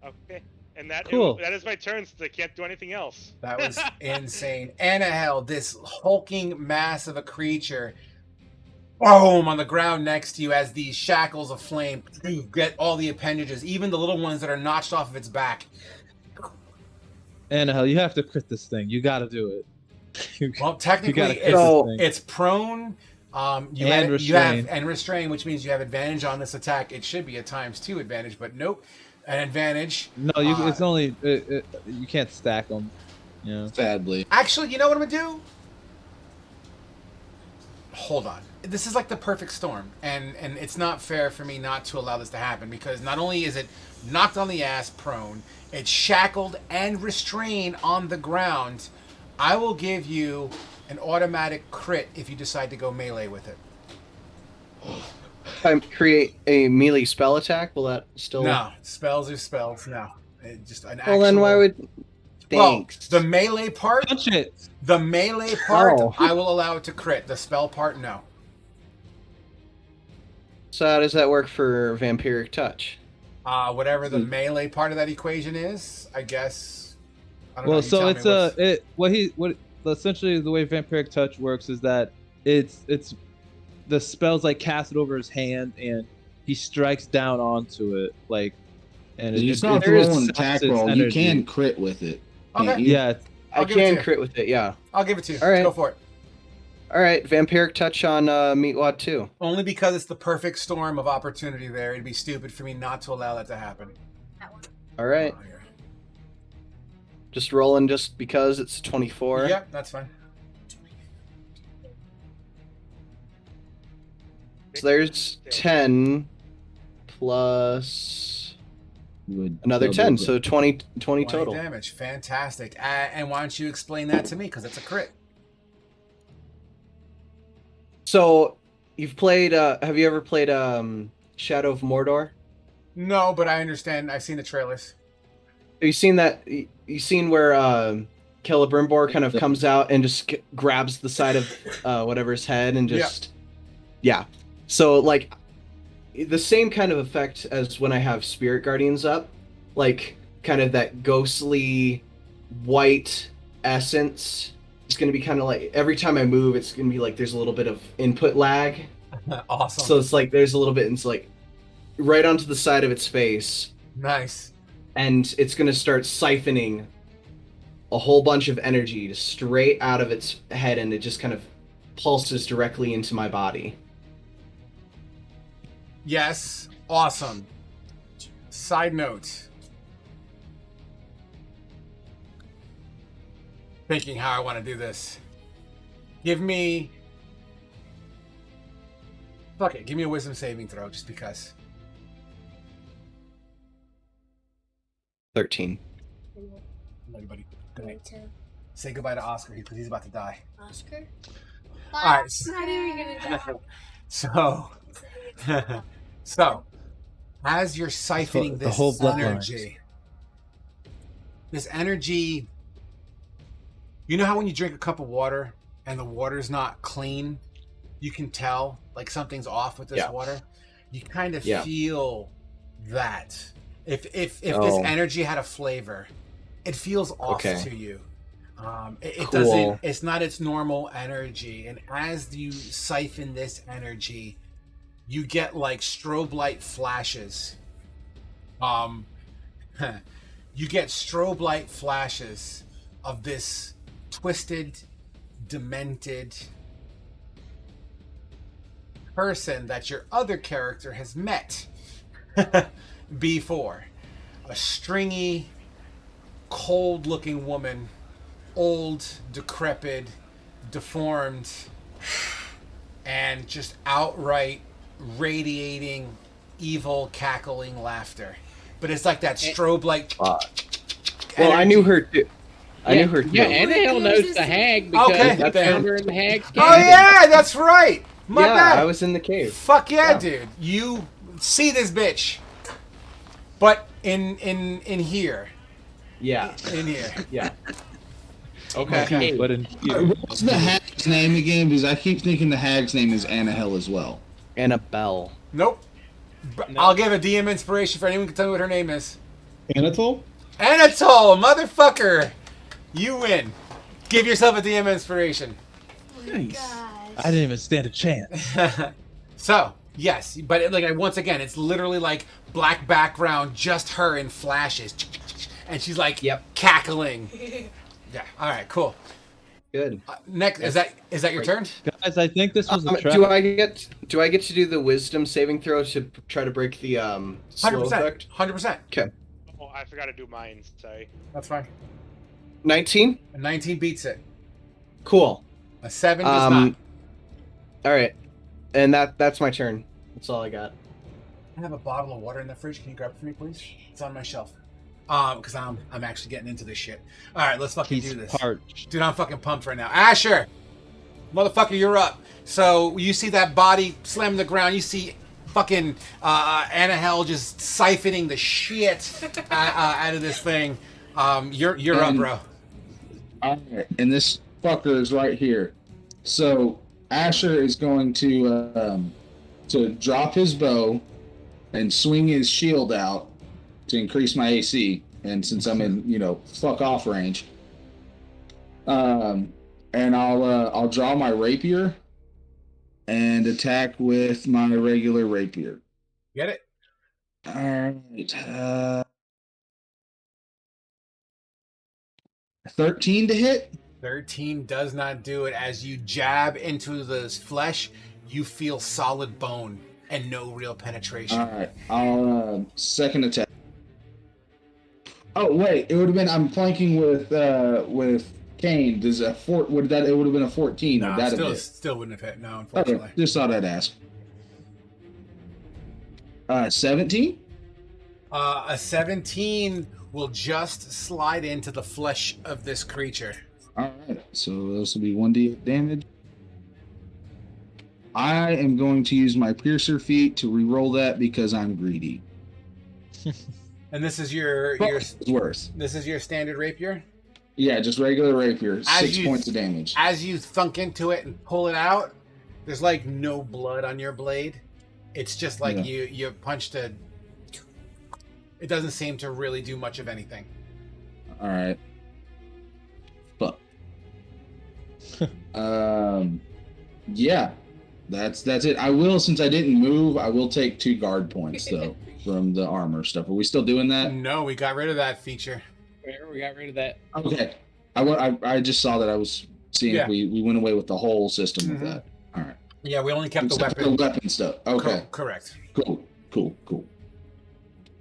Okay. And that is my turn, so I can't do anything else. That was insane. Anahel, this hulking mass of a creature, boom, on the ground next to you as these shackles of flame get all the appendages, even the little ones that are notched off of its back. Anahel, you have to crit this thing. You gotta do it. Well, technically, it's prone. You have restrain, which means you have advantage on this attack. It should be a ×2 advantage, but nope, an advantage. No, it's only you can't stack them. Yeah. Sadly. Actually, you know what I'm gonna do? Hold on. This is like the perfect storm, and it's not fair for me not to allow this to happen, because not only is it knocked on the ass prone, it's shackled and restrained on the ground. I will give you an automatic crit if you decide to go melee with it. Create a melee spell attack. Will that still? No, spells are spells. No, just an. Well, then why would? Thanks. Well, the melee part. Touch it. The melee part, I will allow it to crit. The spell part, no. So how does that work for vampiric touch? Whatever the melee part of that equation is, I guess. I don't know, so it's essentially the way vampiric touch works is that it's the spell's like casted over his hand and he strikes down onto it and it's not rolling an attack roll. You can crit with it. Okay. Yeah, I can crit with it. Yeah, I'll give it to you. All right, go for it. All right, vampiric touch on Meatwad 2. Only because it's the perfect storm of opportunity there. It'd be stupid for me not to allow that to happen. All right. Just rolling just because it's 24. Yep, that's fine. So there's 10 plus another 10, so 20 total. Damage. Fantastic. And why don't you explain that to me, because it's a crit. So you've played, have you ever played Shadow of Mordor? No, but I understand. I've seen the trailers. Have you seen that? You seen where Celebrimbor kind of comes out and just grabs the side of whatever's head and just yeah. So like the same kind of effect as when I have Spirit Guardians up, like kind of that ghostly white essence. It's gonna be kind of like every time I move, it's gonna be like there's a little bit of input lag. Awesome. So it's like there's a little bit, and it's like right onto the side of its face. Nice. And it's going to start siphoning a whole bunch of energy just straight out of its head, and it just kind of pulses directly into my body. Yes. Awesome. Side note. Thinking how I want to do this. Give me... Fuck it. Give me a wisdom saving throw, just because. 13. Everybody. Good night. Say goodbye to Oscar because he's about to die. Oscar? All right. Not even gonna die. So, as you're siphoning The whole this bloodline. this energy, you know how when you drink a cup of water and the water's not clean, you can tell like something's off with this water. You kind of feel that. If this energy had a flavor, it feels off to you. It doesn't. It's not its normal energy, and as you siphon this energy, you get like strobe light flashes. You get strobe light flashes of this twisted, demented person that your other character has met before. A stringy, cold-looking woman, old, decrepit, deformed, and just outright radiating evil, cackling laughter. But it's like that strobe light. Well, I knew her too. I knew her too. Yeah, Annabelle knows the hag because I found her in the hag's cave. Oh yeah, that's right. My bad. I was in the cave. Fuck yeah, dude. You see this bitch. But in here. Yeah. In here. Yeah. Okay. But in What's the hag's name again? Because I keep thinking the hag's name is Annahel as well. Annabelle. Nope. I'll give a DM inspiration for anyone who can tell me what her name is. Anatole? Anatole, motherfucker. You win. Give yourself a DM inspiration. Nice. I didn't even stand a chance. So, yes, but like once again, it's literally like black background, just her in flashes. And she's like cackling. Yeah. All right, cool. Good. Next, is that your turn? Guys, I think this was a trap. Do I get to do the wisdom saving throw to try to break the slow 100%. effect? 100%. Okay. Oh, I forgot to do mine. Sorry. That's fine. 19? A 19 beats it. Cool. A 7 does not. All right. And that's my turn. That's all I got. I have a bottle of water in the fridge. Can you grab it for me, please? It's on my shelf. Because I'm actually getting into this shit. All right, let's fucking do this. Parched. Dude, I'm fucking pumped right now. Asher, motherfucker, you're up. So you see that body slam the ground. You see fucking Annahel just siphoning the shit out of this thing. You're up, bro. All right, and this fucker is right here. So Asher is going to drop his bow and swing his shield out to increase my AC, and since I'm in fuck off range, and I'll draw my rapier and attack with my regular rapier. Get it? All right. 13 to hit. 13 does not do it. As you jab into the flesh, you feel solid bone and no real penetration. All right. I'll second attack. Oh wait, it would have been. I'm flanking with Kane. Does a it would have been a 14? No, would that still wouldn't have hit. No, unfortunately. Okay, just thought I'd ask. 17. A 17 will just slide into the flesh of this creature. All right, so this will be 1d8 damage. I am going to use my piercer feat to re-roll that because I'm greedy. And this is your It's worse. This is your standard rapier? Yeah, just regular rapier. 6 points of damage. As you thunk into it and pull it out, there's like no blood on your blade. It's just like you punched a. It doesn't seem to really do much of anything. All right. Fuck. Yeah, that's it. I will, since I didn't move, I will take 2 guard points though from the armor stuff. Are we still doing that? No, we got rid of that feature. We got rid of that. Okay. I just saw that. I was seeing if we went away with the whole system with that. All right. Yeah, we only kept Except the weapon. the weapon stuff. Okay. Correct. Cool.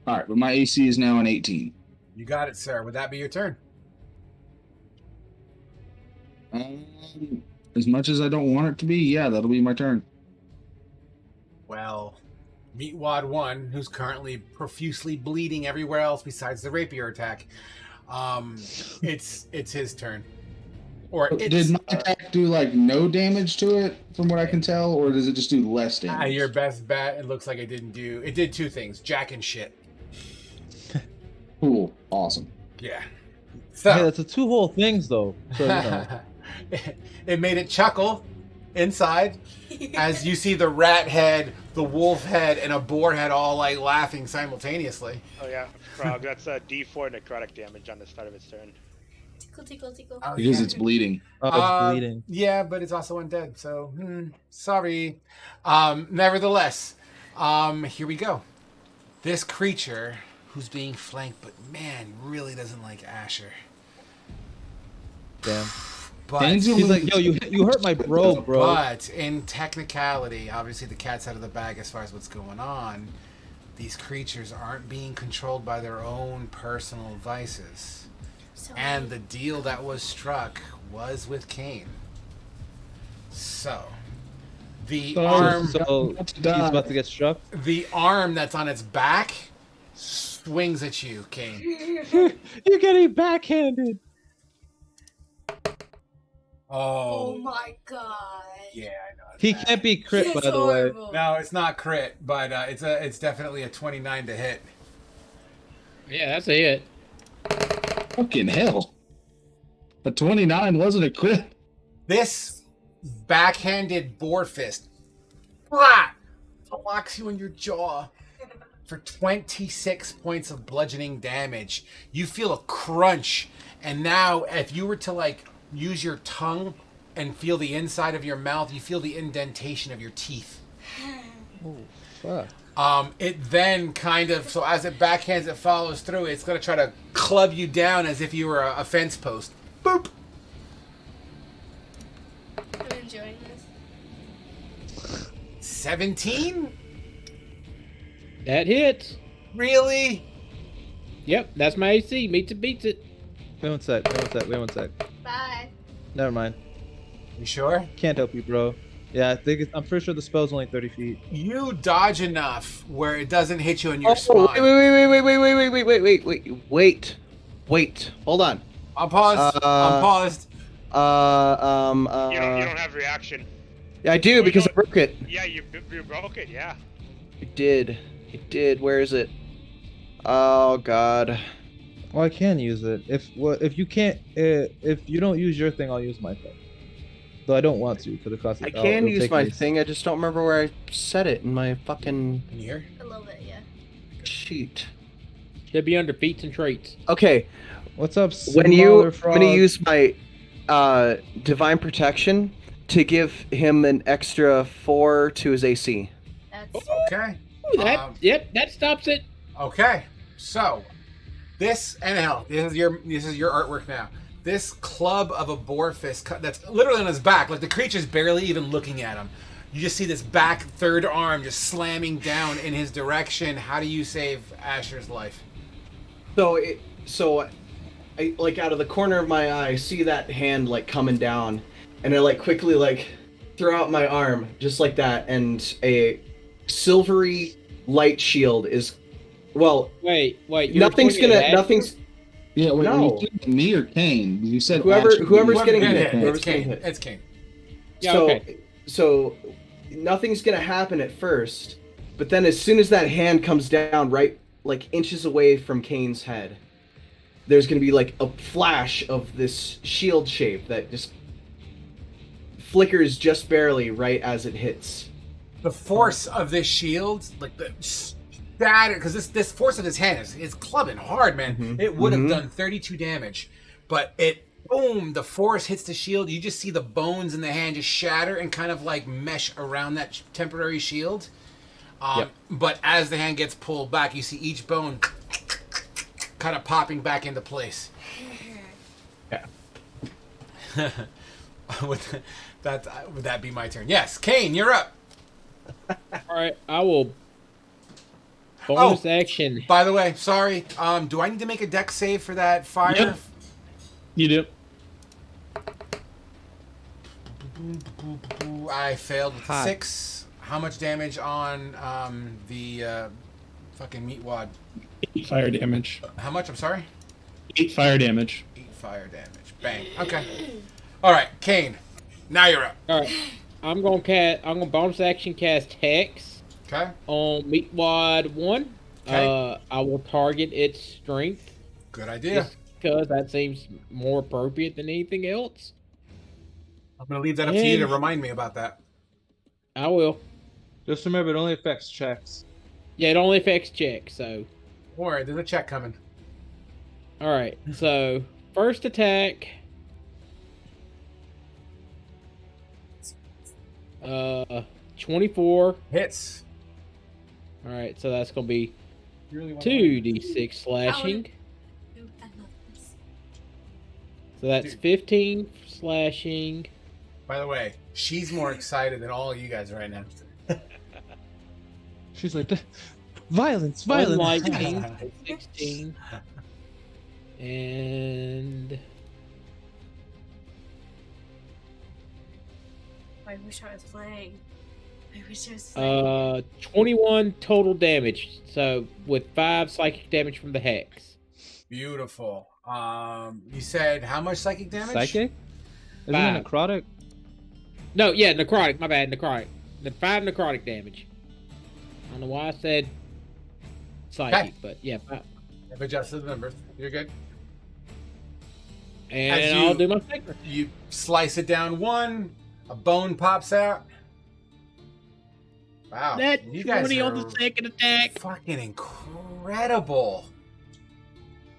All right, but my AC is now an 18. You got it, sir. Would that be your turn? As much as I don't want it to be, yeah, that'll be my turn. Well, Meatwad 1, who's currently profusely bleeding everywhere else besides the rapier attack, it's his turn. Or did my attack do like no damage to it, from what I can tell, or does it just do less damage? Your best bet. It looks like it didn't do. It did two things: jack and shit. Cool, awesome. Yeah. So hey, that's the two whole things though. So you know. It made it chuckle inside as you see the rat head, the wolf head, and a boar head all like laughing simultaneously. Oh yeah, frog. That's a D4 necrotic damage on the start of its turn. Tickle, tickle, tickle. Oh, Because yeah. it's bleeding. Oh, it's bleeding. Yeah, but it's also undead, so sorry. Nevertheless, here we go. This creature who's being flanked, but man, really doesn't like Asher. Damn. But he's like, yo, you hurt my bro. But in technicality, obviously the cat's out of the bag as far as what's going on. These creatures aren't being controlled by their own personal vices. And the deal that was struck was with Cain. So, the arm... So he's about to get struck? The arm that's on its back swings at you, Cain. You're getting backhanded. Oh my god. Yeah, I know. He can't be crit, by the way. No, it's not crit, but it's definitely a 29 to hit. Yeah, that's a hit. Fucking hell. A 29 wasn't a crit. This backhanded boar fist locks you in your jaw for 26 points of bludgeoning damage. You feel a crunch, and now if you were to like use your tongue and feel the inside of your mouth, you feel the indentation of your teeth. Oh, fuck. It then kind of, so as it backhands, it follows through. It's going to try to club you down as if you were a fence post. Boop. I'm enjoying this. 17? That hits. Really? Yep, that's my AC. Meets it, beats it. Wait one sec. Bye. Never mind. You sure? Can't help you, bro. Yeah, I'm pretty sure the spell's only 30 feet. You dodge enough where it doesn't hit you in your spine. Wait. Hold on. I'm paused. You don't have reaction. Yeah, I do because I broke it. Yeah, you broke it. Yeah. It did. Where is it? Oh God. Well, I can use it. If you can't, if you don't use your thing, I'll use my thing. Though I don't want to because it costs. I can use my thing. I just don't remember where I set it in my fucking. Can you hear? A little bit, yeah. Sheet. Should be under feats and traits. Okay. What's up? I'm gonna use my divine protection to give him an extra 4 to his AC. That's Okay. Yep, that stops it. Okay. So, this is your artwork now. This club of a boar fist that's literally on his back, like the creature's barely even looking at him. You just see this back third arm just slamming down in his direction. How do you save Asher's life? So I like out of the corner of my eye see that hand like coming down, and I like quickly like throw out my arm just like that, and a silvery light shield is. Well, wait. Nothing's. Yeah, wait, no. were you saying me or Kane? You said whoever's Whoever's getting hit. hit. It's Kane. Yeah, so, okay. So nothing's gonna happen at first, but then as soon as that hand comes down, right, like inches away from Kane's head, there's gonna be like a flash of this shield shape that just flickers just barely right as it hits. The force of this shield, like the shatter, because this force of his hand is clubbing hard, man. Mm-hmm. It would have done 32 damage, but boom, the force hits the shield. You just see the bones in the hand just shatter and kind of like mesh around that temporary shield. But as the hand gets pulled back, you see each bone kind of popping back into place. Yeah. Would that be my turn? Yes, Kane, you're up. All right, I will. Bonus action. By the way, sorry. Do I need to make a dex save for that fire? Yep. You do. I failed with 6. How much damage on the fucking meat wad? 8 fire damage. How much? I'm sorry. 8 fire damage. 8 fire damage. Bang. Okay. All right, Kane. Now you're up. All right. I'm gonna bonus action cast Hex. Okay. On Meatwad 1. Okay. I will target its strength. Good idea. Just because that seems more appropriate than anything else. I'm gonna leave that up to you to remind me about that. I will. Just remember, it only affects checks. Yeah, it only affects checks, so. Don't worry, there's a check coming. Alright, so first attack. 24. Hits. Alright, so that's gonna be 2d6 slashing. So that's 15 slashing. By the way, she's more excited than all of you guys right now. She's like, violence, violence. Lightning, 16. And I wish I was playing. I wish I was playing. 21 total damage. So with 5 psychic damage from the hex. Beautiful. You said how much psychic damage? Psychic? Isn't it necrotic? No, yeah, necrotic. My bad, necrotic. The 5 necrotic damage. I don't know why I said psychic, but yeah. I've adjusted the numbers. You're good. And I'll do my finger. You slice it down 1, a bone pops out. Wow. That you guys 20 are on the second attack. Fucking incredible.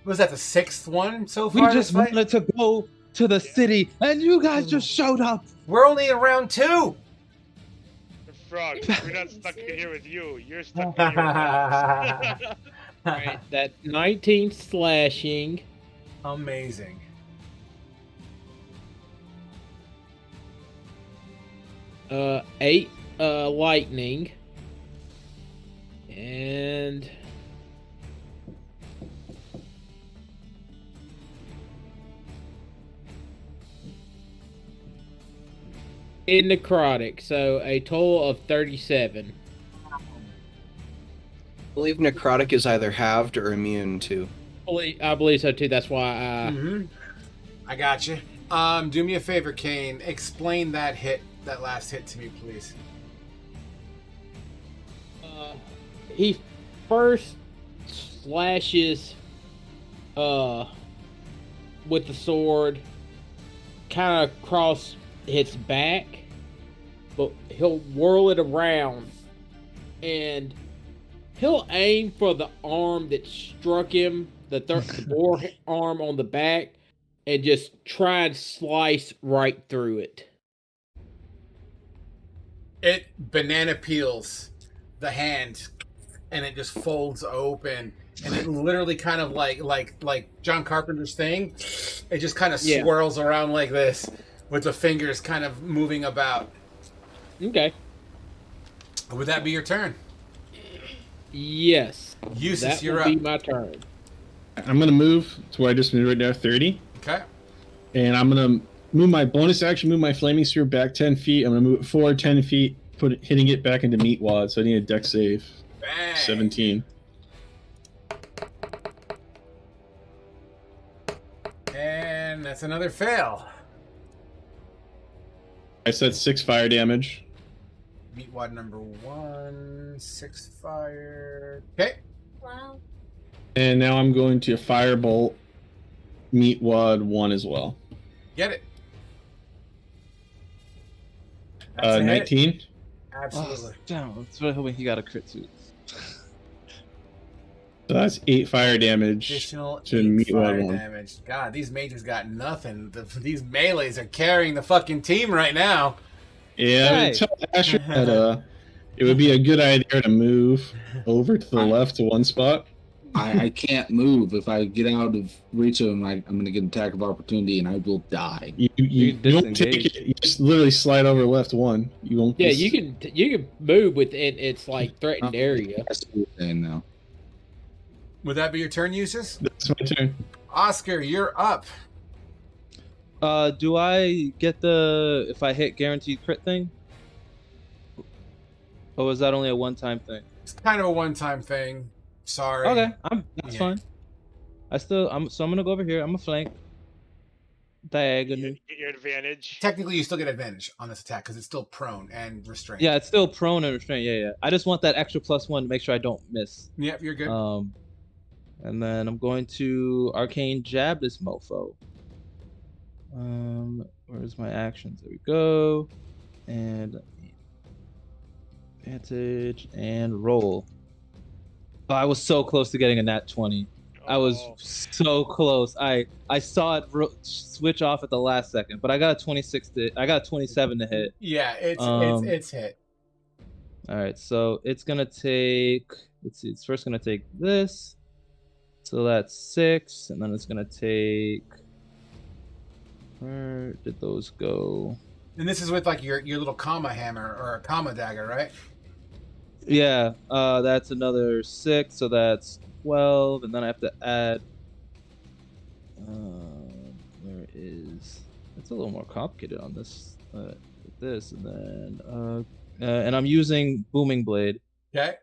Was that the 6th one so far? We just wanted to go to the city, and you guys just showed up. We're only in round 2. Frog, we're not stuck in here with you. You're stuck in here with us. Alright, that 19 slashing. Amazing. Eight lightning. And in necrotic, so a total of 37. I believe necrotic is either halved or immune to. I believe so too. That's why I got you. Do me a favor, Kane. Explain that last hit to me, please. He first slashes with the sword kind of across its back, but he'll whirl it around and he'll aim for the arm that struck him, the boar arm on the back, and just try and slice right through it. It banana peels the hand, and it just folds open, and it literally kind of like John Carpenter's thing. It just kind of swirls around like this, with the fingers kind of moving about. Okay. Would that be your turn? Yes. Eustace, you're up. That will be my turn. I'm going to move to where I just moved right now, 30. Okay. And I'm going to move my bonus action, move my flaming sphere back 10 feet. I'm going to move it forward 10 feet, hitting it back into meat wad. So I need a dex save. Bang. 17. And that's another fail. I said 6 fire damage. Meat wad number 1, 6 fire. Okay. Wow. And now I'm going to firebolt meat wad 1 as well. Get it. 19. Absolutely. Oh, damn, I was really hoping he got a crit suit. So that's 8 fire damage Additional to 8 meat wad fire 1. damage. God, these mages got nothing. These melees are carrying the fucking team right now. Yeah, I mean, tell Asher that it would be a good idea to move over to the left to one spot. I can't move. If I get out of reach of him, I'm going to get an attack of opportunity and I will die. You don't take it. You just literally slide over left 1. You won't. Yeah, you can move within its like threatened area. That's what you're saying now. Would that be your turn, Eustace? That's my turn. Oscar, you're up. Do I get the if I hit guaranteed crit thing? Or was that only a one-time thing? It's kind of a one-time thing. Sorry. Okay, that's fine. So I'm gonna go over here. I'm gonna flank. diagonal. Get your advantage. Technically, you still get advantage on this attack because it's still prone and restrained. Yeah, it's still prone and restrained. Yeah. I just want that extra +1 to make sure I don't miss. Yep, you're good. And then I'm going to arcane jab this mofo. Where's my actions? There we go. And advantage and roll. Oh, I was so close to getting a nat 20. I was so close. I saw it switch off at the last second, but I got a 27 to hit. Yeah, it's hit. All right, so it's gonna take. Let's see. It's first gonna take this. So that's 6, and then it's gonna take. Where did those go? And this is with like your little comma hammer or a comma dagger, right? Yeah, that's another 6, so that's 12, and then I have to add. Where is? It's a little more complicated on this. With this, and then and I'm using booming blade. Okay.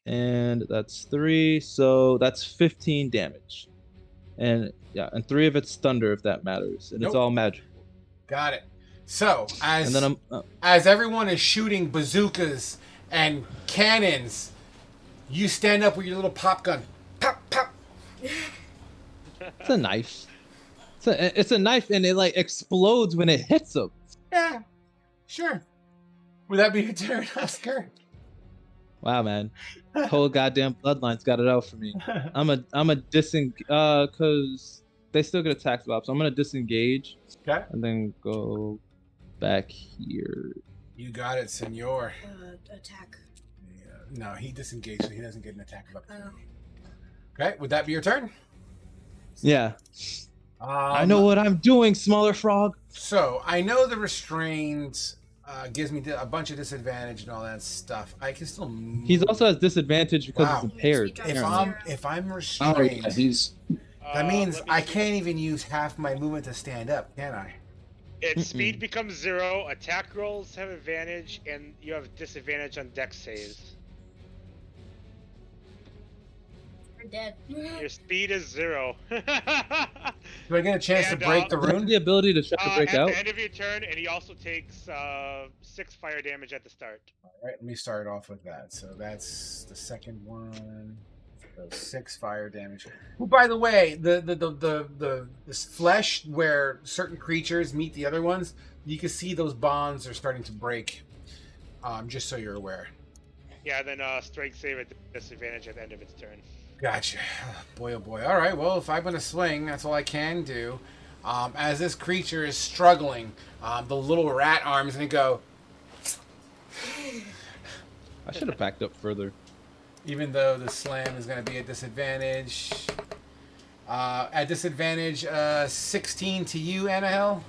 And that's 3, so that's 15 damage. And yeah, and 3 of it's thunder, if that matters, and it's all magical. Got it. So as everyone is shooting bazookas and cannons, you stand up with your little pop gun. Pop, pop. It's a knife. It's a knife, and it like explodes when it hits them. Yeah, sure. Would that be your turn, Oscar? Wow, man, whole goddamn bloodline's got it out for me. I'm a because they still get attacked up, so I'm gonna disengage. Okay. And then go back here. You got it, senor. Attack. No, he disengaged, so he doesn't get an attack of opportunity. Okay, would that be your turn? Yeah. I know what I'm doing, smaller frog. So I know the restrained gives me a bunch of disadvantage and all that stuff. I can still move. He's also has disadvantage because he's impaired. If I'm restrained, that means I can't even use half my movement to stand up, can I? Its speed becomes 0, attack rolls have advantage, and you have disadvantage on dex saves. We're dead. Your speed is 0. Do I get a chance to break the rune? The ability to try to break out? At the end of your turn, and he also takes 6 fire damage at the start. All right, let me start off with that. So that's the second one. So 6 fire damage. Well, by the way, the flesh where certain creatures meet the other ones, you can see those bonds are starting to break. Just so you're aware. Yeah, then strength save at disadvantage at the end of its turn. Gotcha. Boy, oh boy. All right, well, if I'm going to swing, that's all I can do. As this creature is struggling, the little rat arm is going to go... I should have backed up further. Even though the slam is going to be at disadvantage. At disadvantage, 16 to you, Anahel.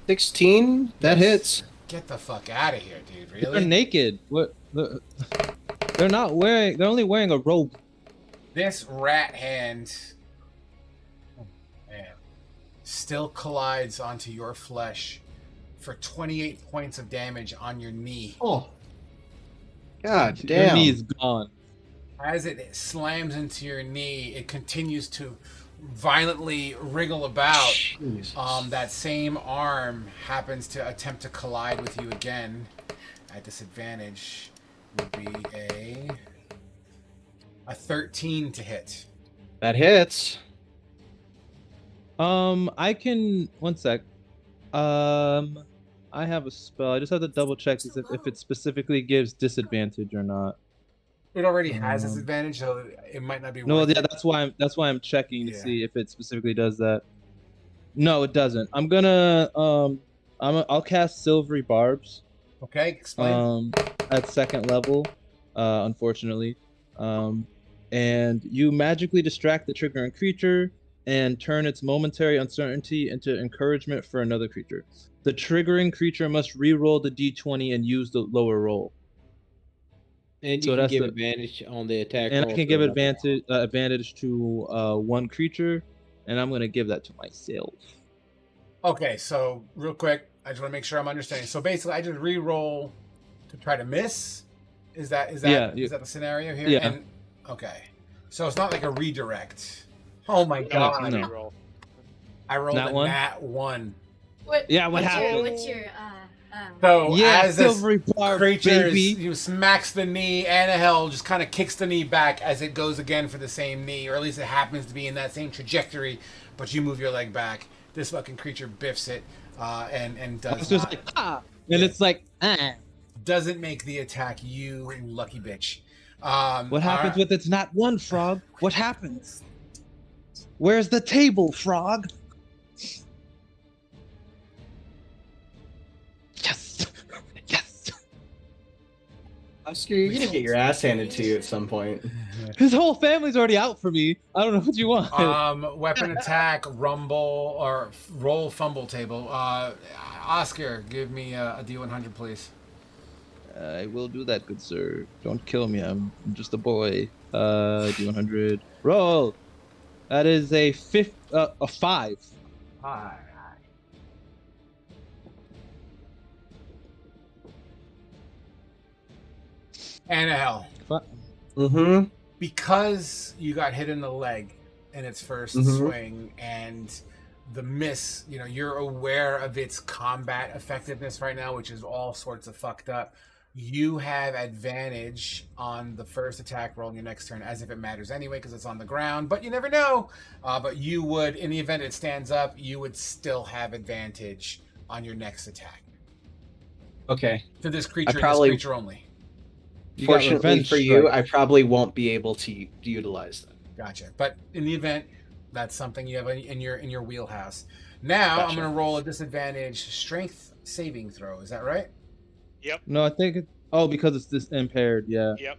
16? That hits. Get the fuck out of here, dude. Really? They're naked. What? They're not wearing. They're only wearing a robe. This rat hand, man, still collides onto your flesh for 28 points of damage on your knee. Oh. God damn. Your knee is gone. As it slams into your knee, it continues to violently wriggle about. That same arm happens to attempt to collide with you again. At disadvantage would be a 13 to hit. That hits. I can. One sec. I have a spell. I just have to double check if it specifically gives disadvantage or not. It already has disadvantage, so it might not be. No, yeah, that's why I'm checking to see if it specifically does that. No, it doesn't. I'm gonna I'll cast Silvery Barbs. Okay, explain. At second level, unfortunately, and you magically distract the triggering creature and turn its momentary uncertainty into encouragement for another creature. The triggering creature must re-roll the d20 and use the lower roll. And you can give advantage on the attack. And I can give advantage to one creature, and I'm gonna give that to myself. Okay, so real quick, I just want to make sure I'm understanding. So basically, I just re-roll to try to miss. Is that the scenario here? Yeah. Okay, so it's not like a redirect. Oh my god! No. I rolled Nat a one? nat 1. What? Yeah, what happened? What's your So Yeah, as this silvery bar, creature baby. smacks the knee, Anahel just kind of kicks the knee back as it goes again for the same knee, or at least it happens to be in that same trajectory, but you move your leg back. This fucking creature biffs it and does It's just not, like, ah! And it's like, ah. doesn't make the attack, you lucky bitch. What happens with it's not one, Frog? What happens? Where's the table, Frog? Yes! Yes! Oscar, you're gonna get your ass handed to you at some point. His whole family's already out for me. I don't know what you want. Weapon attack, rumble, or roll fumble table. Oscar, give me a D100, please. I will do that, good sir. Don't kill me. I'm just a boy. D100. Roll. That is a 5. Hi. Anahel. Mm-hmm. Because you got hit in the leg in its first swing and the miss, you're aware of its combat effectiveness right now, which is all sorts of fucked up. You have advantage on the first attack roll in your next turn, as if it matters anyway, because it's on the ground, but you never know. But you would, in the event it stands up, you would still have advantage on your next attack. Okay. To this creature, this creature only. Fortunately for you, I probably won't be able to utilize that. Gotcha. But in the event, that's something you have in your wheelhouse. Now I'm going to roll a disadvantage strength saving throw. Is that right? Yep. No, I think it. Oh, because it's this impaired. Yeah. Yep.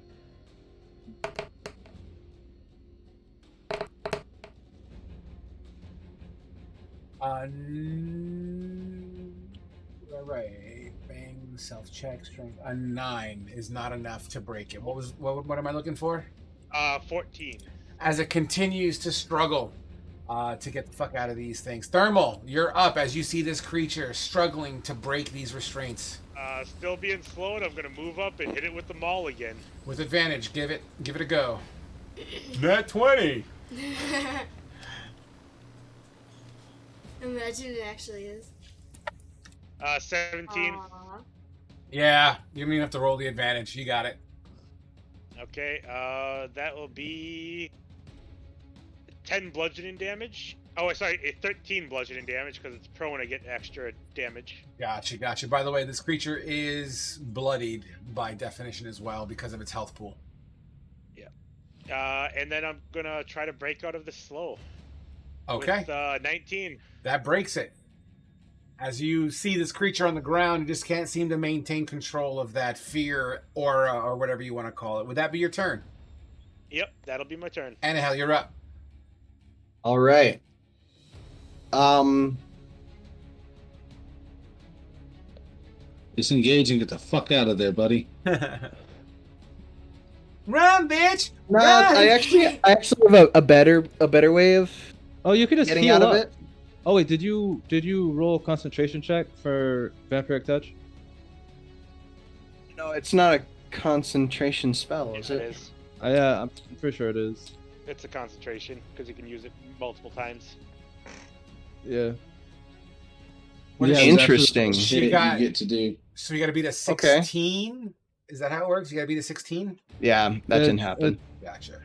All right. Bang. Self check. Strength. A 9 is not enough to break it. What am I looking for? 14. As it continues to struggle to get the fuck out of these things. Thermal, you're up as you see this creature struggling to break these restraints. Still being slowed, I'm gonna move up and hit it with the maul again. With advantage, give it a go. Nat 20. Imagine it actually is. 17. Aww. Yeah, you don't even have to roll the advantage. You got it. Okay, that will be 10 bludgeoning damage. Oh, sorry, 13 bludgeoning damage because it's prone. I get extra damage. Gotcha. By the way, this creature is bloodied by definition as well because of its health pool. Yeah. And then I'm gonna try to break out of the slow. Okay. With 19. That breaks it. As you see this creature on the ground, you just can't seem to maintain control of that fear aura or whatever you want to call it. Would that be your turn? Yep, that'll be my turn. Anahel, you're up. All right. Disengage and get the fuck out of there, buddy. Run, bitch! No, Run! I actually have a better way of Oh, you could just getting heal out up. of it. Oh wait, did you roll a concentration check for vampiric touch? No, it's not a concentration spell, is Yeah, it? it is. Yeah, I'm pretty sure it is. It's a concentration because you can use it multiple times. Yeah. What is Yeah, interesting. You Shit got- you get to do. So you got to beat a 16? Is that how it works? You got to beat a 16? Yeah, that didn't happen. Gotcha.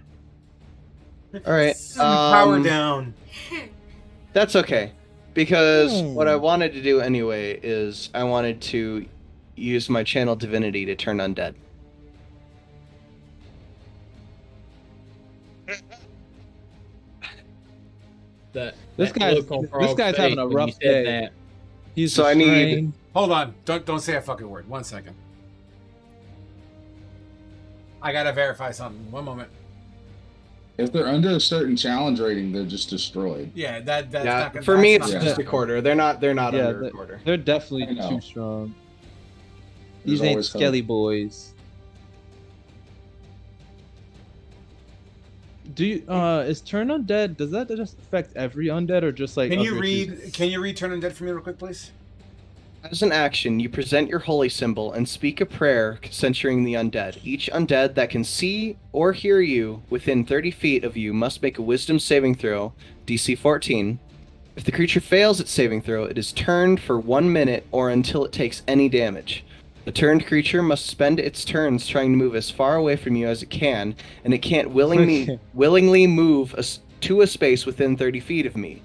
All right. Power down. That's okay, because what I wanted to do anyway is I wanted to use my channel divinity to turn undead. This guy's having a rough day. That. He's So I need- restrained. Hold on. Don't say a fucking word. 1 second. I got to verify something. 1 moment. If they're under a certain challenge rating, they're just destroyed. Yeah, that's Yeah, not gonna, for me that's it's not just gonna a quarter. They're not Yeah, under a quarter. They're I definitely know. too strong. There's These ain't always hope. skelly boys. Do you is turn undead? Does that just affect every undead or just like? Can of you your read? choosing? Can you read Turn Undead for me real quick, please? As an action, you present your holy symbol and speak a prayer censuring the undead. Each undead that can see or hear you within 30 feet of you must make a wisdom saving throw, DC 14. If the creature fails its saving throw, it is turned for 1 minute or until it takes any damage. The turned creature must spend its turns trying to move as far away from you as it can, and it can't willingly move to a space within 30 feet of me.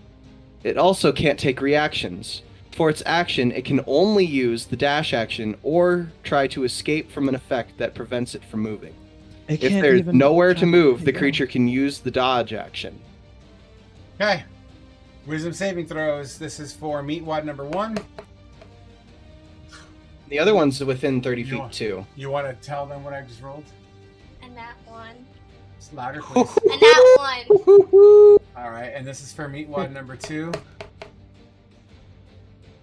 It also can't take reactions. For its action, it can only use the dash action or try to escape from an effect that prevents it from moving. If there's nowhere to move, the creature can use the dodge action. Okay. Wisdom saving throws. This is for Meatwad number 1. The other one's within 30 feet, too. You want to tell them what I just rolled? And that one. It's louder, please. And that one. All right, and this is for Meatwad number 2.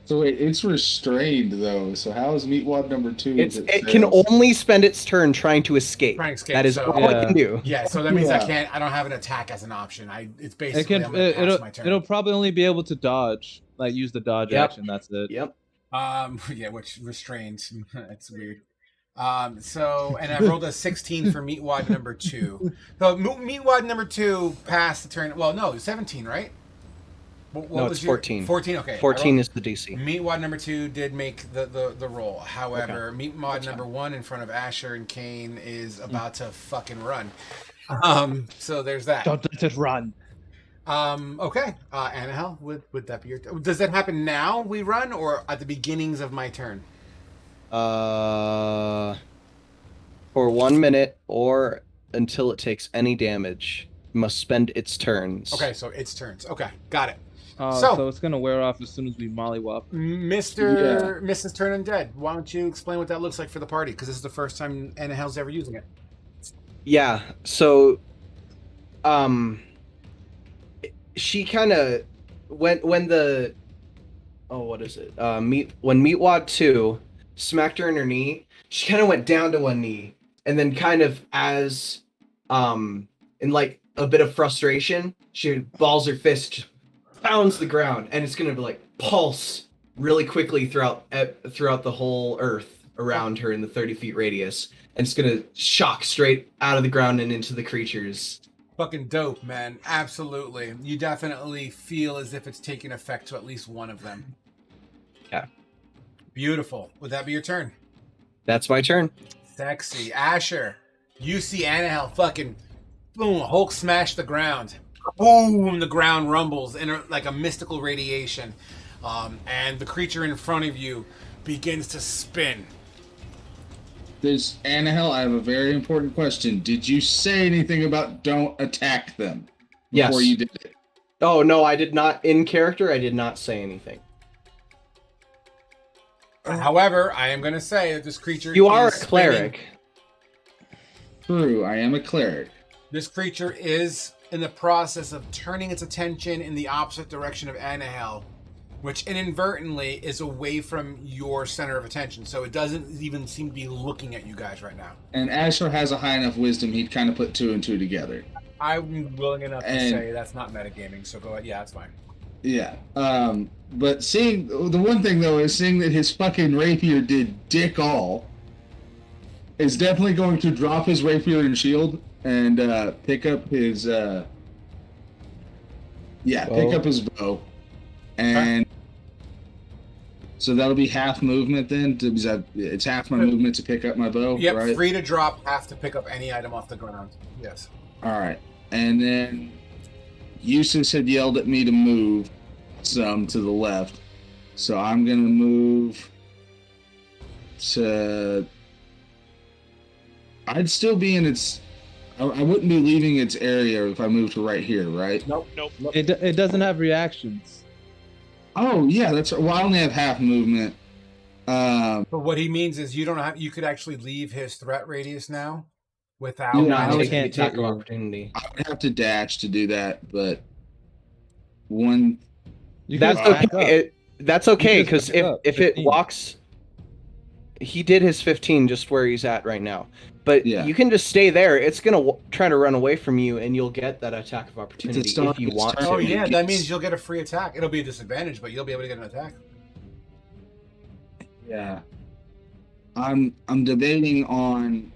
So wait, it's restrained though. So how is Meatwad number 2? It can only spend its turn trying to escape. That is all it can do. Yeah, so that means I don't have an attack as an option. It's basically I'm gonna pass my turn. It'll probably only be able to dodge, like use the dodge action. That's it. Yep. Yeah, which restrained. That's weird. So and I rolled a 16 for Meatwad number 2. So Meatwad number 2 passed the turn. Well, no, 17, right? No, it's 14. 14, okay. 14 is the DC. Meatwad number 2 did make the roll. However, Meatwad number 1 in front of Asher and Kane is about to fucking run. So there's that. Don't let it run. Okay. Annahel, would that be your turn? Does that happen now we run or at the beginnings of my turn? For 1 minute or until it takes any damage. It must spend its turns. Okay, so its turns. Okay, got it. So it's gonna wear off as soon as we mollywop. Mrs. Turn Undead, why don't you explain what that looks like for the party? Because this is the first time Annahel's ever using it. Yeah. So, she kind of when the what is it? When Meatwad 2 smacked her in her knee, she kind of went down to one knee, and then kind of as in like a bit of frustration, she balls her fist, pounds the ground, and it's gonna be like pulse really quickly throughout the whole earth around her in the 30 feet radius, and it's gonna shock straight out of the ground and into the creatures. Fucking dope, man. Absolutely. You definitely feel as if it's taking effect to at least one of them. Yeah. Beautiful. Would that be your turn? That's my turn. Sexy. Asher, you see Annahel fucking boom, Hulk smash the ground. Boom, the ground rumbles in like a mystical radiation. And the creature in front of you begins to spin. Annahel, I have a very important question. Did you say anything about don't attack them before you did it? Oh, no, I did not. In character, I did not say anything. However, I am going to say that this creature You are a cleric. True, I am a cleric. This creature is in the process of turning its attention in the opposite direction of Annahel, which inadvertently is away from your center of attention. So it doesn't even seem to be looking at you guys right now. And Asher has a high enough wisdom, he'd kind of put 2 and 2 together. I'm willing enough to say that's not metagaming, so go ahead. Yeah, that's fine. Yeah. But the one thing, though, is seeing that his fucking rapier did dick all, is definitely going to drop his rapier and shield and pick up his pick up his bow. And so that'll be half movement then. It's half my movement to pick up my bow. Yep, right? Free to drop, half to pick up any item off the ground. Yes. All right. And then Eustace had yelled at me to move some to the left. So I'm going to move to... I'd still be in its... I wouldn't be leaving its area if I moved to right here, right? Nope. It doesn't have reactions. Oh, yeah, that's... Well, I only have half movement. But what he means is you could actually leave his threat radius now without... I can't attack opportunity. I would have to dash to do that, but... That's okay. That's okay, because if it walks... He did his 15 just where he's at right now. But you can just stay there. It's going to try to run away from you, and you'll get that attack of opportunity if you want to. Oh, yeah, that means you'll get a free attack. It'll be a disadvantage, but you'll be able to get an attack. Yeah. I'm debating on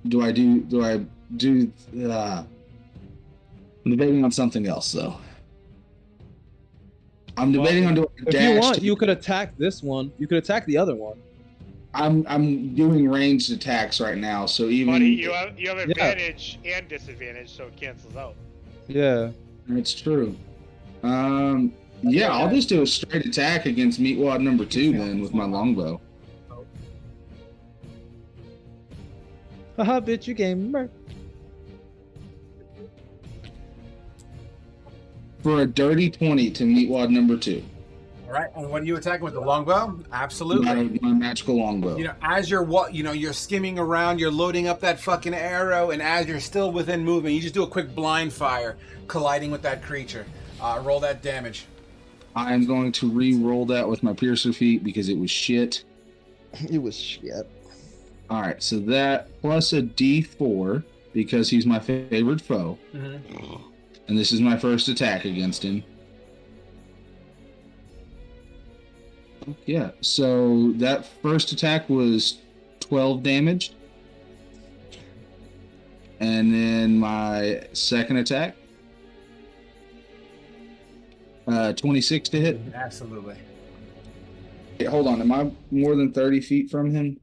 I'm debating on something else, though. I'm debating on doing a dash. If you want, you could attack this one. You could attack the other one. I'm doing ranged attacks right now, so even Buddy, you have advantage and disadvantage, so it cancels out. Yeah, that's true. Yeah, I'll just do a straight attack against Meatwad number 2 then with my longbow. Haha, bitch, you gamer. For a dirty 20 to Meatwad number 2. All right, and what are you attacking with, the longbow? Absolutely. My magical longbow. You know, as you're skimming around, you're loading up that fucking arrow, and as you're still within movement, you just do a quick blind fire, colliding with that creature. Roll that damage. I'm going to re-roll that with my piercer feat because it was shit. It was shit. All right, so that plus a D4 because he's my favorite foe, and this is my first attack against him. Yeah, so that first attack was 12 damage. And then my second attack, 26 to hit. Absolutely. Hey, hold on, am I more than 30 feet from him?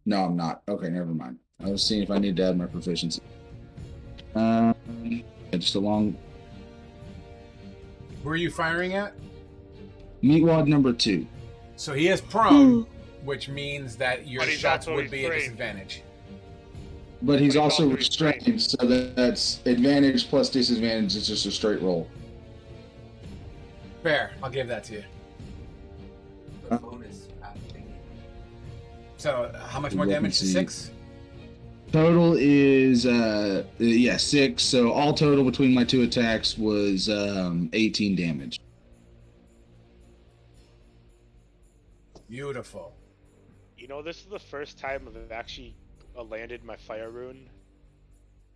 No, I'm not. Okay, never mind. I was seeing if I need to add my proficiency. Just a long... Where are you firing at? Meatwad number 2. So he is prone, which means that your shots would be at restrained. disadvantage. But he's also restrained, so that's advantage plus disadvantage. It's just a straight roll. Fair. I'll give that to you. So how much more damage to 6? Total is 6. So all total between my 2 attacks was 18 damage. Beautiful. You know, this is the first time I've actually landed my fire rune.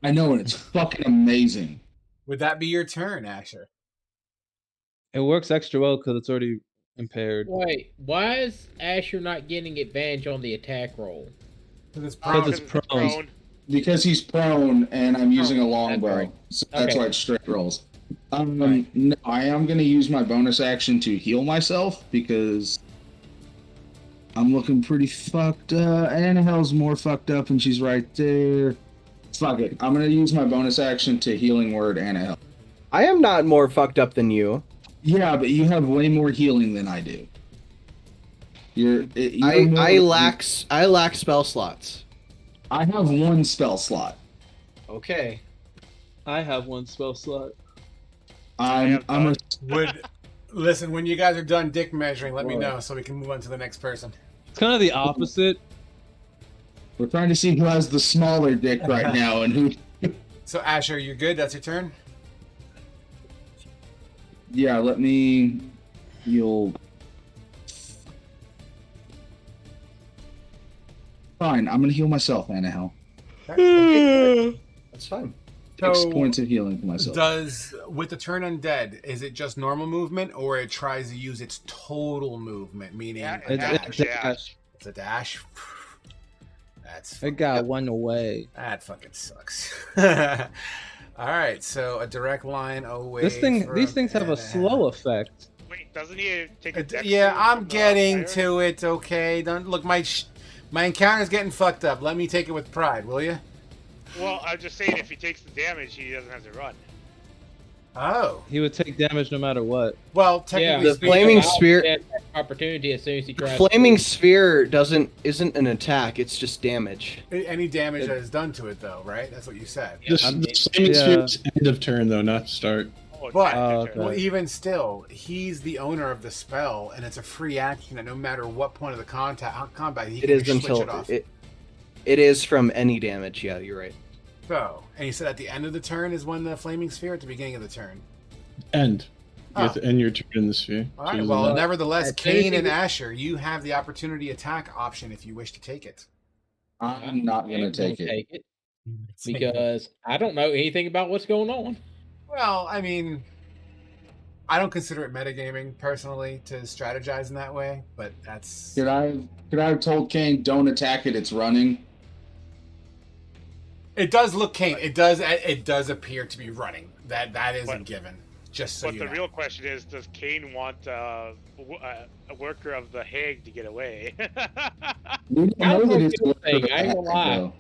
I know, and it's fucking amazing. Would that be your turn, Asher? It works extra well because it's already impaired. Wait, why is Asher not getting advantage on the attack roll? Because it's prone. Because he's prone, and I'm using a longbow, so that's why it's straight rolls. No, I am going to use my bonus action to heal myself because I'm looking pretty fucked up. Annahelle's more fucked up, and she's right there. Fuck it. I'm going to use my bonus action to healing word Annahelle. I am not more fucked up than you. Yeah, but you have way more healing than I do. I lack spell slots. I have 1 spell slot. Okay. I have 1 spell slot. Listen, when you guys are done dick measuring, let me know so we can move on to the next person. It's kind of the opposite. We're trying to see who has the smaller dick right now and who. So Asher, you're good. That's your turn. Yeah, let me. Fine, I'm gonna heal myself, Annahelle. That's fine. 6 points of healing for myself. With the turn undead, is it just normal movement, or it tries to use its total movement, meaning It's a dash. It's a dash. That's It got 1 away. that fucking sucks. All right, so a direct line away. These things have a slow effect. Wait, doesn't he take a dex Yeah, save I'm from the getting fire? to it. Okay, don't look. My encounter's getting fucked up. Let me take it with pride, will you? Well, I'm just saying, if he takes the damage, he doesn't have to run. Oh. He would take damage no matter what. Well, technically, the flaming sphere. Opportunity as soon as he tries. Flaming sphere isn't an attack. It's just damage. Any damage that is done to it, though, right? That's what you said. The flaming sphere's end of turn, though, not start. But okay. well, even still, he's the owner of the spell, and it's a free action. And no matter what point of the combat, he It can is switch until it off. it is from any damage. Yeah, you're right. So, and you said at the end of the turn is when the flaming sphere, at the beginning of the turn. End. You have to end your turn in the sphere. All right. Well, nevertheless, Kane and Asher, you have the opportunity attack option if you wish to take it. I'm not gonna take it because I don't know anything about what's going on. Well, I mean, I don't consider it metagaming personally to strategize in that way, but that's. Could I have told Kane don't attack it? It's running. It does look Kane. It does appear to be running. That is a given. Just so But you the know. real question is, does Kane want a worker of the Hague to get away? We don't know that it's worth thing. it, I ain't gonna lie. though.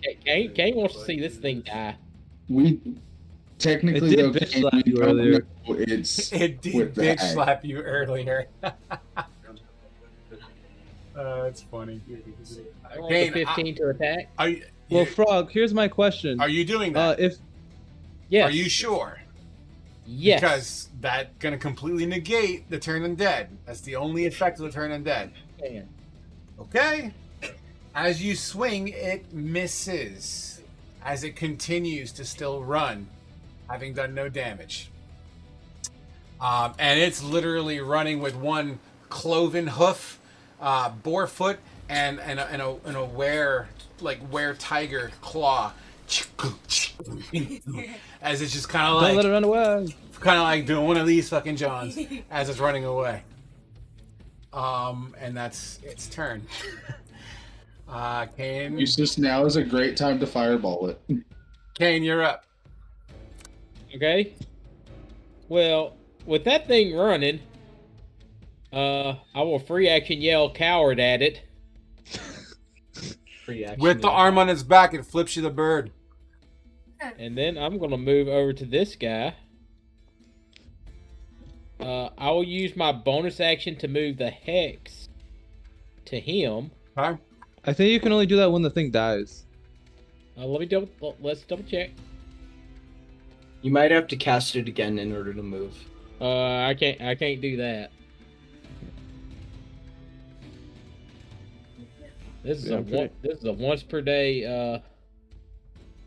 Kane wants to see this thing die. We technically It did though, bitch Kane, slap we you don't earlier. know it's It did with the bitch hag. slap you earlier. It's funny. Kane, 15 to attack. Well, Frog, here's my question. Are you doing that? Yes. Are you sure? Yes. Because that's gonna completely negate the turn undead. That's the only effect of the turn undead. Man. Okay. As you swing, it misses. As it continues to still run, having done no damage. And it's literally running with one cloven hoof, boar foot, and a were tiger claw. As it's just kind of like, don't let it run away. Kind of like doing one of these fucking Johns as it's running away. And that's its turn. Kane. Eustace, now is a great time to fireball it. Kane, you're up. Okay. Well, with that thing running, I will free action yell coward at it. Free action. With the arm on its back, it flips you the bird. And then I'm going to move over to this guy. I will use my bonus action to move the hex to him. Okay. I think you can only do that when the thing dies. Let's double check. You might have to cast it again in order to move. I can't do that. This is this is a once per day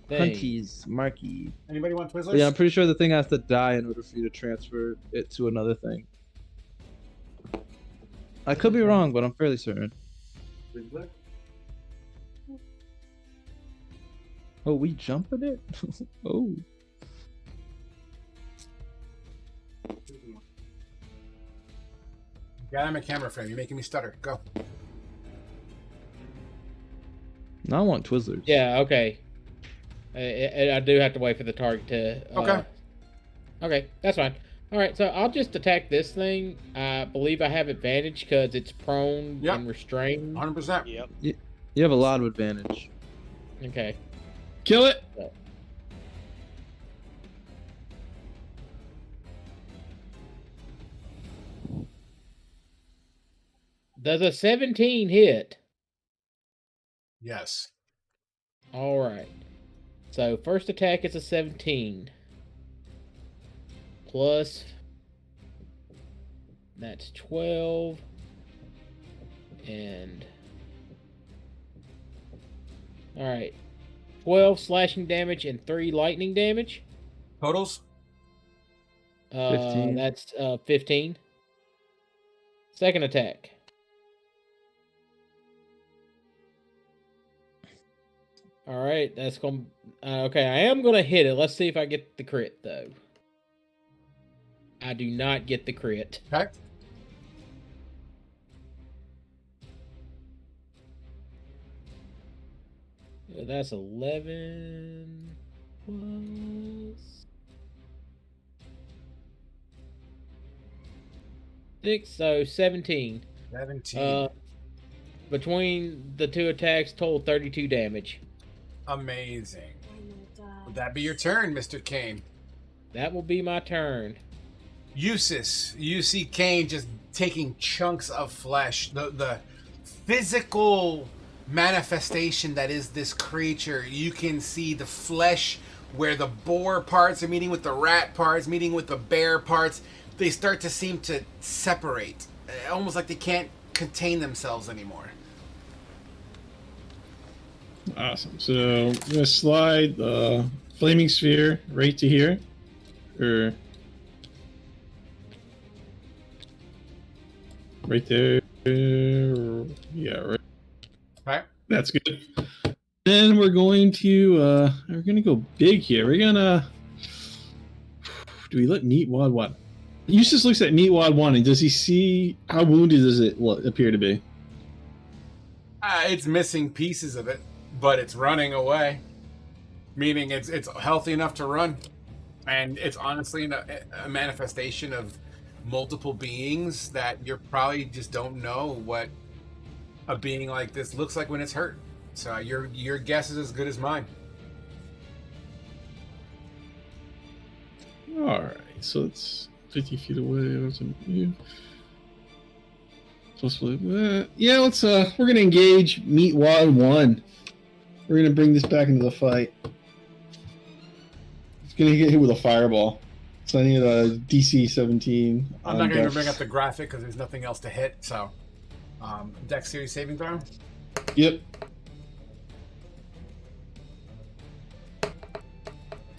thing. Hunties, Marky. Anybody want Twizzlers? Yeah, I'm pretty sure the thing has to die in order for you to transfer it to another thing. I could be wrong, but I'm fairly certain. Oh, we jumping it? Oh. Got him a camera frame. You're making me stutter. Go. Now I want Twizzlers. Yeah, okay. I do have to wait for the target to... Okay. Okay, that's fine. Alright, so I'll just attack this thing. I believe I have advantage because it's prone and restrained. 100%. Yep. You have a lot of advantage. Okay. Kill it. Does a 17 hit? Yes. All right. So first attack is a 17. Plus, that's 12. And, all right. 12 slashing damage and 3 lightning damage. Totals? 15. That's 15. Second attack. All right, that's going to... okay, I am going to hit it. Let's see if I get the crit, though. I do not get the crit. Okay. That's 11 plus 6, so 17. 17. Between the two attacks, total 32 damage. Amazing. Would that be your turn, Mr. Kane? That will be my turn. Eustace, you see Kane just taking chunks of flesh. The physical manifestation that is this creature. You can see the flesh where the boar parts are meeting with the rat parts, meeting with the bear parts. They start to seem to separate. Almost like they can't contain themselves anymore. Awesome. So I'm gonna slide the flaming sphere right to here, or right there. Yeah, right. Right. That's good. Then we're going to go big here. We're gonna. Do we let Meatwad what? Eustace looks at Meatwad 1, and does he see how wounded does it appear to be? It's missing pieces of it, but it's running away. Meaning it's healthy enough to run. And it's honestly a manifestation of multiple beings that you probably just don't know what a being like this looks like when it's hurt. So your guess is as good as mine. All right, so it's 50 feet away. Yeah, let's. We're gonna engage. Meet wild one. We're gonna bring this back into the fight. It's gonna get hit with a fireball. So I need a DC 17. I'm not gonna bring up the graphic because there's nothing else to hit. So, dexterity saving throw. Yep.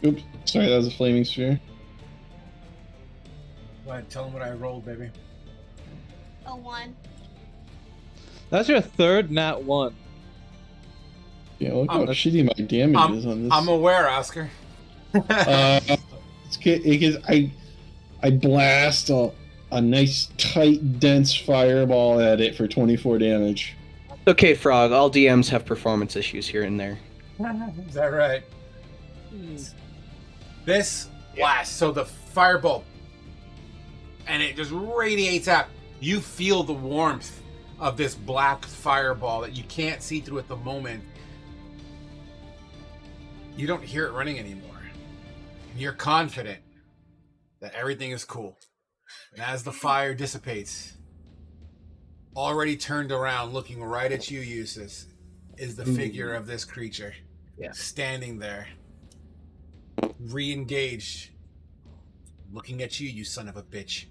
Oops. Sorry, that was a flaming sphere. Go ahead, tell them what I rolled, baby. A 1. That's your third nat 1. Yeah, look how shitty my damage is on this. I'm aware, Oscar. It's because I blast a nice, tight, dense fireball at it for 24 damage. Okay, Frog. All DMs have performance issues here and there. Is that right? This blast, so the firebolt, and it just radiates out. You feel the warmth of this black fireball that you can't see through at the moment. You don't hear it running anymore. You're confident that everything is cool. And as the fire dissipates, already turned around, looking right at you, Eustace, is the figure of this creature. Yeah. Standing there, re-engaged, looking at you, you son of a bitch.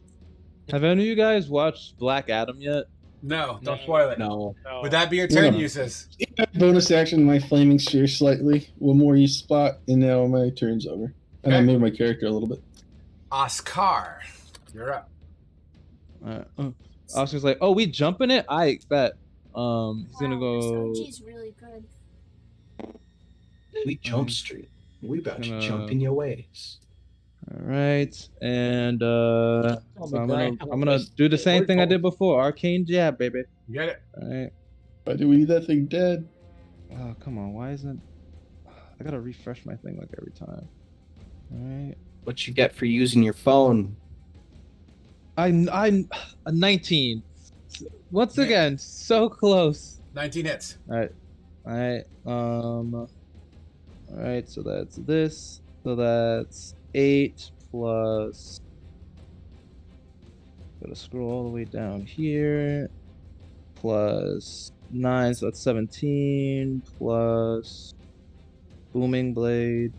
Have any of you guys watched Black Adam yet? No, don't spoil it. No. Would that be your turn, Eustace? Bonus action, my flaming sphere slightly. One more you spot, and now my turn's over. And I move my character a little bit. Oscar, you're up. Oscar's like, oh, we jumping it? I bet. He's gonna go. This really good. We jump street. We about to jump in your ways. All right, and so I'm gonna do the same thing I did before. Arcane jab, baby. You get it. All right. Why do we need that thing dead? Oh, come on. Why isn't? I gotta refresh my thing like every time. All right. What you get for using your phone? I'm a 19. Once again, so close. 19 hits. All right. All right. So that's this. So that's 8 plus. Gotta scroll all the way down here. Plus 9, so that's 17. Plus booming blade.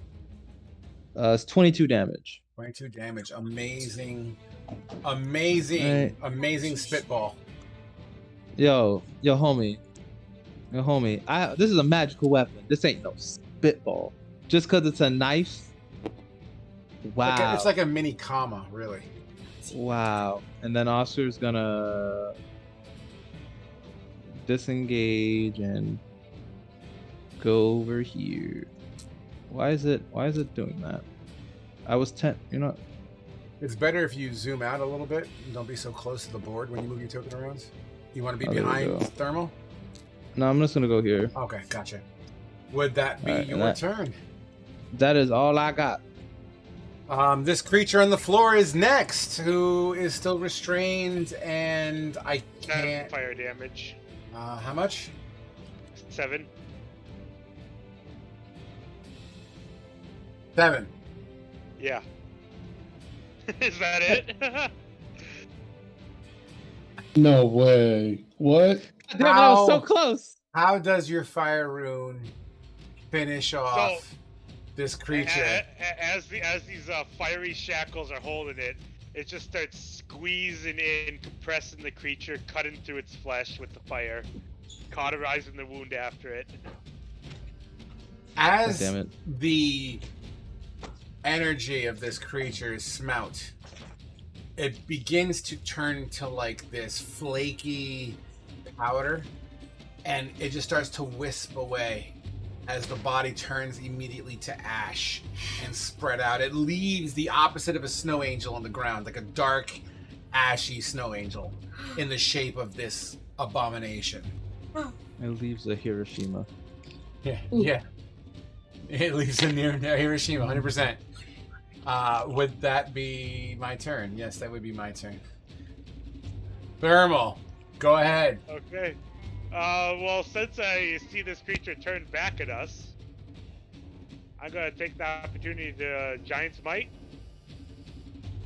It's 22 damage. 22 damage. Amazing spitball. Yo, homie. This is a magical weapon. This ain't no spitball. Just because it's a knife. Wow. It's like a mini comma, really. Wow. And then Oscar's gonna disengage and go over here. Why is it doing that? I was 10, It's better if you zoom out a little bit and don't be so close to the board when you move your token around. You want to be behind thermal? No, I'm just gonna go here. Okay, gotcha. Would that be your turn? That is all I got. This creature on the floor is next, who is still restrained, and I can't. 7 fire damage. How much? 7. 7. Yeah. Is that it? No way. What? Damn, I was so close. How does your fire rune finish off this creature? As these fiery shackles are holding it, it just starts squeezing in, compressing the creature, cutting through its flesh with the fire, cauterizing the wound after it. As the energy of this creature's smout, it begins to turn to like this flaky powder, and it just starts to wisp away as the body turns immediately to ash and spread out. It leaves the opposite of a snow angel on the ground, like a dark, ashy snow angel in the shape of this abomination. It leaves a Hiroshima. Yeah. It leaves a near Hiroshima, 100%. Would that be my turn? Yes, that would be my turn. Thermal, go ahead. Okay. Well, since I see this creature turn back at us, I'm gonna take the opportunity to Giant's Might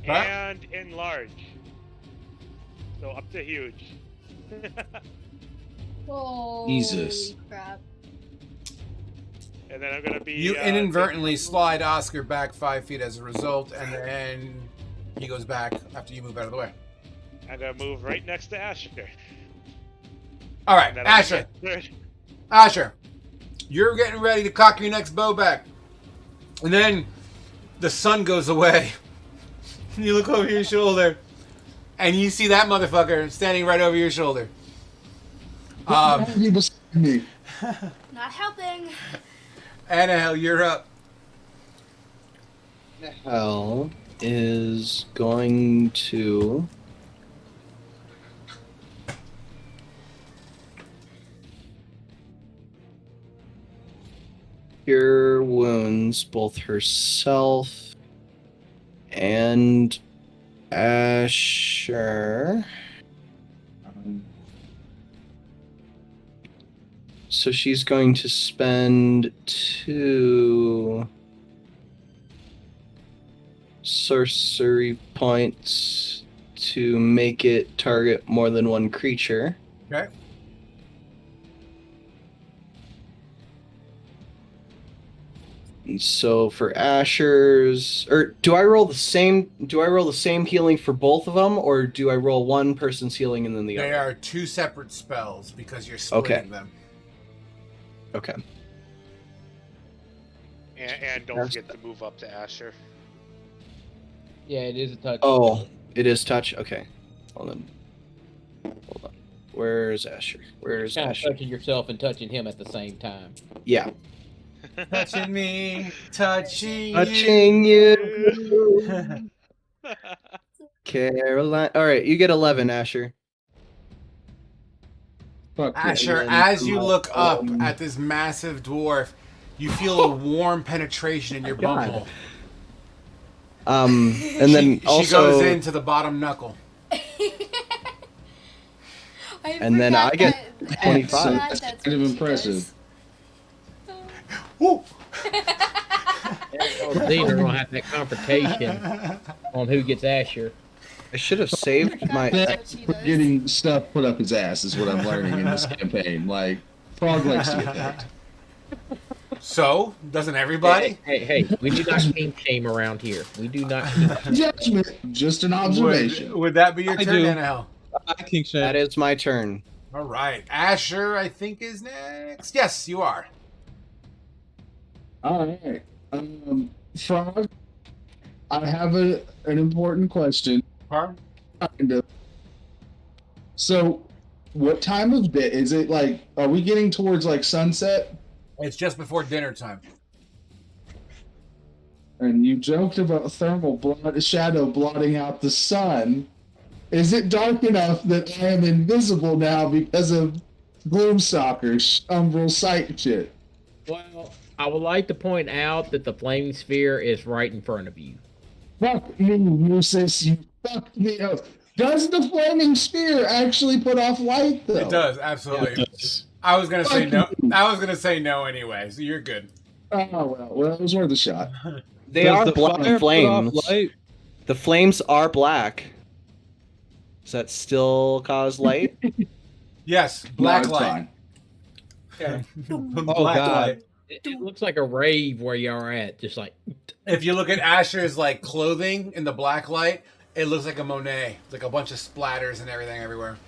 and enlarge. So up to huge. Holy Jesus. crap. And then I'm gonna be. You inadvertently slide Oscar back 5 feet as a result, and then he goes back after you move out of the way. I'm gonna move right next to Asher. All right, Asher. Asher, you're getting ready to cock your next bow back, and then the sun goes away. You look over your shoulder, and you see that motherfucker standing right over your shoulder. Me. Not helping. Annahel, you're up. Hell is going to cure wounds both herself and Asher. So she's going to spend 2 sorcery points to make it target more than one creature. Okay. And so for Asher's, or do I roll the same? Do I roll the same healing for both of them, or do I roll one person's healing and then the other? They are 2 separate spells because you're splitting them. Okay. And don't forget to move up to Asher. Yeah, it is a touch. Oh, it is touch? Okay. Hold on. Where's Asher? Where's Kind of Asher? touching yourself and touching him at the same time. Yeah. Touching me, touching you. Caroline. All right, you get 11, Asher. Fuck Asher, yeah. as you look up at this massive dwarf, you feel a warm penetration in your bumhole. And then she also goes into the bottom knuckle. and then I get 25. So that's kind of impressive. Woo! They're going to have that confrontation on who gets Asher. I should have saved my. Getting stuff put up his ass is what I'm learning in this campaign. Like, Frog likes to get that. So, doesn't everybody? Hey, we do not kink shame around here. We do not kink shame. Judgment, just an observation. Would that be your I turn, do. Annahel? I think shame. That is my turn. All right. Asher, I think, is next. Yes, you are. All right. Frog, I have an important question. Pardon? Kind of. So, what time of day is it? Like, are we getting towards like sunset? It's just before dinner time. And you joked about shadow blotting out the sun. Is it dark enough that I am invisible now because of Gloomstalker's umbral sight shit? Well, I would like to point out that the flaming sphere is right in front of you. Fuck you, Musis. You fucked me up. Does the flaming sphere actually put off light, though? It does, absolutely. It does. I was gonna say no. I was gonna say no anyway, so you're good. Oh, well, it was worth a shot. They Does are the black fire put flames. off light? The flames are black. Does that still cause light? Yes, black No, it's light. fine. Okay. Oh, God. It looks like a rave where you are at, just like. If you look at Asher's like clothing in the black light, it looks like a Monet, like a bunch of splatters and everything everywhere.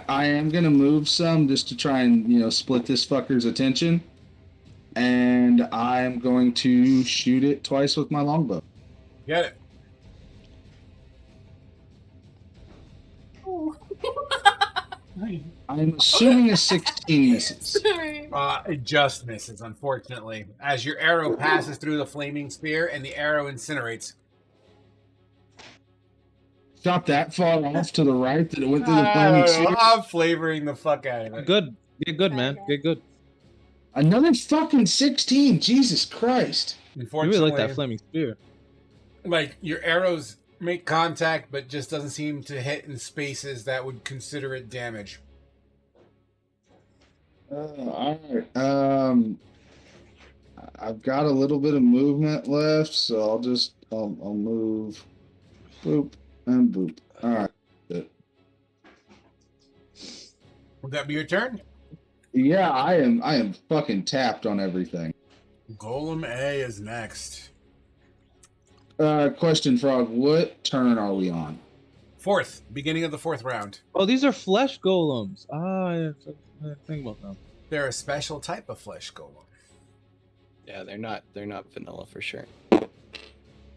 I am gonna move some just to try and split this fucker's attention, and I am going to shoot it twice with my longbow. Get it? I'm assuming a 16 misses. Sorry. It just misses, unfortunately, as your arrow passes through the flaming spear and the arrow incinerates. Shot that far off to the right that it went through the flaming sphere. I'm flavoring the fuck out of it. Good. Get good, man. Get good. Another fucking 16. Jesus Christ. You Unfortunately, really like that flaming spear. Like your arrows make contact, but just doesn't seem to hit in spaces that would consider it damage. All right. I've got a little bit of movement left, so I'll move, boop and boop. All right. Would that be your turn? Yeah, I am fucking tapped on everything. Golem A is next. Question, Frog. What turn are we on? Fourth, beginning of the fourth round. Oh, these are flesh golems. I didn't think about them. They're a special type of flesh golem. Yeah, they're not vanilla for sure. All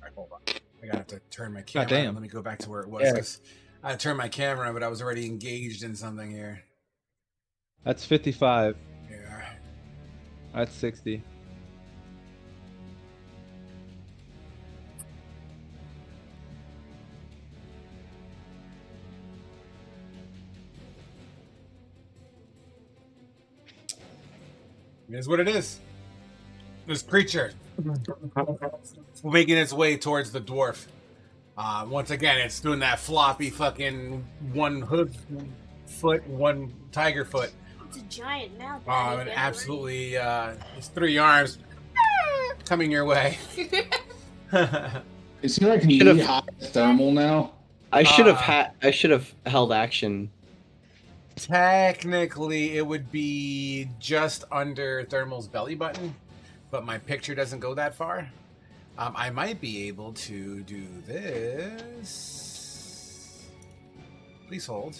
right, hold on. I gotta have to turn my camera. God damn. Let me go back to where it was. I had to turn my camera, but I was already engaged in something here. That's 55. Yeah. That's 60. It is what it is. This creature making its way towards the dwarf. Once again, it's doing that floppy fucking one hoof foot, one tiger foot. It's a giant now. And absolutely, his 3 arms coming your way. Is he like knee high thermal now? I should have held action. Technically, it would be just under Thermal's belly button, but my picture doesn't go that far. I might be able to do this. Please hold.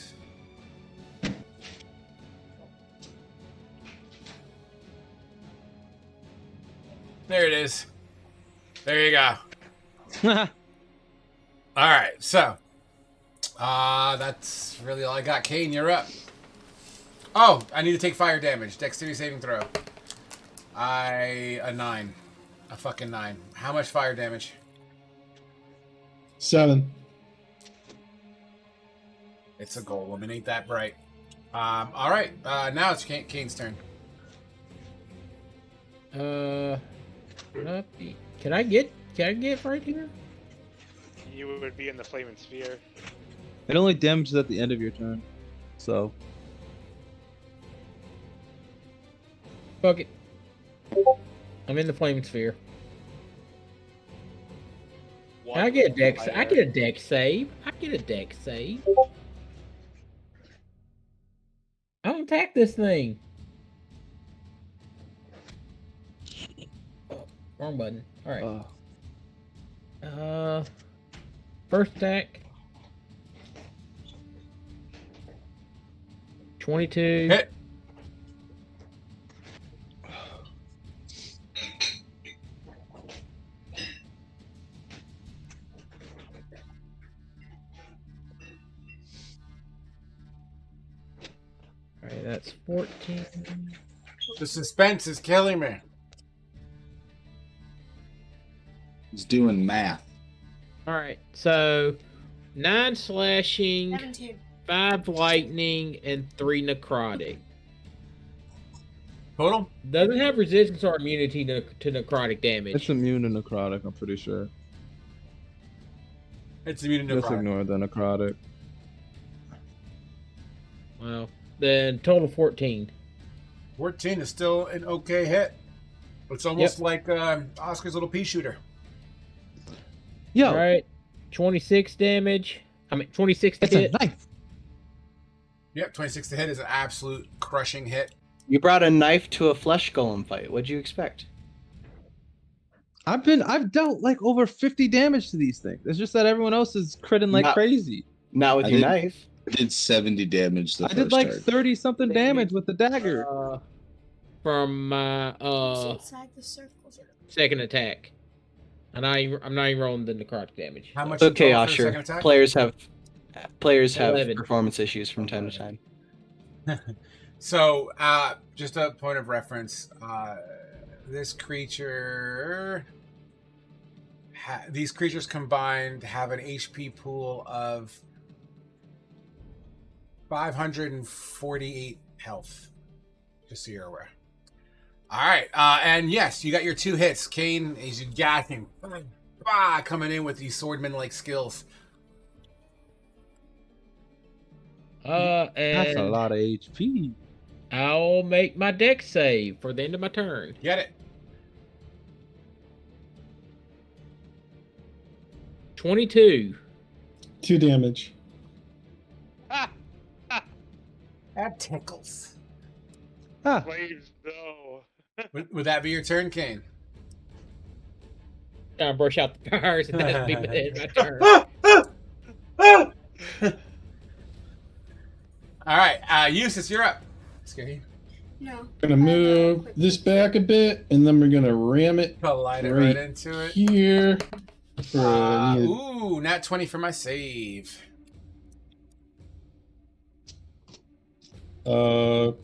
There it is. There you go. All right, so that's really all I got. Kane, you're up. Oh, I need to take fire damage. Dexterity saving throw. A 9. A fucking 9. How much fire damage? 7. It's a golem. It ain't that bright. All right. Now it's Kane's turn. Can I get right here? You would be in the flaming sphere. It only damages at the end of your turn, so. Fuck it. I'm in the flaming sphere. I get a dex. I get a dex save. I get a dex save. I don't attack this thing. Oh, wrong button. All right. First attack. 22. Hit. Alright, that's 14. The suspense is killing me. He's doing math. Alright, so 9 slashing, 17. 5 lightning, and 3 necrotic. Total? Doesn't have resistance or immunity to necrotic damage. It's immune to necrotic, I'm pretty sure. It's immune to Just necrotic. ignore the necrotic. Well, then total 14. 14 is still an okay hit. It's almost like Oscar's little pea shooter. Yo, Alright, 26 damage. 26 to that's hit. a knife. Yep, 26 to hit is an absolute crushing hit. You brought a knife to a flesh golem fight. What'd you expect? I've dealt like over 50 damage to these things. It's just that everyone else is critting like crazy. Not with your knife. I did 70 damage the I first did like turn. 30 something damage with the dagger. From my Inside the circle. second attack. And I'm not even rolling the necrotic damage. How much? It's okay, you total for the Osher. second attack? Players have 11. performance issues from time to time. So, just a point of reference. This creature... these creatures combined have an HP pool of 548 health. Just so you're aware. All right. And yes, you got your 2 hits. Kane is gasping coming in with these swordman-like skills. And that's a lot of HP. I'll make my dex save for the end of my turn. Get it. 22. 2 damage. That tickles. Please, no. Would that be your turn, Kane? I'll brush out the fires and that'll be the end of my turn. All right, Eustace, you're up. Scary. No. Gonna move this back a bit, and then we're gonna ram it Collide it right into it. here. Ooh, nat 20 for my save. 1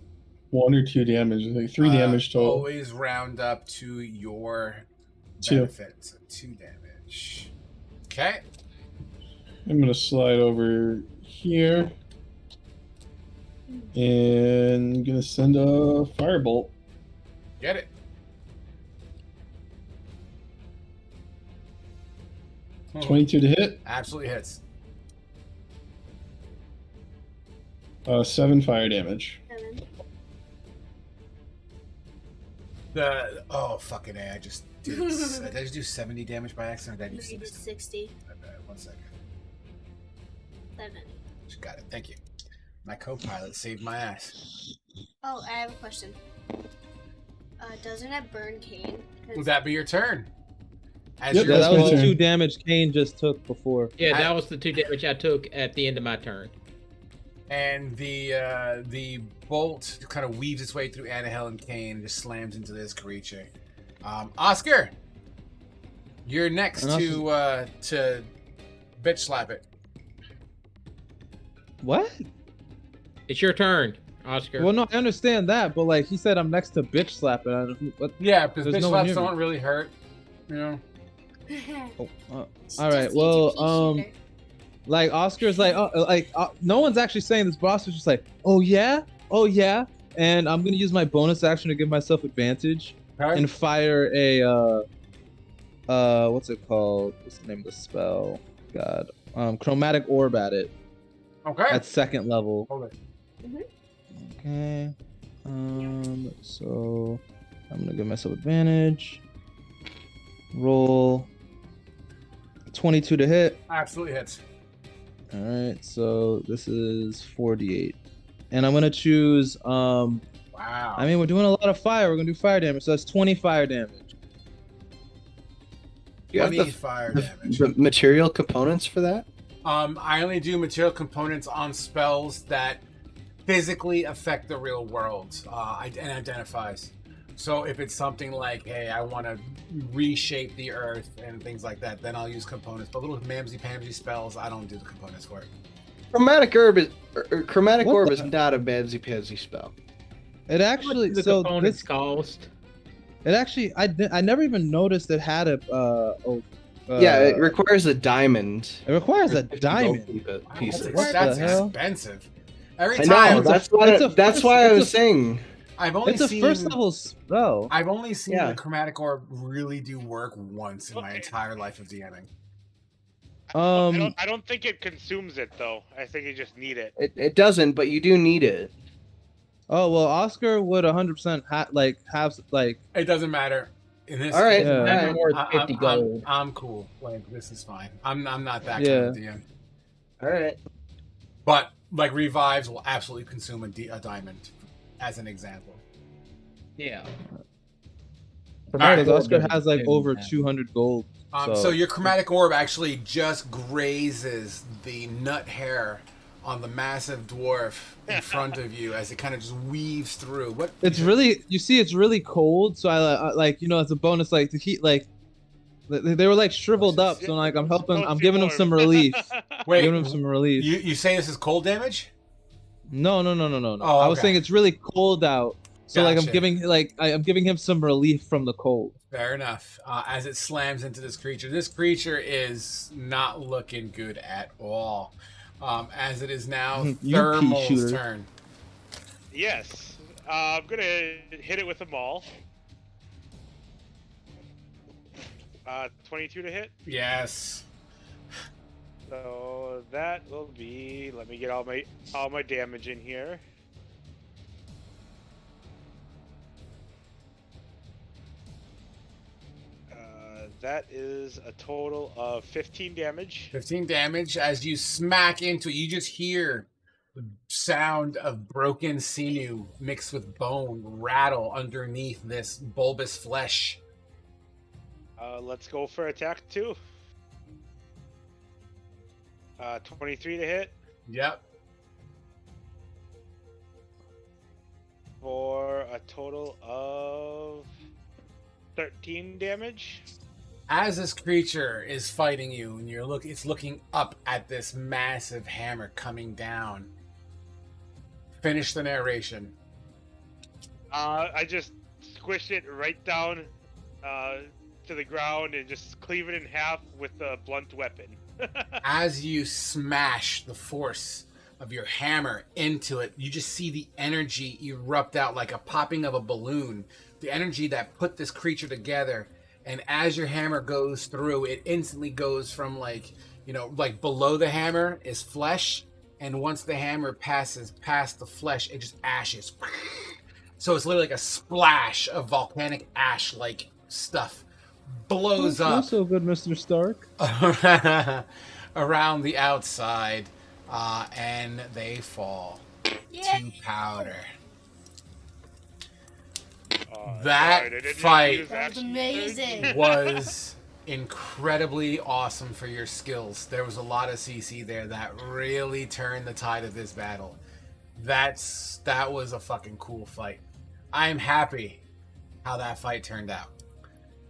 or 2 damage. I think 3 damage total. Always round up to your 2. benefit. So 2 damage. Okay. I'm gonna slide over here. And I'm gonna send a firebolt. Get it. Hmm. 22 to hit. Absolutely hits. 7 fire damage. 7. Oh fucking A! I just did. Did I just do 70 damage by accident? Or did I do You 60? did 60. 1 second. 7. Just got it. Thank you. My co-pilot saved my ass. Oh, I have a question. Doesn't it burn Kane? Would that be your turn? As Yep, your Yeah, that was my the turn. 2 damage Kane just took before. Yeah, that was the 2 damage I took at the end of my turn. And the bolt kind of weaves its way through Annahel and Kane and just slams into this creature. Oscar, you're next to bitch slap it. What? It's your turn, Oscar. Well, no, I understand that, but like he said, I'm next to bitch slap it. I don't, what? Yeah, because There's bitch no one slaps near me. don't really hurt. You know. Oh, It's all right. just Well, EGP shooter. like Oscar's like, no one's actually saying this. Boss is just like, oh yeah, and I'm gonna use my bonus action to give myself advantage Okay. and fire a what's it called? What's the name of the spell? God, chromatic orb at it Okay. at 2nd level. Hold it. Okay. So I'm gonna give myself advantage. Roll 22 to hit. Absolutely hits. All right, so this is 48, and I'm gonna choose. Wow. I mean, we're doing a lot of fire. We're gonna do fire damage, so that's 20 fire damage. You have 20 fire damage. the material components for that? I only do material components on spells that physically affect the real world and identifies. So if it's something like, hey, I want to reshape the earth and things like that, then I'll use components. But little mamsy-pamsy spells, I don't do the components for it. Chromatic orb is the- not a pansy spell. It actually, the so components this, cost. it actually, I never even noticed it had a. Yeah, it requires a diamond. It requires a 50 gold diamond. Wow, pieces. What that's the hell? expensive. Every I time know. That's it's why I a- was saying. I've only It's a seen first level spell. I've only seen Yeah. the chromatic orb really do work once in my entire life of DMing. I don't think it consumes it though. I think you just need it. It doesn't, but you do need it. Oh well, Oscar would 100% have It doesn't matter. In this All right, case, Yeah. I'm worth I- 50 gold. I'm cool. Like this is fine. I'm not that Yeah. kind of DM. All right. But like revives will absolutely consume a diamond, as an example. Yeah. because Alright. Oscar has like over 200 gold. So your chromatic orb actually just grazes the nut hair on the massive dwarf in front of you as it kind of just weaves through. What? It's really, you see, it's really cold. So I like, as a bonus, like the heat, like they were like shriveled up. So like I'm helping, I'm giving them some relief. Wait, Giving them some relief. you say this is cold damage? No. Oh, I was okay. saying it's really cold out. So like Gotcha. I'm giving him some relief from the cold. Fair enough. As it slams into this creature is not looking good at all. As it is now You pea Thermal's shooter. turn. Yes. I'm gonna hit it with a maul. 22 to hit. Yes. So that will be. Let me get all my damage in here. That is a total of 15 damage. 15 damage as you smack into it. You just hear the sound of broken sinew mixed with bone rattle underneath this bulbous flesh. Let's go for attack 2. 23 to hit. Yep. For a total of 13 damage. As this creature is fighting you, and it's looking up at this massive hammer coming down. Finish the narration. I just squish it right down to the ground and just cleave it in half with a blunt weapon. As you smash the force of your hammer into it, you just see the energy erupt out like a popping of a balloon. The energy that put this creature together. And as your hammer goes through, it instantly goes from like below the hammer is flesh. And once the hammer passes past the flesh, it just ashes. So it's literally like a splash of volcanic ash-like stuff blows up. So good, Mr. Stark. Around the outside, and they fall to powder. That fight was amazing. was incredibly awesome for your skills. There was a lot of CC there that really turned the tide of this battle. That was a fucking cool fight. I'm happy how that fight turned out.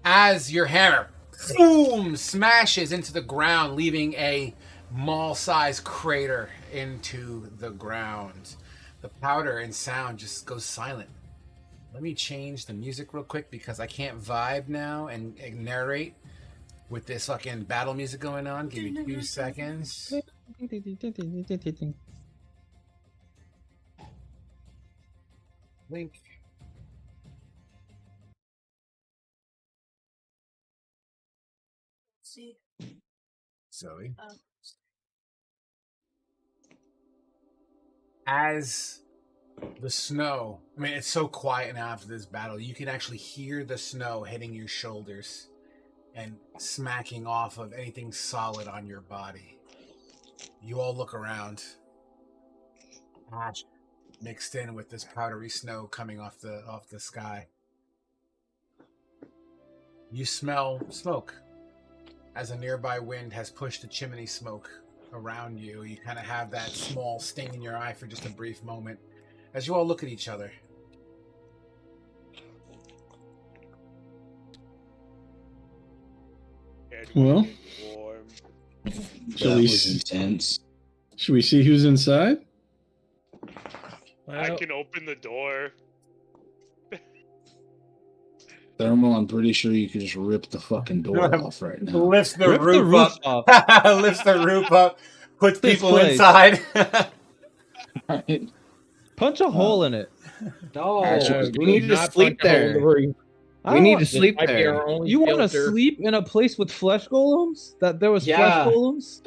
As your hammer, boom, smashes into the ground, leaving a mall-sized crater into the ground. The powder and sound just goes silent. Let me change the music real quick because I can't vibe now and narrate with this fucking battle music going on. Give me 2 seconds. Link. See. Zoe. Oh. As the snow, I mean, it's so quiet now after this battle, you can actually hear the snow hitting your shoulders and smacking off of anything solid on your body. You all look around. Ash mixed in with this powdery snow coming off the sky. You smell smoke as a nearby wind has pushed the chimney smoke around you. You kind of have that small sting in your eye for just a brief moment as you all look at each other. Well, That was intense. Should we see who's inside? I can open the door. Thermal, I'm pretty sure you could just rip the fucking door off right now. Lifts the roof up. Lifts the roof up. Puts people inside. Right. Punch a hole in it. No, Actually, we need to sleep there. We need to sleep there. You want to sleep in a place with flesh golems? That there was flesh golems?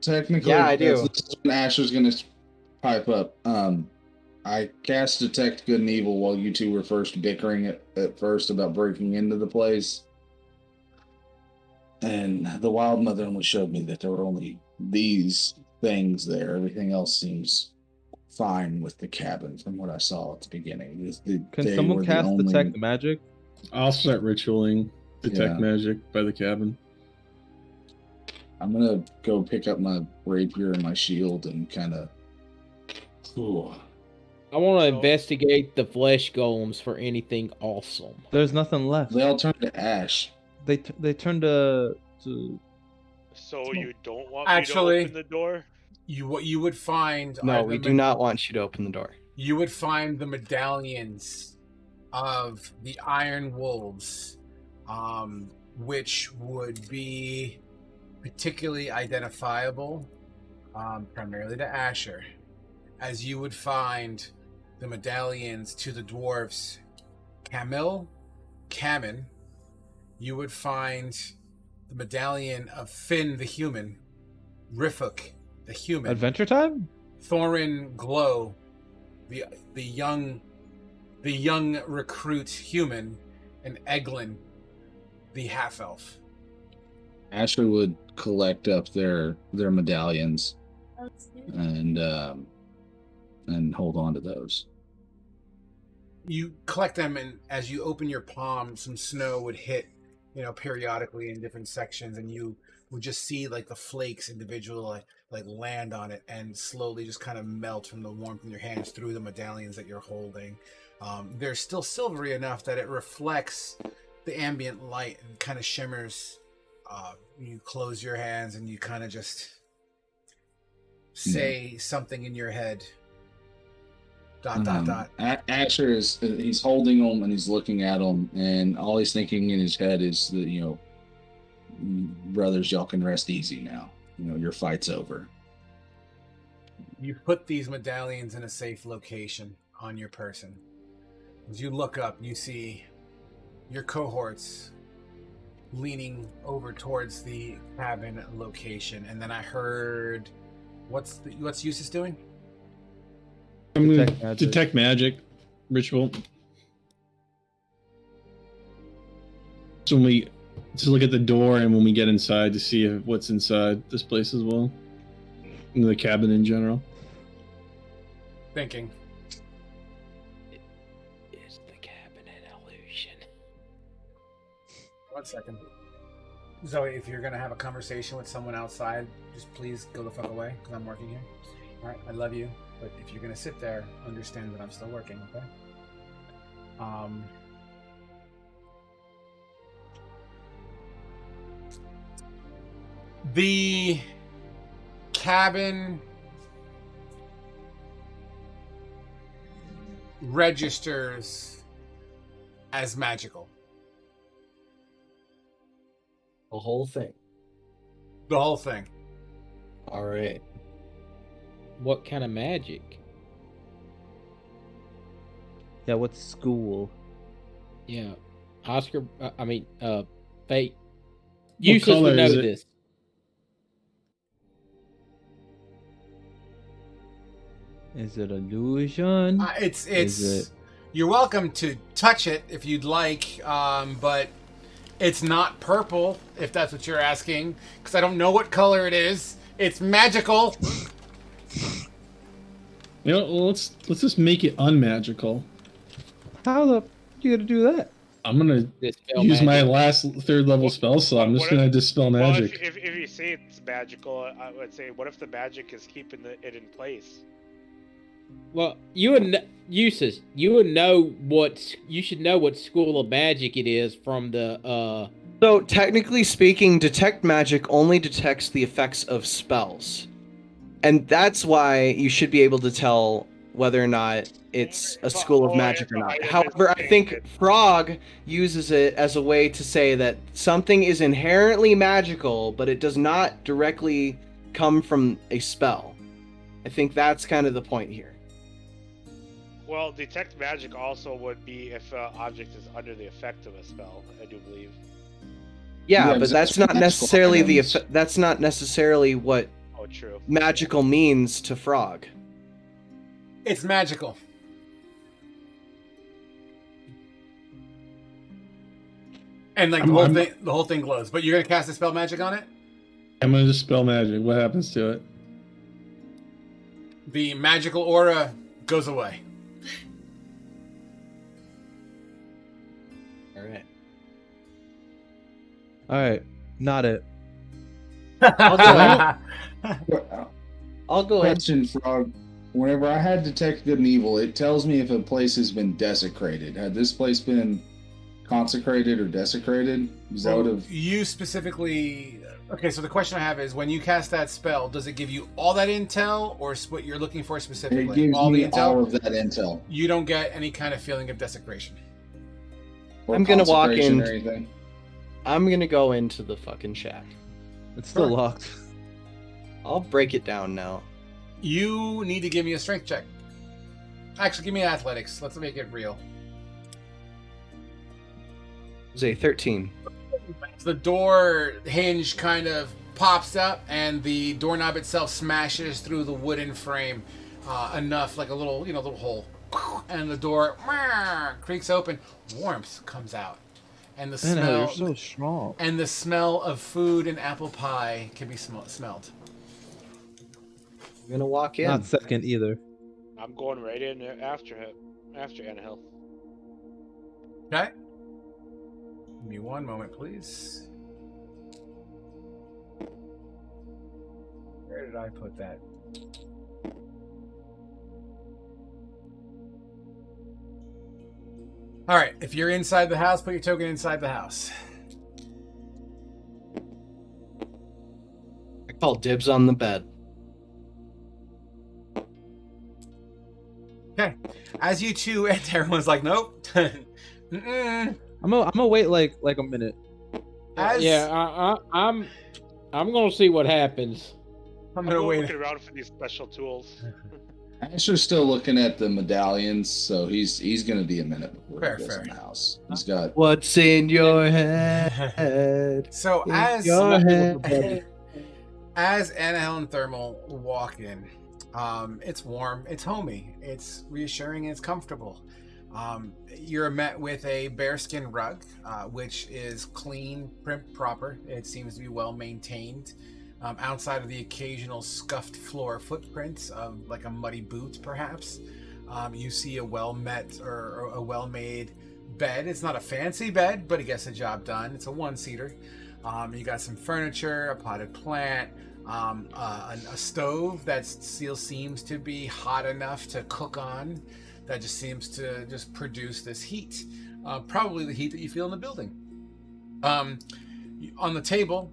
Technically, yeah, I do. This is when Ash was going to pipe up. I cast Detect Good and Evil while you two were first bickering at first about breaking into the place. And the Wild Mother only showed me that there were only these things there. Everything else seems fine with the cabin from what I saw at the beginning. Can someone cast Detect Magic? I'll start ritualing Detect Magic by the cabin. I'm going to go pick up my rapier and my shield and kind of... I want to investigate the flesh golems for anything awesome. There's nothing left. They all turned to ash. They turned to. So you don't want me to open the door? What you would find? No, we do not want you to open the door. You would find the medallions of the Iron Wolves, which would be particularly identifiable, primarily to Asher, as you would find the medallions to the dwarves Camille, Camin. You would find the medallion of Finn the human, Rifuk the human, Adventure time? Thorin Glow, the young recruit human, and Eglin, the half elf. Asher would collect up their medallions and hold on to those. You collect them, and as you open your palm, some snow would hit, periodically in different sections, and you would just see like the flakes individually like land on it and slowly just kind of melt from the warmth in your hands through the medallions that you're holding. They're still silvery enough that it reflects the ambient light and kind of shimmers. You close your hands and you kind of just say something in your head. ... Asher he's holding them and he's looking at them, and all he's thinking in his head is that, brothers, y'all can rest easy now. Your fight's over. You put these medallions in a safe location on your person. As you look up, you see your cohorts leaning over towards the cabin location, and then I heard, what's Eustace doing? I'm going to detect magic ritual. So to look at the door, and when we get inside to see what's inside this place as well, in the cabin in general. Thinking. Is the cabin an illusion? 1 second. Zoe, if you're gonna have a conversation with someone outside, just please go the fuck away, because I'm working here. All right, I love you, but if you're gonna sit there, understand that I'm still working. Okay. The cabin registers as magical. The whole thing. The whole thing. All right. What kind of magic? Yeah, what school? Yeah. Oscar, Fate. Eustace would know this. Is it illusion? It's. You're welcome to touch it if you'd like, but it's not purple. If that's what you're asking, because I don't know what color it is. It's magical. Let's just make it unmagical. How the you gonna do that? I'm gonna use my last 3rd level spell, so I'm just gonna dispel magic. If you say it's magical, I would say, what if the magic is keeping it in place? Well, Eustace, you should know what school of magic it is from the. So technically speaking, detect magic only detects the effects of spells, and that's why you should be able to tell whether or not it's a school of magic or not. However, I think Frog uses it as a way to say that something is inherently magical, but it does not directly come from a spell. I think that's kind of the point here. Well, detect magic also would be if an object is under the effect of a spell, I do believe. Yeah, but that's not necessarily that's not necessarily what true. Magical means to Frog. It's magical. And like the whole thing glows. But you're gonna cast a spell magic on it? I'm gonna dispel magic. What happens to it? The magical aura goes away. Alright. Not it. I'll go ahead. Question, Frog. Whenever I had detect good and evil, it tells me if a place has been desecrated. Had this place been consecrated or desecrated? Is that what you specifically? Okay, so the question I have is, when you cast that spell, does it give you all that intel, or what you're looking for specifically? It gives all me the intel? all of that intel. You don't get any kind of feeling of desecration. I'm gonna walk in. I'm gonna go into the fucking shack. It's still locked. I'll break it down now. You need to give me a strength check. Actually, give me athletics. Let's make it real. It's a 13. The door hinge kind of pops up, and the doorknob itself smashes through the wooden frame enough, like a little, little hole, and the door creaks open. Warmth comes out, and the smell. You're so strong. And the smell of food and apple pie can be smelled. I'm gonna walk in. Not second either. I'm going right in after Annahel. Okay. Give me one moment, please. Where did I put that? All right. If you're inside the house, put your token inside the house. I call dibs on the bed. Okay. As you two enter, everyone's like, nope. I'm gonna wait like a minute. I'm gonna see what happens. I'm gonna wait. Looking around for these special tools. Asher's still looking at the medallions, so he's gonna be a minute before he goes Fair. in the house. He's got What's in your head? So In as your head. as Annahel and Thermal walk in, it's warm, it's homey, it's reassuring, and it's comfortable. You're met with a bearskin rug, which is clean, prim, proper. It seems to be well maintained. Outside of the occasional scuffed floor footprints of like a muddy boot, perhaps, you see a well-met or a well-made bed. It's not a fancy bed, but it gets the job done. It's a one-seater. You got some furniture, a potted plant, a stove that still seems to be hot enough to cook on. That just seems to just produce this heat, probably the heat that you feel in the building. On the table,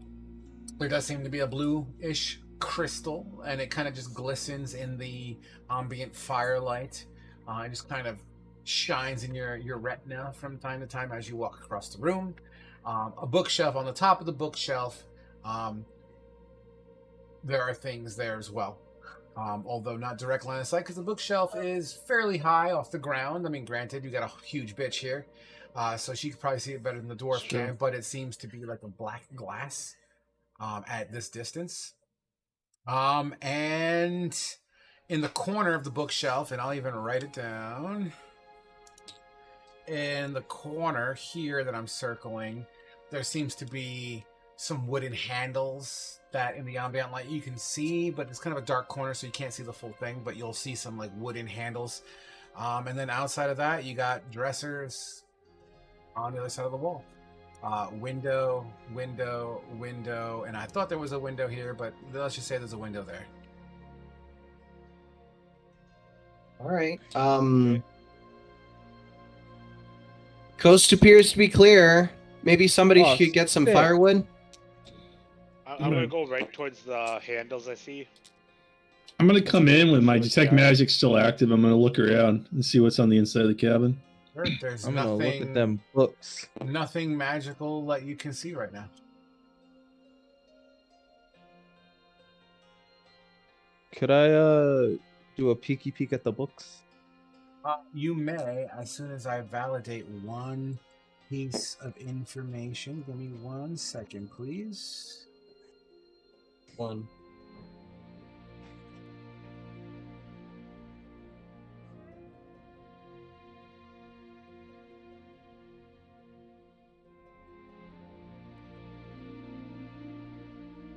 there does seem to be a blue-ish crystal, and it kind of just glistens in the ambient firelight. It just kind of shines in your retina from time to time as you walk across the room. A bookshelf. On the top of the bookshelf, there are things there as well. Although not direct line of sight, because the bookshelf is fairly high off the ground. I mean, granted, you got a huge bitch here, so she could probably see it better than the dwarf can, but it seems to be like a black glass at this distance. And in the corner of the bookshelf, and I'll even write it down, in the corner here that I'm circling, there seems to be some wooden handles that in the ambient light you can see, but it's kind of a dark corner, so you can't see the full thing, but you'll see some like wooden handles. And then outside of that, you got dressers on the other side of the wall. Window, and I thought there was a window here, but let's just say there's a window there. All right. Coast appears to be clear. Maybe somebody should get some firewood. I'm gonna go right towards the handles I see. I'm gonna come in with my detect magic still active. I'm gonna look around and see what's on the inside of the cabin. There's I'm nothing. gonna look at them books. Nothing magical that you can see right now. Could I do a peeky peek at the books? You may, as soon as I validate one piece of information. Give me 1 second, please. One.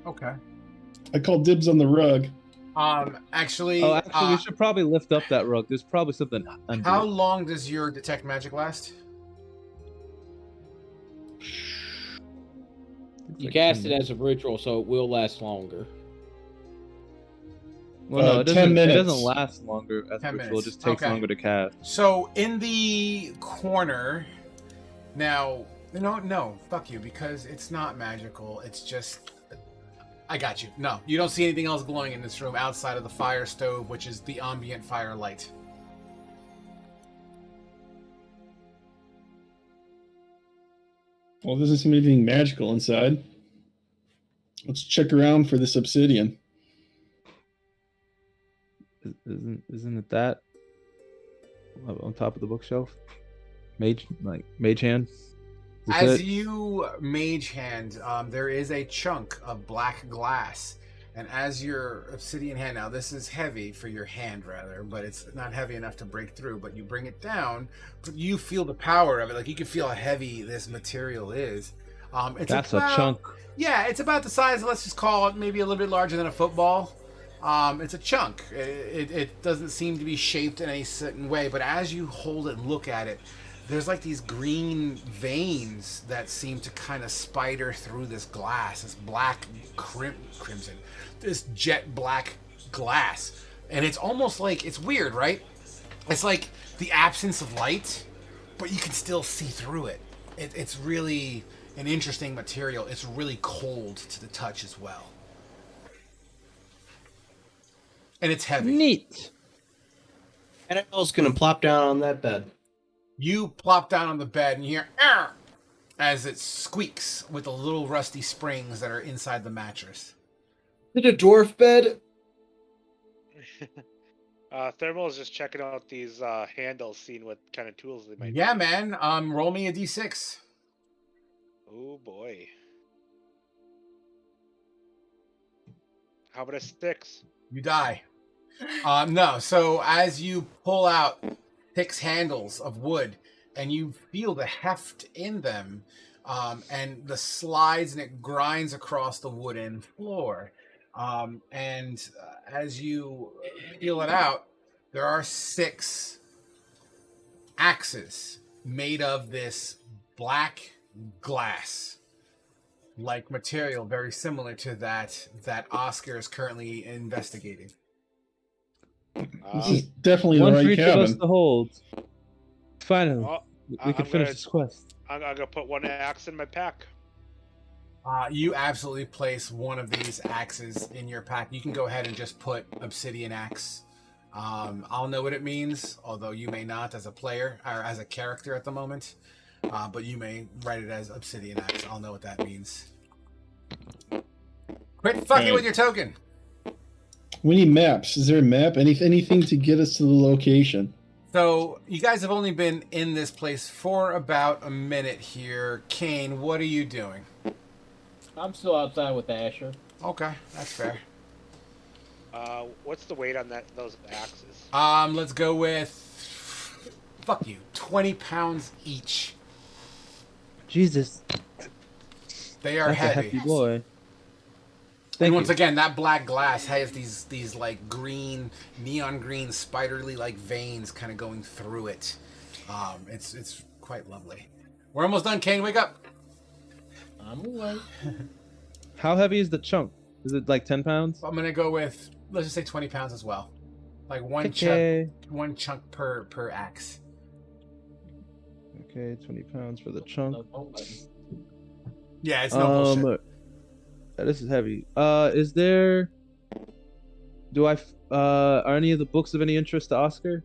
Okay. I call dibs on the rug. Actually, we should probably lift up that rug. There's probably something under how it. long does your detect magic last? You cast it as a ritual, so it will last longer. Well, no, it 10 doesn't. It minutes. doesn't last longer as 10 ritual. It minutes. just takes Okay. longer to cast. So in the corner, now, no, fuck you, because it's not magical. It's just, I got you. No, you don't see anything else glowing in this room outside of the fire stove, which is the ambient firelight. Well, there doesn't seem anything magical inside. Let's check around for this obsidian. Isn't it that on top of the bookshelf? Mage hand. As you mage hand, there is a chunk of black glass. And as your obsidian hand, now this is heavy for your hand rather, but it's not heavy enough to break through, but you bring it down, you feel the power of it. Like you can feel how heavy this material is. That's a chunk. Yeah, it's about the size, let's just call it maybe a little bit larger than a football. It's a chunk. It doesn't seem to be shaped in a certain way, but as you hold it and look at it, there's like these green veins that seem to kind of spider through this glass, this black crimson, this jet black glass. And it's almost like, it's weird, right? It's like the absence of light, but you can still see through it. It's really an interesting material. It's really cold to the touch as well. And it's heavy. Neat. And I was going to plop down on that bed. You plop down on the bed and you hear "Arr!" as it squeaks with the little rusty springs that are inside the mattress. Is it a dwarf bed? Thermal is just checking out these handles, seeing what kind of tools they might Yeah, be. man. Roll me a d6. Oh boy. How about a 6? You die. No, so as you pull out 6 handles of wood and you feel the heft in them, and the slides and it grinds across the wooden floor. And as you peel it out, there are 6 axes made of this black glass like material, very similar to that Oscar is currently investigating. This is definitely the one right for each of us cabin. to hold. Finally, we can I'm finish gonna- this quest. I'm gonna put one axe in my pack. You absolutely place one of these axes in your pack. You can go ahead and just put obsidian axe. I'll know what it means, although you may not as a player or as a character at the moment. But you may write it as obsidian axe. I'll know what that means. Quit fucking with your token. We need maps. Is there a map? Anything to get us to the location? So you guys have only been in this place for about a minute here. Kane, what are you doing? I'm still outside with Asher. Okay, that's fair. What's the weight on those axes? Let's go with 20 pounds each. Jesus, They are that's a heavy. hefty boy. And once again, that black glass has these like green, neon green, spiderly like veins kind of going through it. It's quite lovely. We're almost done. Kane, wake up. I'm awake. How heavy is the chunk? Is it like 10 pounds? I'm gonna go with, let's just say 20 pounds as well. Like one Okay. chunk per axe. Okay, 20 pounds for the chunk. Yeah, it's no bullshit. This is heavy. Is there? Are any of the books of any interest to Oscar?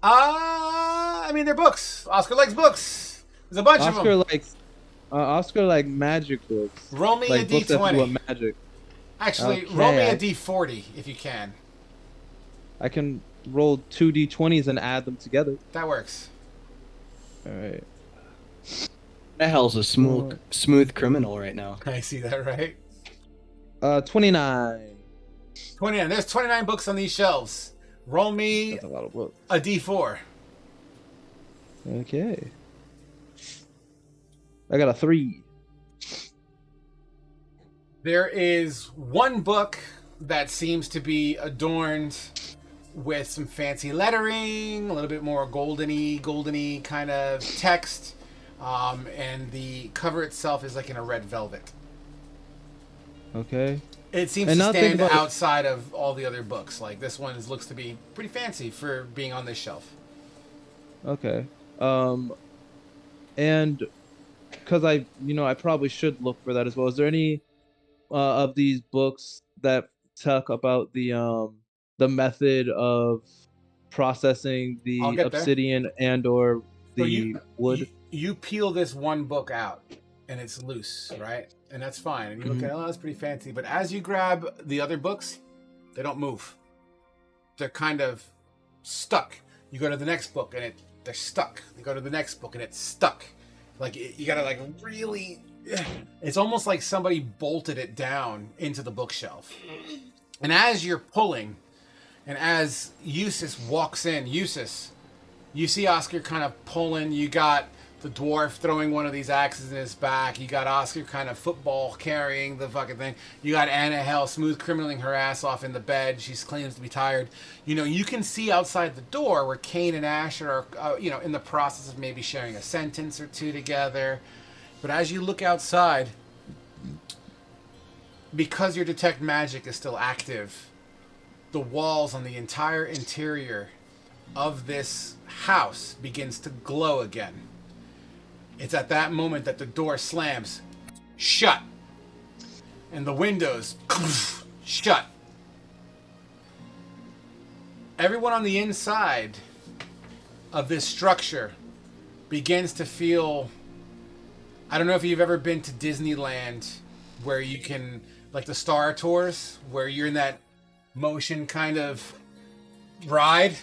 I mean, they're books. Oscar likes books. There's a bunch of them. Oscar like magic books. Roll me like a books that do d20. with magic. Actually, Okay, roll me a d40 if you can. I can roll 2 d20s and add them together. That works. All right. The hell's a smooth criminal right now. I see that, right? 29. 29. There's 29 books on these shelves. Roll me That's a lot of books. a d4. Okay. I got a 3. There is one book that seems to be adorned with some fancy lettering, a little bit more goldeny kind of text, and the cover itself is like in a red velvet. Okay. It seems And to now think stand about- outside of all the other books. Like this one looks to be pretty fancy for being on this shelf. Okay. And because I probably should look for that as well. Is there any of these books that talk about the method of processing the I'll get there. obsidian and or the So wood? You peel this one book out, and it's loose, right? And that's fine. And you look at it, oh, that's pretty fancy. But as you grab the other books, they don't move. They're kind of stuck. You go to the next book, and they're stuck. You go to the next book, and it's stuck. Like you gotta like really. It's almost like somebody bolted it down into the bookshelf. And as you're pulling, and as Eustace walks in, Eustace, you see Oscar kind of pulling. You got the dwarf throwing one of these axes in his back. You got Oscar kind of football carrying the fucking thing. You got Anna Hell smooth criminaling her ass off in the bed. She claims to be tired. You know, you can see outside the door where Kane and Asher are, in the process of maybe sharing a sentence or two together. But as you look outside, because your detect magic is still active, the walls on the entire interior of this house begins to glow again. It's at that moment that the door slams shut and the windows shut. Everyone on the inside of this structure begins to feel, I don't know if you've ever been to Disneyland where you can, like the Star Tours, where you're in that motion kind of ride,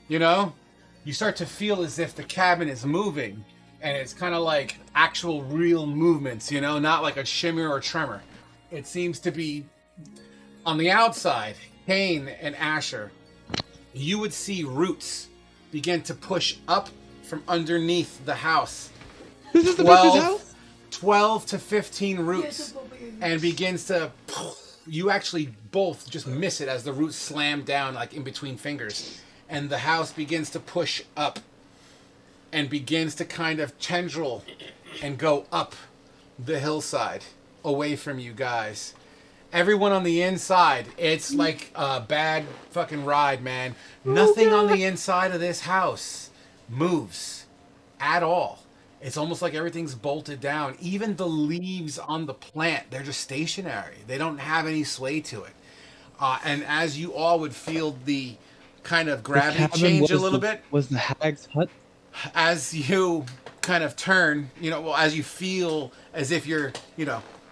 you start to feel as if the cabin is moving, and it's kind of like actual real movements, not like a shimmer or tremor. It seems to be on the outside. Kane and Asher, you would see roots begin to push up from underneath the house. This is the bitch's house? 12 to 15 roots, and begins to, you actually both just miss it as the roots slam down like in between fingers, and the house begins to push up and begins to kind of tendril and go up the hillside away from you guys. Everyone on the inside, it's like a bad fucking ride, man. Nothing on the inside of this house moves at all. It's almost like everything's bolted down. Even the leaves on the plant, they're just stationary. They don't have any sway to it. And as you all would feel the kind of gravity change a little bit. Was the hag's hut? As you kind of turn, as you feel as if you're,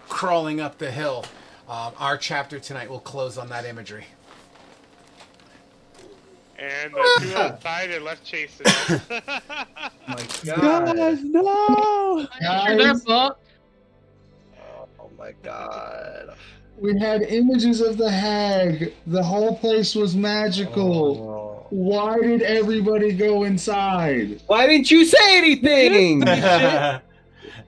crawling up the hill, our chapter tonight will close on that imagery. And the two outside are left chasing us. My God. Guys, no! They're fucked. Oh my God. We had images of the hag. The whole place was magical. Oh. Why did everybody go inside? Why didn't you say anything?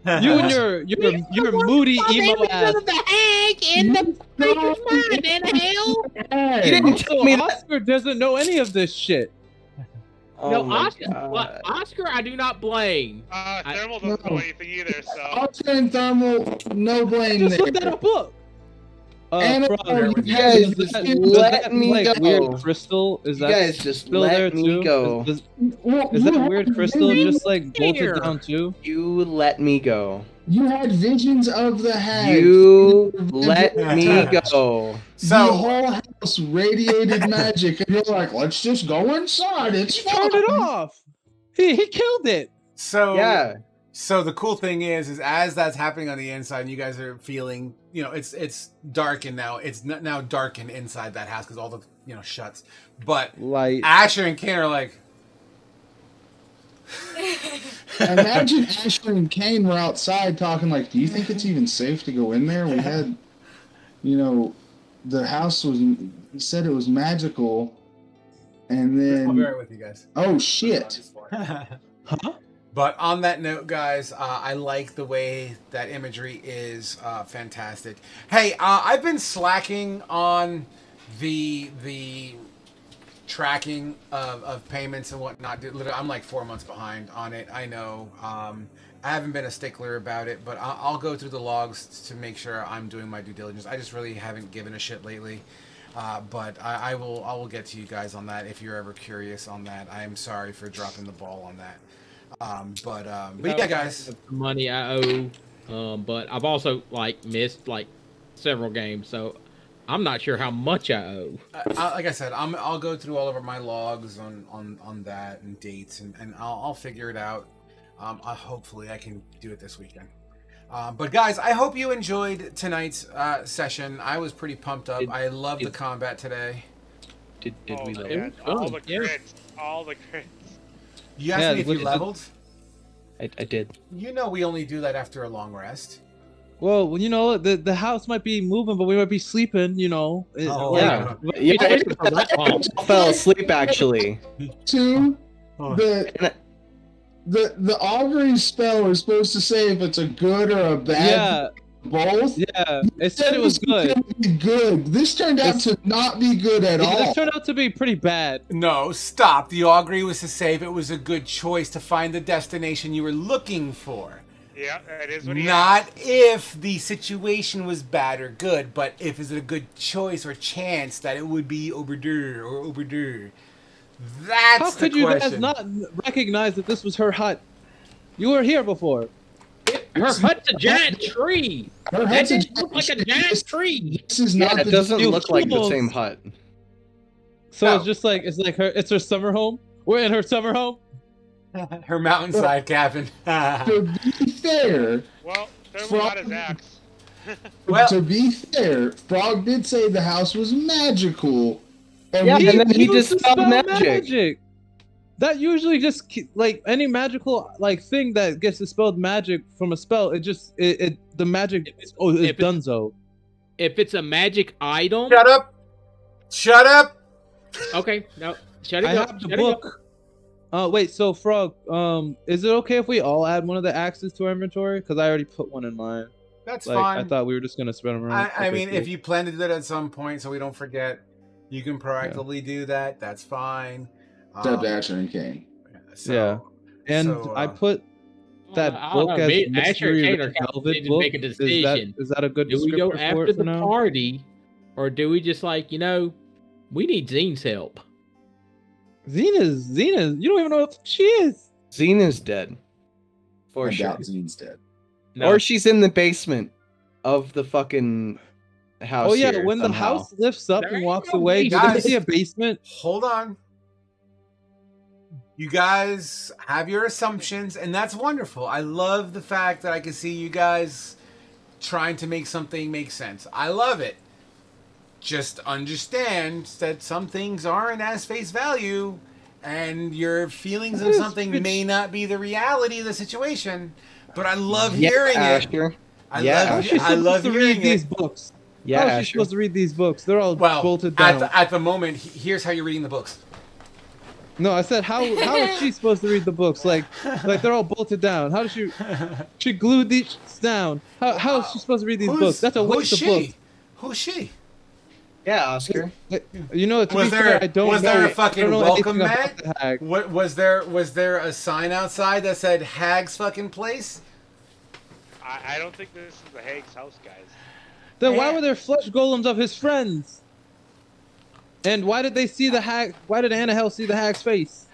You and your moody emo ass. The hag in the creature's mind, and hell. You didn't tell me that. Oscar doesn't know any of this shit. Oh my Oscar, God. Oscar, I do not blame. Thermal doesn't know anything either, so. Oscar and Thermal, no blame Just there. look at a book. And Frog, you guys just does let that, me like, go. weird crystal? Is You that guys just still there let me too? go. Is that weird crystal just like bolted down too? You let me go. You had visions of the hag. You let me go. The whole house radiated magic, and you're like, let's just go inside. It's fine. Turn it off. He killed it. So Yeah. So the cool thing is as that's happening on the inside, and you guys are feeling, it's darkened now. It's now darkened inside that house because all the shuts. But Light. Asher and Kane are like. Imagine Asher and Kane were outside talking like, do you think it's even safe to go in there? We had, the house was, he said it was magical, and then... I'll be right with you guys. Oh, shit. Huh? But on that note, guys, I like the way that imagery is fantastic. Hey, I've been slacking on the tracking of payments and whatnot. Literally, I'm like 4 months behind on it. I know. I haven't been a stickler about it, but I'll go through the logs to make sure I'm doing my due diligence. I just really haven't given a shit lately. But I will get to you guys on that if you're ever curious on that. I am sorry for dropping the ball on that. But yeah, guys. The money I owe, but I've also missed several games, so I'm not sure how much I owe. Like I said, I'll go through all of my logs on that and dates, and I'll figure it out. Hopefully, I can do it this weekend. But guys, I hope you enjoyed tonight's session. I was pretty pumped up. I loved the combat today. Did we man. All the crits. All the crits. You asked me if you leveled? I did. You know we only do that after a long rest. Well, you know, the house might be moving, but we might be sleeping. You know. Oh, Yeah. I fell asleep actually. Two, the augury spell is supposed to say if it's a good or a bad. Both. Yeah, it said it was good. Good. This turned out to not be good at all. This turned out to be pretty bad. No, stop. The augury was to say if it was a good choice to find the destination you were looking for. Yeah, that is what he Not if the situation was bad or good, but if it's a good choice or chance that it would be over there or over there. That's How could you guys not recognize that this was her hut? You were here before. Her hut's a giant tree. Her That hut's didn't look like a giant tree. This is not. It doesn't look like the same hut. So it's just like it's her summer home. We're in her summer home. Her mountainside cabin. To be fair, well, there we got his axe. To be fair, Frog did say the house was magical. And then he dispelled magic. That usually just like any magical like thing that gets dispelled magic from a spell, the magic is donezo. If it's a magic item. Shut up! Shut up! Okay, no, shut it I up. have the book. Wait, so Frog, is it okay if we all add one of the axes to our inventory? Because I already put one in mine. That's fine. I thought we were just gonna spread them around. I mean, if you plan to do that at some point, so we don't forget, you can proactively do that. That's fine. Except Asher and Kane. I put that book as Asher and Kane are velvet to book. make a decision. Is that a good? Do we go after the party, or do we just we need Zine's help? Zena's. You don't even know if she is. Zena's dead. For I sure. doubt Zene's dead. No. Or she's in the basement of the fucking house. Oh yeah, when the house lifts up and walks away, do you see a basement? Hold on. You guys have your assumptions, and that's wonderful. I love the fact that I can see you guys trying to make something make sense. I love it. Just understand that some things aren't as face value, and your feelings of something may not be the reality of the situation. But I love hearing it. I love hearing these books. Yeah, how is she supposed to read these books? They're all bolted down. At the moment, here's how you're reading the books. No, I said how is she supposed to read the books? Like they're all bolted down. How does she glued these down? How is she supposed to read these books? That's a waste of books. Who's she? Yeah, Oscar. You know, was there a fucking welcome mat? What was there a sign outside that said Hag's fucking place? I don't think this is the Hag's house, guys. Then why were there flesh golems of his friends? And why did they see the hag? Why did Annahel see the hag's face?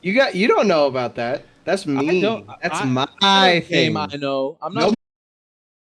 You don't know about that. That's me. That's my thing. I know. I'm not.